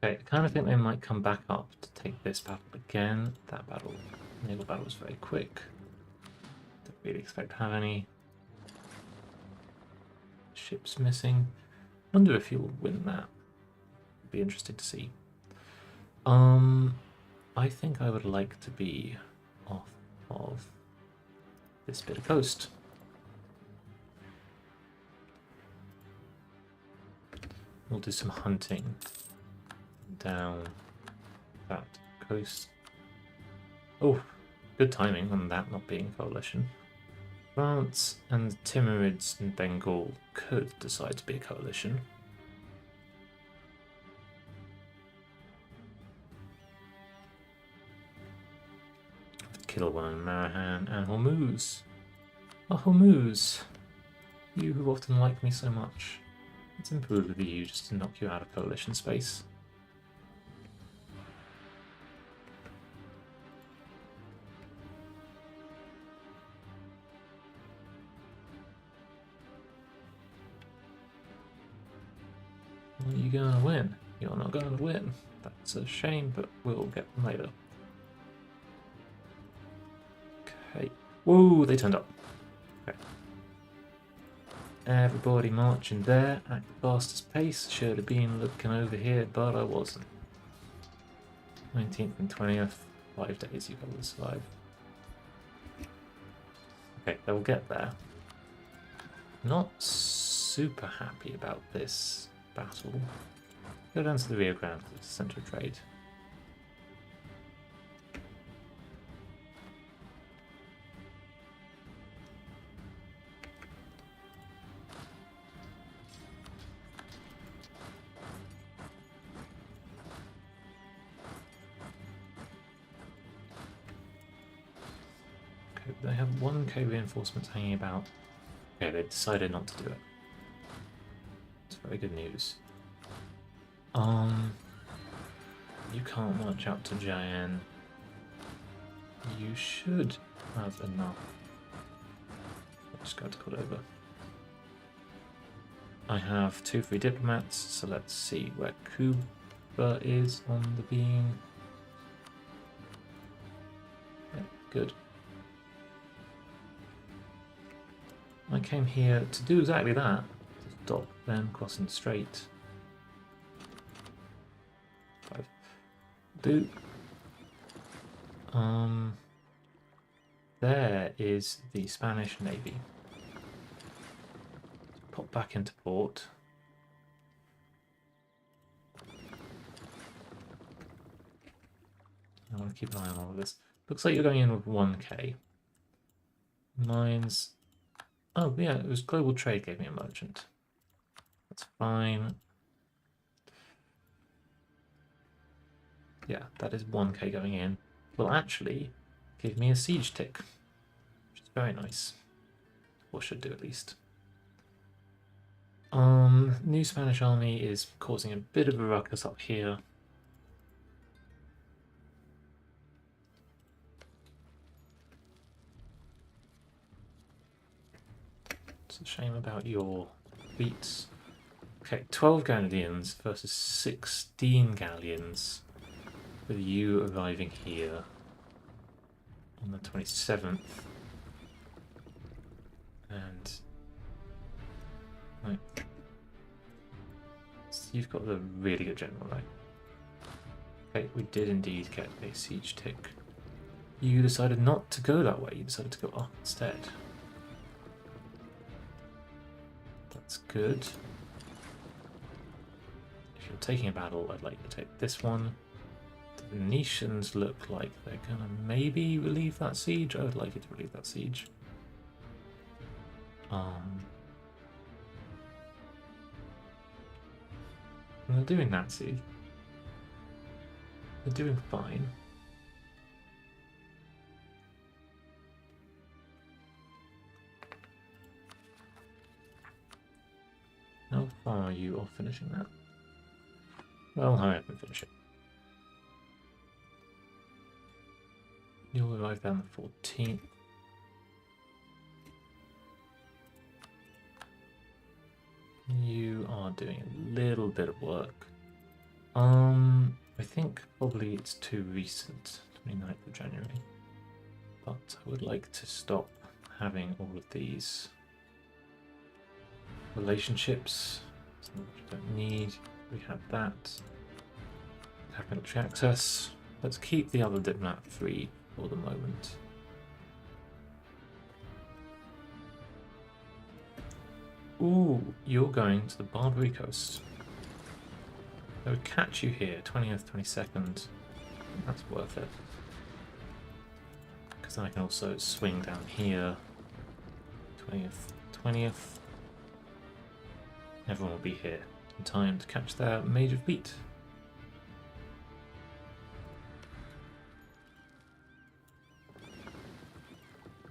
Okay, I kind of think they might come back up to take this battle again. That battle, naval battle, was very quick. Don't really expect to have any ships missing. Wonder if you'll win that. Be interesting to see. I think I would like to be off of this bit of coast. We'll do some hunting down that coast. Oh, good timing on that not being a coalition. France and Timurids in Bengal could decide to be a coalition. Kill one in Marahan and Hormuz. Oh, Hormuz, you who often like me so much. It's improved with you just to knock you out of coalition space. Are you going to win? You're not going to win. That's a shame, but we'll get them later. Okay. Whoa, they turned up. Okay. Everybody marching there at the fastest pace. Should have been looking over here, but I wasn't. 19th and 20th, 5 days you've got to survive. Okay, they'll get there. Not super happy about this battle. Go down to the Rio Grande for the centre of trade. Okay, they have 1k reinforcements hanging about. Okay, they decided not to do it. It's very good news. You can't march out to Jayan. You should have enough Just got to call over. I have 2 free diplomats, so let's see where Cuba is on the beam. Yeah, good. I came here to do exactly that. To stop them crossing the strait. 5. Do. There is the Spanish Navy. Pop back into port. I want to keep an eye on all of this. Looks like you're going in with 1k. Mine's... Oh, yeah, it was global trade gave me a merchant. That's fine. Yeah, that is 1k going in. Will actually give me a siege tick, which is very nice. Or should do at least. New Spanish army is causing a bit of a ruckus up here. It's a shame about your fleets. Okay, 12 galleons versus 16 galleons, with you arriving here on the 27th. And right. So you've got the really good general, right? Okay, we did indeed get a siege tick. You decided not to go that way, you decided to go up instead. That's good. If you're taking a battle, I'd like you to take this one. The Venetians look like they're gonna maybe relieve that siege. I would like you to relieve that siege. And they're doing Nazi. They're doing fine. How far are you off finishing that? Well, hurry up and finish it. You'll arrive down the 14th. You are doing a little bit of work. I think probably it's too recent, 29th of January. But I would like to stop having all of these relationships. Some which I don't need. We have that. Have military access. Let's keep the other diplomat free for the moment. Ooh, you're going to the Barbary Coast. I would catch you here, 20th, 22nd. That's worth it. Because then I can also swing down here. 20th, 20th. Everyone will be here in time to catch their major fleet.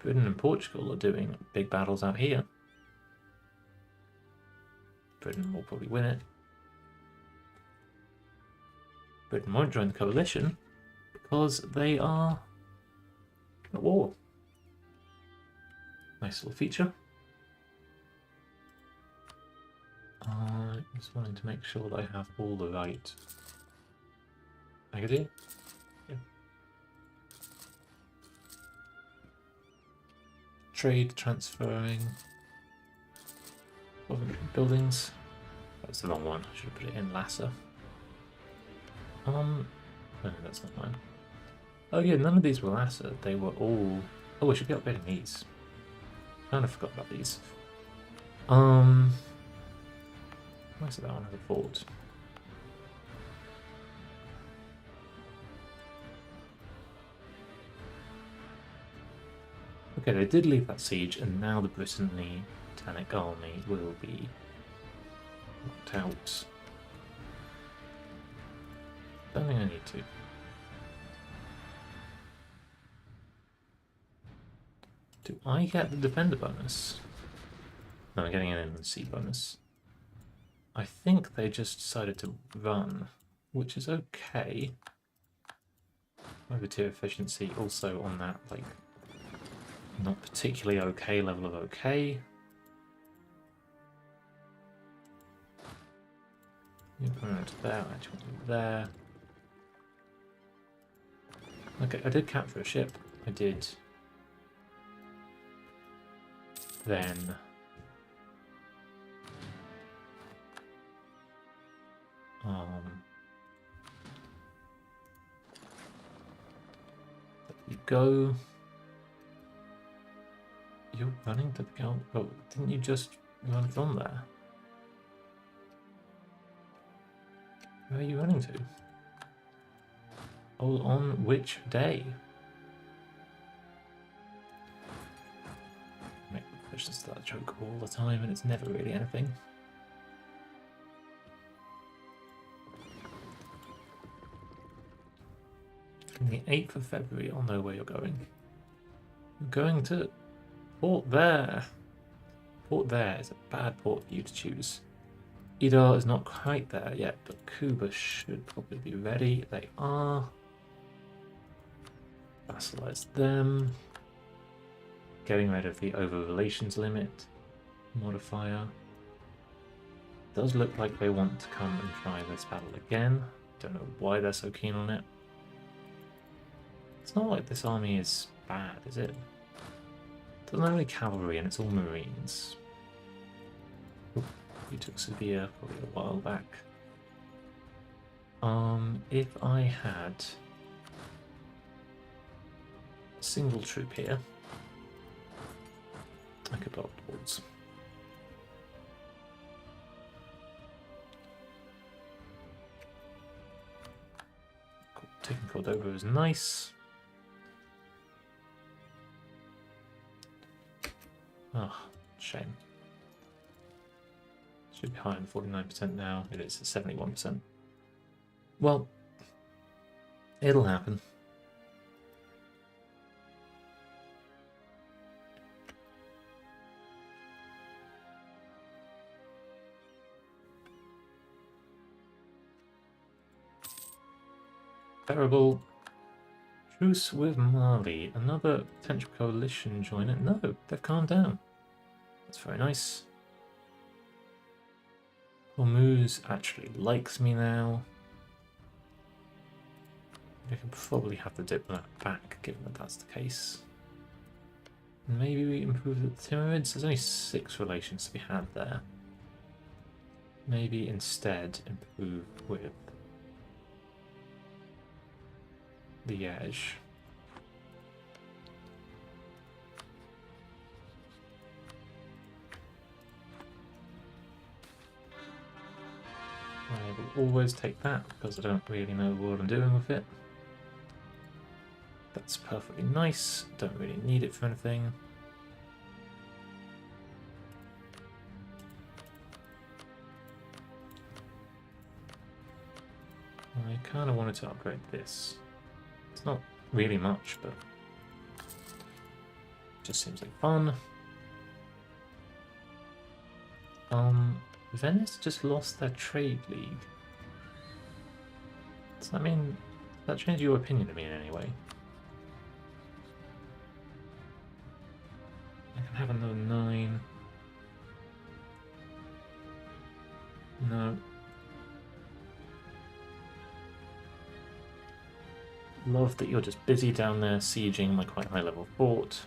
Britain and Portugal are doing big battles out here. Britain will probably win it. Britain won't join the coalition because they are at war. Nice little feature. Just wanting to make sure that I have all the right magazine. Yeah. Trade transferring buildings. That's the wrong one. I should have put it in Lhasa. No, that's not mine. Oh yeah, none of these were Lhasa. They were all... Oh, I should be upgrading these. Kind of forgot about these. Where's that one? Has a fort. Okay, they did leave that siege, and now the Britannic army will be knocked out. Don't think I need to. Do I get the defender bonus? No, I'm getting an inland sea bonus. I think they just decided to run, which is okay. Overtier efficiency also on that, like, Not particularly okay level of okay. You put it to there, I want it there. Okay, I did capture a ship. I did. Then you go. You're running to the count. Oh, didn't you just run from there? Where are you running to? Oh, on which day? Make the fish start choke all the time, and it's never really anything. On the 8th of February, I'll know where you're going. You're going to Port There. Port There is a bad port for you to choose. Idar is not quite there yet, but Kuba should probably be ready. They are. Vassalize them. Getting rid of the over relations limit modifier. Does look like they want to come and try this battle again. Don't know why they're so keen on it. It's not like this army is bad, is it? Doesn't have any cavalry and it's all marines. Oop, you took severe probably a while back. If I had a single troop here, I could blow up towards. Taking Cordova is nice. Oh, shame. Should be higher than 49% now. It is at 71%. Well, it'll happen. Terrible. Truce with Mali. Another potential coalition joiner. No, they've calmed down. That's very nice. Hormuz actually likes me now. I can probably have the diplomat back, given that that's the case. Maybe we improve the Timurids. There's only 6 relations to be had there. Maybe instead improve with the edge. I will always take that because I don't really know what I'm doing with it. That's perfectly nice. Don't really need it for anything. I kind of wanted to upgrade this. It's not really much, but it just seems like fun. Venice just lost their trade league. Does that mean, does that change your opinion of me in any way? I can have another 9. No. Love that you're just busy down there sieging my quite high level fort.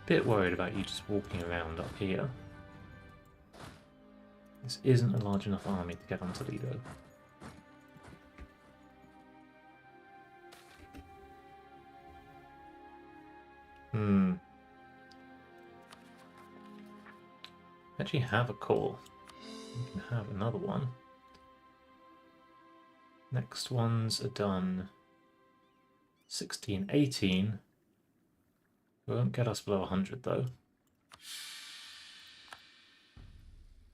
Bit worried about you just walking around up here. This isn't a large enough army to get on Toledo. Actually have a core. You can have another one. Next ones are done 16, 18. It won't get us below 100 though.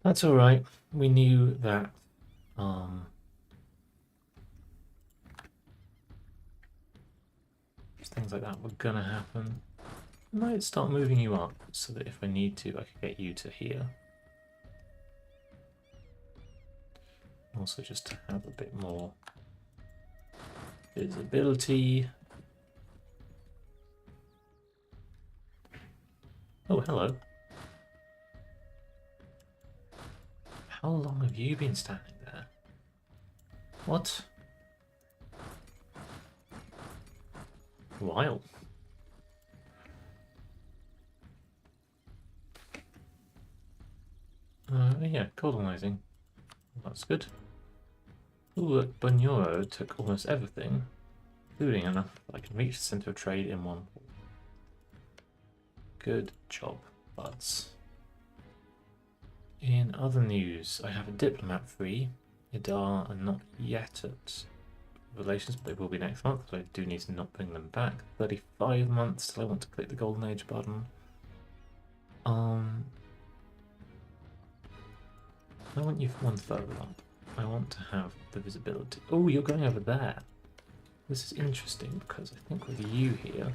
That's alright. We knew that things like that were gonna happen. I might start moving you up so that if I need to, I can get you to here. Also just to have a bit more Visibility. Oh, hello. How long have you been standing there? What? A while. Yeah, colonizing. That's good. Ooh, look, Bunyoro took almost everything, including enough that I can reach the center of trade in one port. Good job, buds. In other news, I have a diplomat free. Idar are not yet at relations, but they will be next month, so I do need to not bring them back. 35 months till I want to click the Golden Age button. I want you one further up. I want to have the visibility. Oh, you're going over there. This is interesting because I think with you here,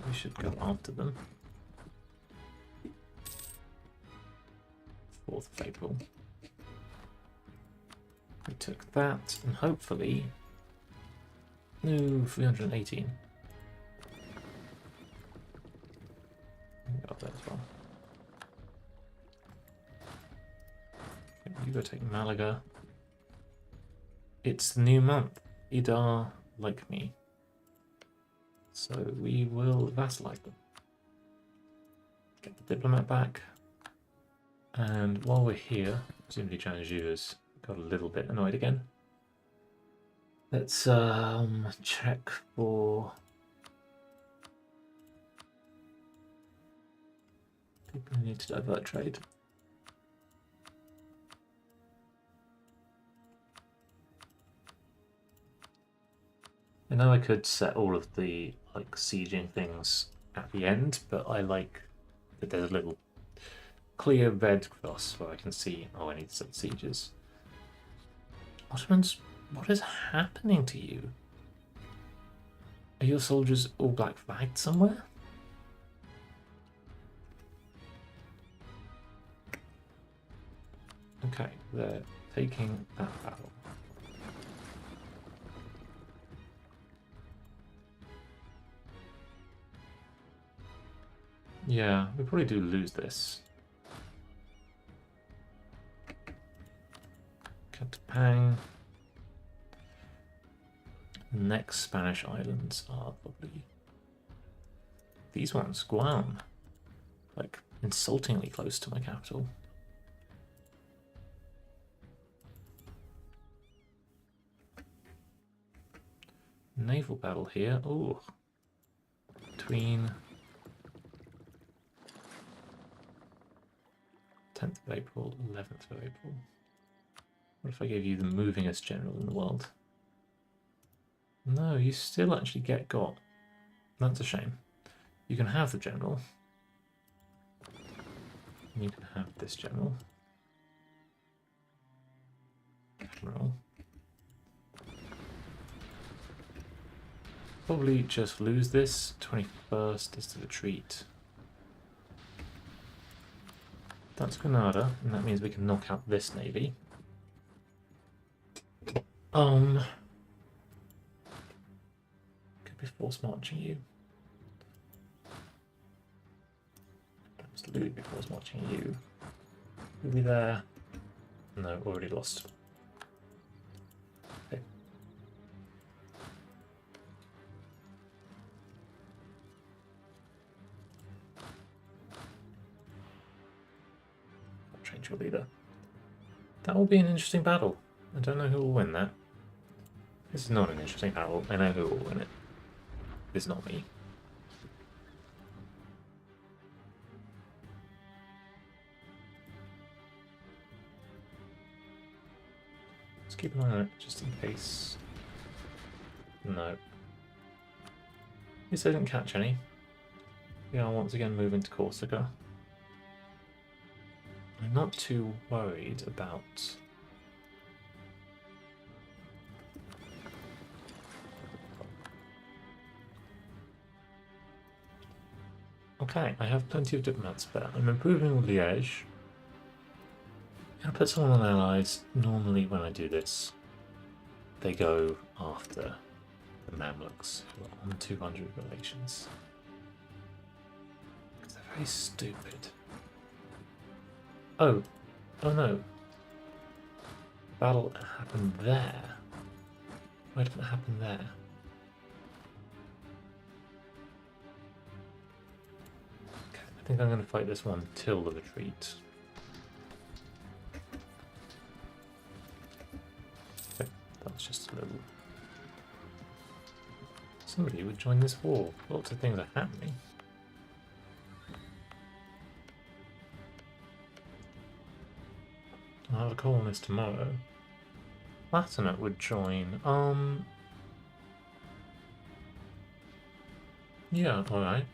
we should go after them. 4th of April. We took that, and hopefully... No, 318. Up there as well. Okay, you go take Malaga. It's the new month. Idar like me. So we will vassalize them. Get the diplomat back. And while we're here, presumably Jianzhu has got a little bit annoyed again. Let's check for people who need to divert trade. I know I could set all of the like sieging things at the end, but I like that there's a little clear red cross where I can see, oh, I need to set sieges. Ottomans, what is happening to you? Are your soldiers all black flagged somewhere? Okay, they're taking that battle. Yeah, we probably do lose this. Catapang. Next Spanish islands are probably these ones. Guam. Like, insultingly close to my capital. Naval battle here. Oh, between 10th of April, 11th of April. What if I gave you the movingest general in the world? No, you still actually got. That's a shame. You can have the general. And you can have this general. Admiral. Probably just lose this. 21st is the retreat. That's Granada, and that means we can knock out this navy. Could be force marching you. Absolutely be force marching you. Will be there. No, already lost. Okay. I'll change your leader. That will be an interesting battle. I don't know who will win that. This is not an interesting battle. I know who will win it. It's not me. Let's keep an eye on it just in case. No. At least I didn't catch any. We are once again moving to Corsica. I'm not too worried about... Okay, I have plenty of diplomats spare. I'm improving Liège. I'm going to put someone on allies. Normally when I do this, they go after the Mamluks who are on 200 relations. Because they're very stupid. Oh no. Battle happened there. Why did it happen there? Okay, I think I'm going to fight this one till the retreat. Okay, that was just a little... Somebody would join this war. Lots of things are happening. I'll have a call on this tomorrow. Platinum would join. Yeah, alright.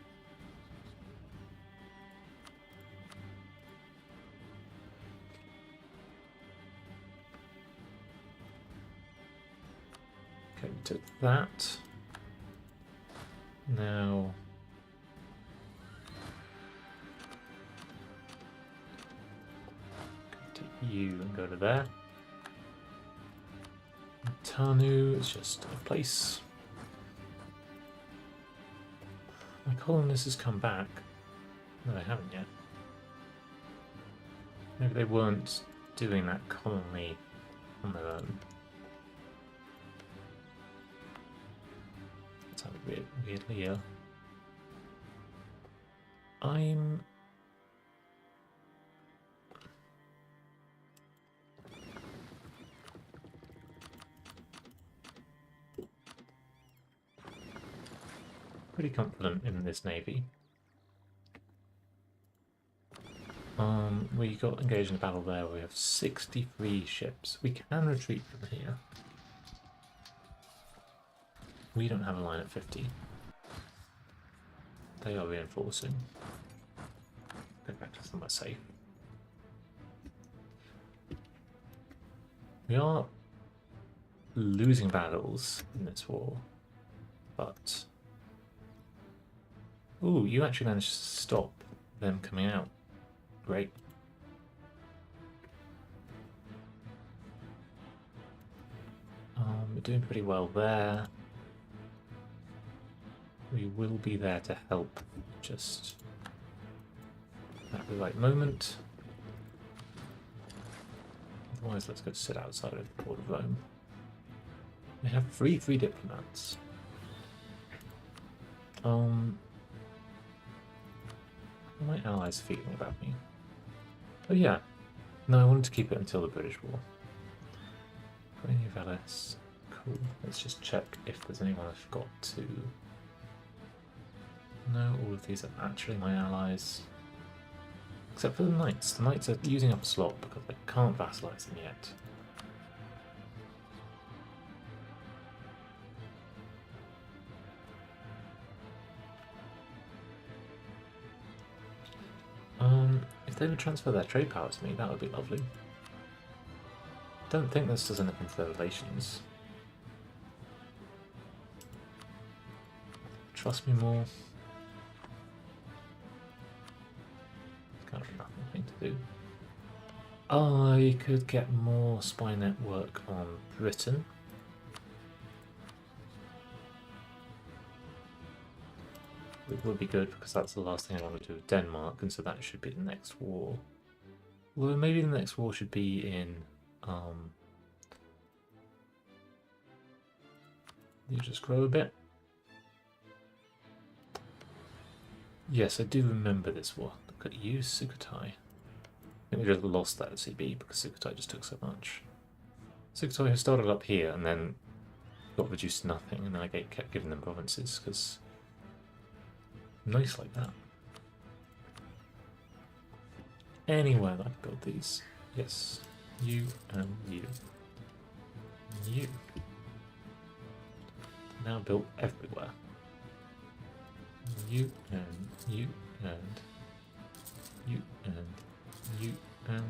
Okay, we took that. Now... take you and go to there. Tanu is just a place. My colonists has come back. No, they haven't yet. Maybe they weren't doing that colony on their own. That's how weirdly here. I'm... pretty confident in this navy. We got engaged in a battle there. We have 63 ships. We can retreat from here. We don't have a line at 50. They are reinforcing. Go back to somewhere safe. We are losing battles in this war, but... Ooh, you actually managed to stop them coming out. Great. We're doing pretty well there. We will be there to help just at the right moment. Otherwise, let's go sit outside of the port of Rome. We have free diplomats. How are my allies feeling about me? Oh yeah. No, I wanted to keep it until the British War. Any Vallis. Cool. Let's just check if there's anyone I forgot to... No, all of these are actually my allies. Except for the Knights. The Knights are using up a slot because I can't vassalize them yet. If they would transfer their trade power to me, that would be lovely. Don't think this does anything for their relations. Trust me more. Kind of nothing thing to do. I could get more spy network on Britain. It would be good because that's the last thing I want to do with Denmark, and so that should be the next war. Well, maybe the next war should be in... you just grow a bit. Yes, I do remember this war. Look at you, Sukhothai. I think we just lost that at CB because Sukhothai just took so much. Sukhothai started up here and then got reduced to nothing, and then I kept giving them provinces because nice like that. Anywhere that I can build these. Yes, you and you. You. Now built everywhere. You and you and you and you and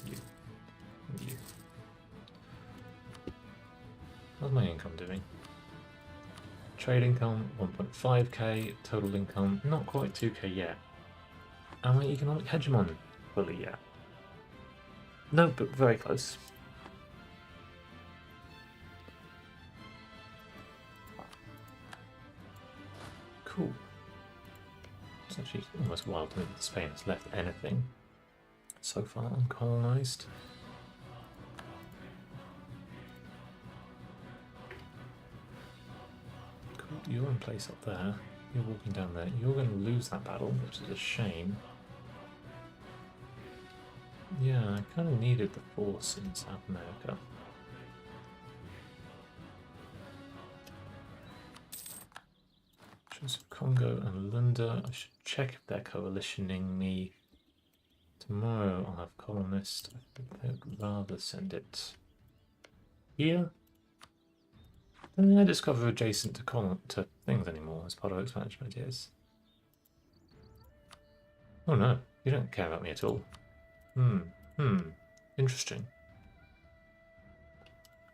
you and you. How's my income doing? Trade income 1.5k, total income not quite 2k yet. Am I economic hegemon fully yet? No, but very close. Cool. It's actually almost wild to me that Spain has left anything so far uncolonised. Cool, you're in place up there. You're walking down there. You're going to lose that battle, which is a shame. Yeah, I kind of needed the force in South America. Choose Congo and Lunda. I should check if they're coalitioning me. Tomorrow I'll have colonist. I think I'd rather send it here. And then I discover adjacent to things anymore as part of expansion ideas. Oh no, you don't care about me at all. Interesting.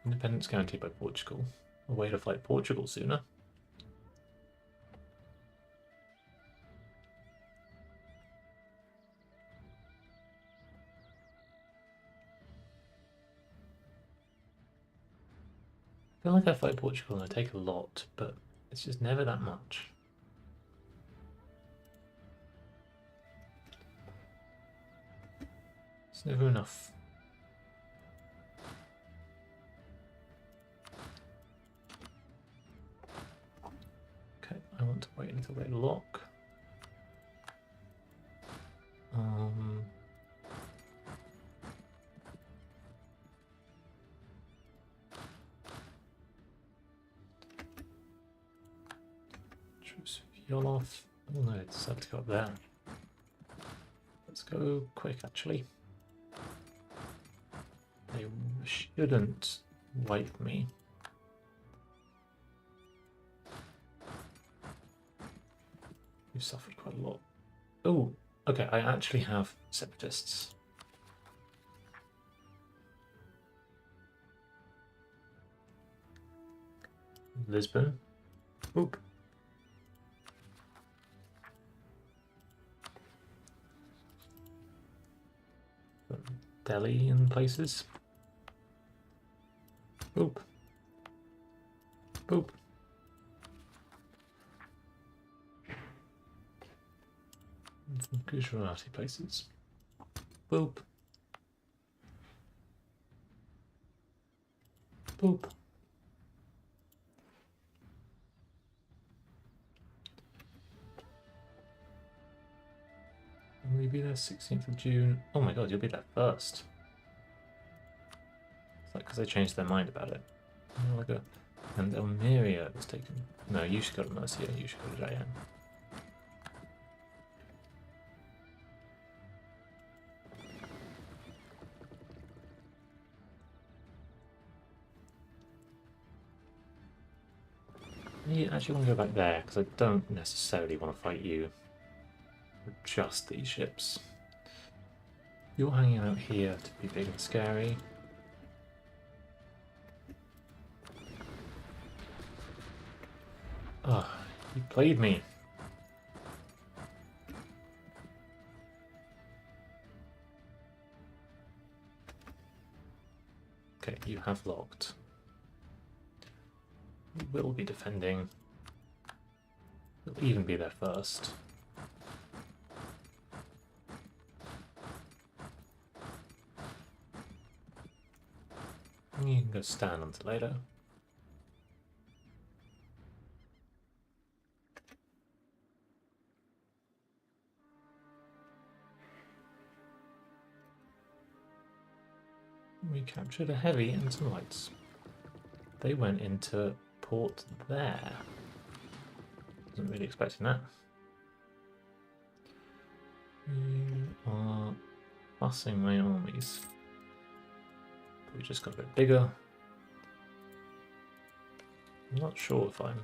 Independence guaranteed by Portugal. A way to fight Portugal sooner. I feel like I fight Portugal and I take a lot, but it's just never that much. It's never enough. Okay, I want to wait until they lock. Choose Yolof. Oh no, it's decided to go up there. Let's go quick, actually. They shouldn't wipe me. You've suffered quite a lot. Oh, okay, I actually have separatists. Lisbon. Oop. Delhi in places. Boop. Boop. Gujarati places. Boop. Boop. Will you be there 16th of June? Oh my god, you'll be there first. It's like because they changed their mind about it. And Almeria was taken. No, you should go to Murcia, you should go to Jayan. I actually want to go back there because I don't necessarily want to fight you with just these ships. You're hanging out here to be big and scary. Ah, oh, you played me. Okay, you have locked. We will be defending. We'll even be there first. You can go stand on Toledo. We captured a heavy and some lights. They went into port there. Wasn't really expecting that. You are fussing my armies. We just got a bit bigger. I'm not sure if I'm...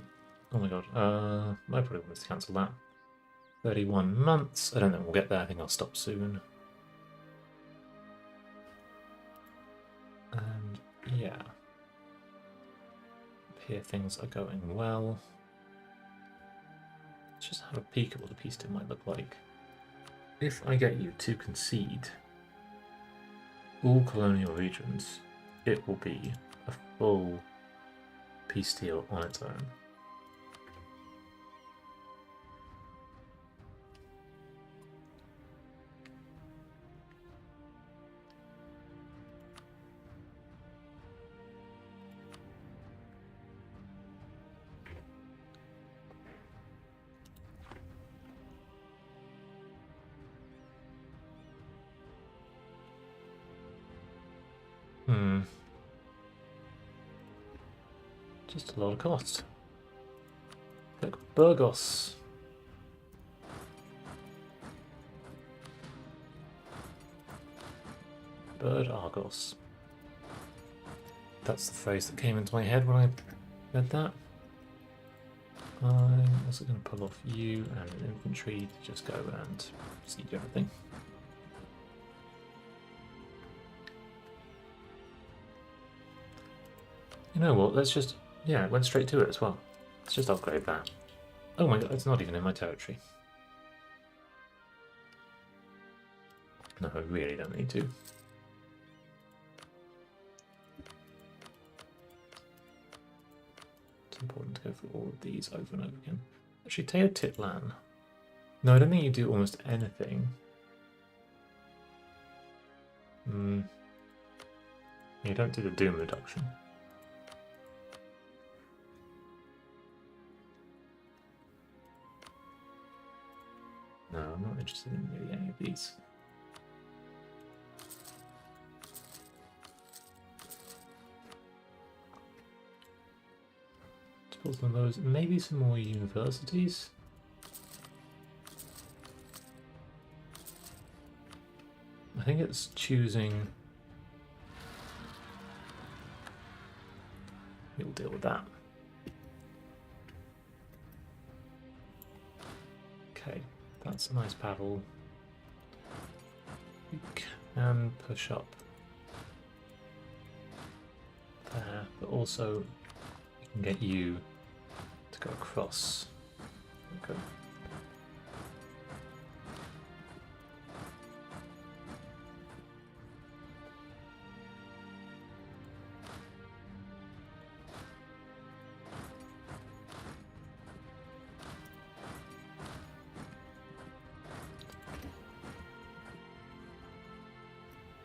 Oh my god, I probably wanted to cancel that. 31 months. I don't think we'll get there. I think I'll stop soon. And yeah. Here things are going well. Let's just have a peek at what the peace deal might look like. If I get you to concede, all colonial regions, it will be a full peace deal on its own. Just a lot of cost. Look, Burgos. Bird Argos. That's the phrase that came into my head when I read that. I'm also going to pull off you and an infantry to just go and siege everything. You know what, let's just... Yeah, it went straight to it as well. Let's just upgrade that. Oh my god, it's not even in my territory. No, I really don't need to. It's important to go through all of these over and over again. Actually, Teo Titlan. No, I don't think you do almost anything. You don't do the doom reduction. No, I'm not interested in really any of these. Suppose some of those, maybe some more universities. I think it's choosing. We'll deal with that. Okay. That's a nice battle. We can push up there, but also we can get you to go across. Okay.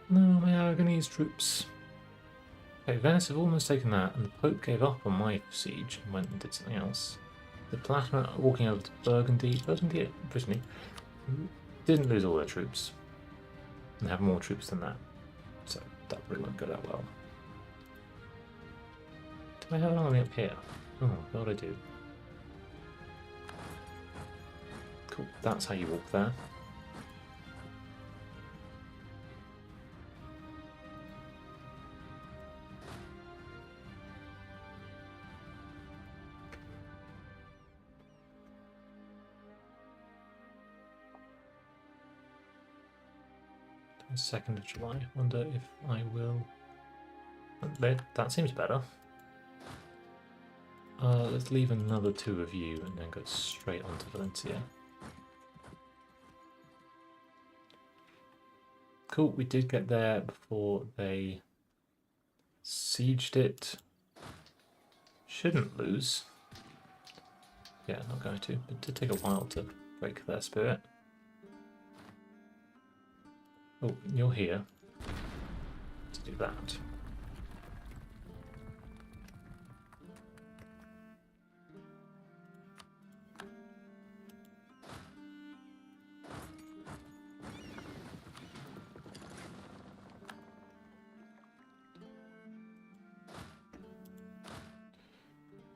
No, my Aragonese troops. Okay, Venice have almost taken that, and the Pope gave up on my siege and went and did something else. The Palatinate are walking over to Burgundy. Burgundy, Brittany, didn't lose all their troops, and have more troops than that. So that really won't go that well. Do I have an army up here? Oh god, I do. Cool, that's how you walk there. The 2nd of July. Wonder if I will. That seems better. Let's leave another 2 of you and then go straight on to Valencia. Cool, we did get there before they sieged it. Shouldn't lose. Yeah, not going to. It did take a while to break their spirit. Oh, you're here to do that.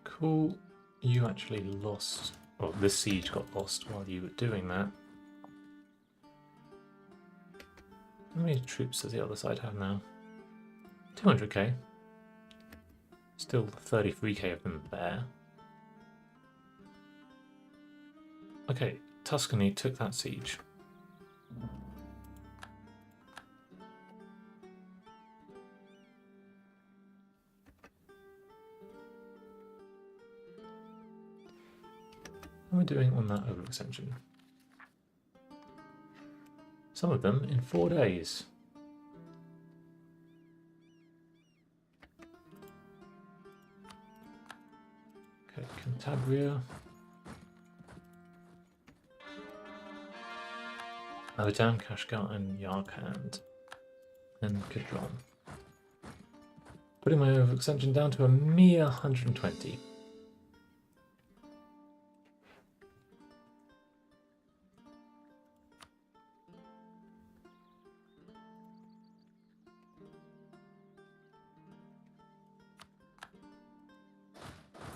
Cool. You actually lost, well, this siege got lost while you were doing that. How many troops does the other side have now? 200k. Still 33k of them there. Okay, Tuscany took that siege. How are we doing on that overextension? Some of them in 4 days. Okay, Cantabria. Abadan, Kashgar, and Yarkand. And Kidron. Putting my overextension down to a mere 120.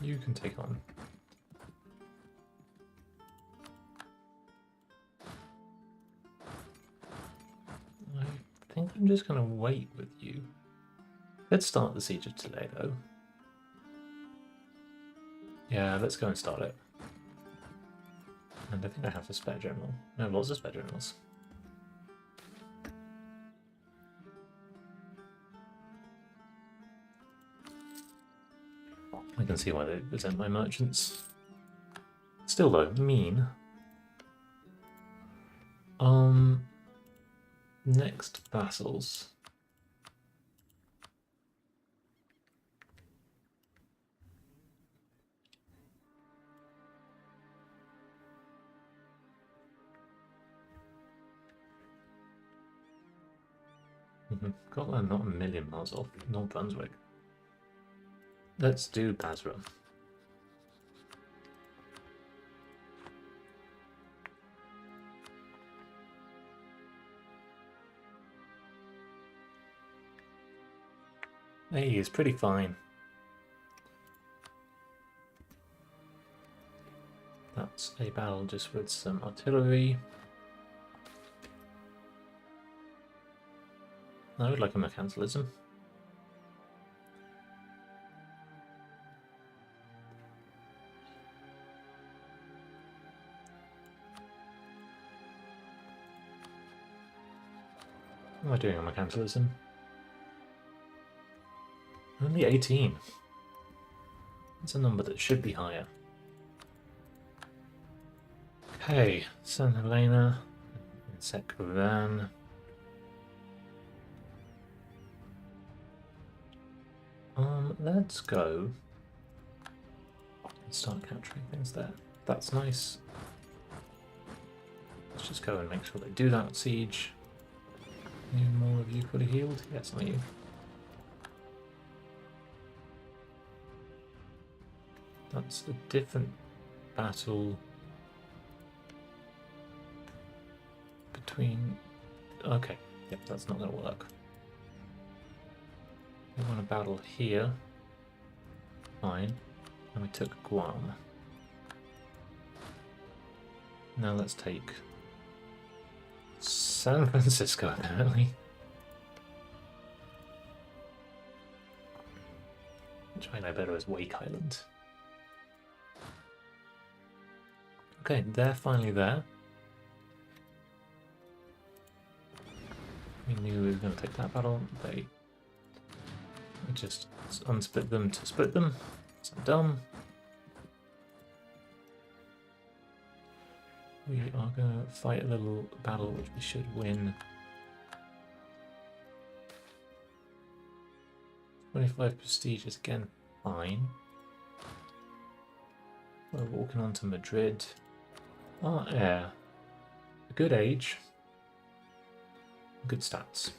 You can take on. I think I'm just going to wait with you. Let's start the Siege of Toledo. Yeah, let's go and start it. And I think I have a spare general. I have lots of spare generals. I can see why they resent my merchants. Still though, mean. Next vassals. Scotland not a million miles off. North Brunswick. Let's do Basra. Hey, it's pretty fine. That's a battle just with some artillery. I would like a mercantilism. What am I doing on mercantilism? Only 18. That's a number that should be higher. Okay, San Helena, Sekvan. Let's go and start capturing things there. That's nice. Let's just go and make sure they do that siege. Any more of you fully healed? Yes, not you. That's a different battle between... Okay, yep, that's not going to work. We want to battle here. Fine. And we took Guam. Now let's take San Francisco, apparently. Which I know better as Wake Island. Okay, they're finally there. We knew we were going to take that battle. We just unsplit them to split them. So dumb. We are going to fight a little battle which we should win. 25 prestige is again fine. We're walking on to Madrid. Our heir. A good age. Good stats.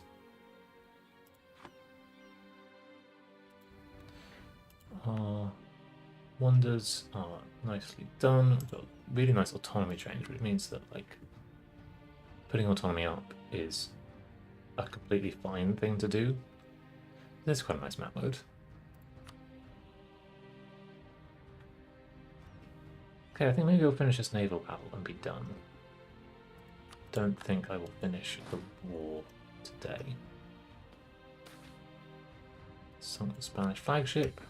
Our wonders are nicely done. We've got really nice autonomy change, which means that like putting autonomy up is a completely fine thing to do. This is quite a nice map mode. Okay, I think maybe I'll finish this naval battle and be done. Don't think I will finish the war today. Sunk the Spanish flagship.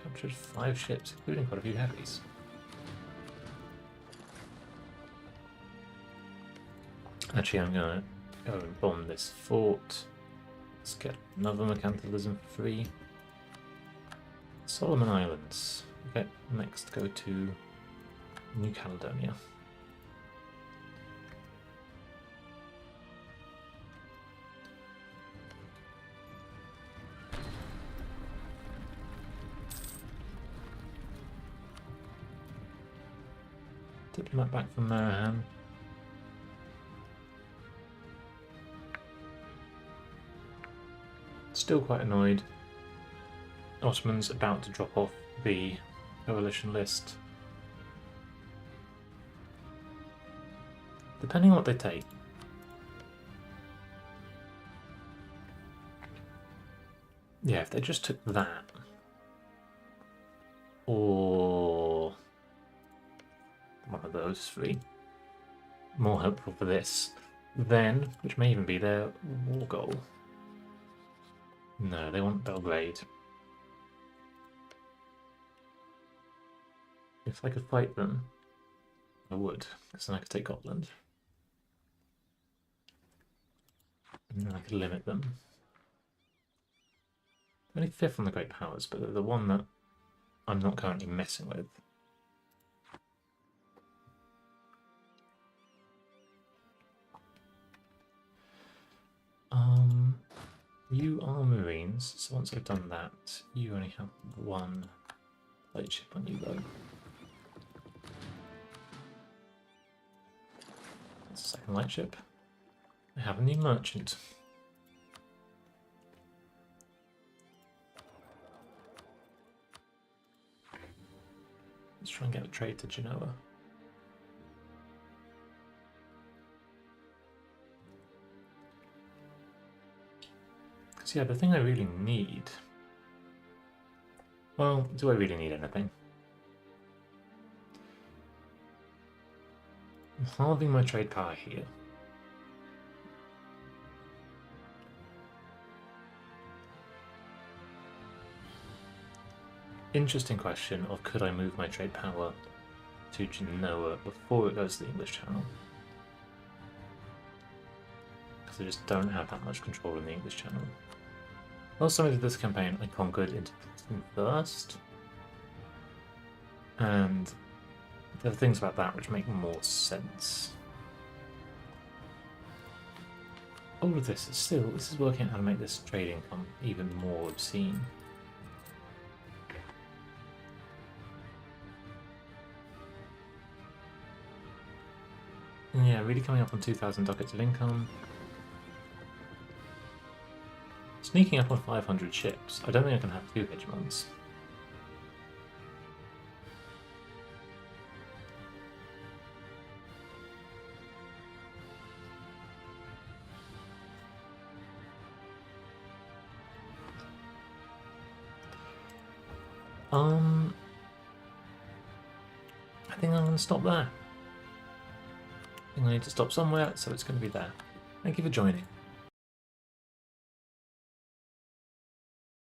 Captured 5 ships, including quite a few heavies. Actually, I'm going to go and bomb this fort. Let's get another mercantilism free. Solomon Islands. Okay, next go to New Caledonia. Diplomat back from Marahan. Still quite annoyed. Ottoman's about to drop off the coalition list. Depending on what they take. Yeah, if they just took that. Or one of those three. More helpful for this. Then, which may even be their war goal. No, they want Belgrade. If I could fight them, I would, because then I could take Gotland. And then I could limit them. Only fifth on the Great Powers, but they're the one that I'm not currently messing with. You are Marines, so once I've done that, you only have one lightship on you though. That's the second lightship. I have a new merchant. Let's try and get a trade to Genoa. Because yeah, the thing I really need... Well, do I really need anything? I'm halving my trade power here. Interesting question of could I move my trade power to Genoa before it goes to the English Channel? Because I just don't have that much control in the English Channel. Last time I did this campaign, I conquered into Britain first. And there are things about that which make more sense. All of this is still, this is working out how to make this trade income even more obscene. Yeah, really coming up on 2,000 ducats of income. Sneaking up on 500 ships. I don't think I can have 2 hegemons. I think I'm going to stop there. I think I need to stop somewhere, so it's going to be there. Thank you for joining.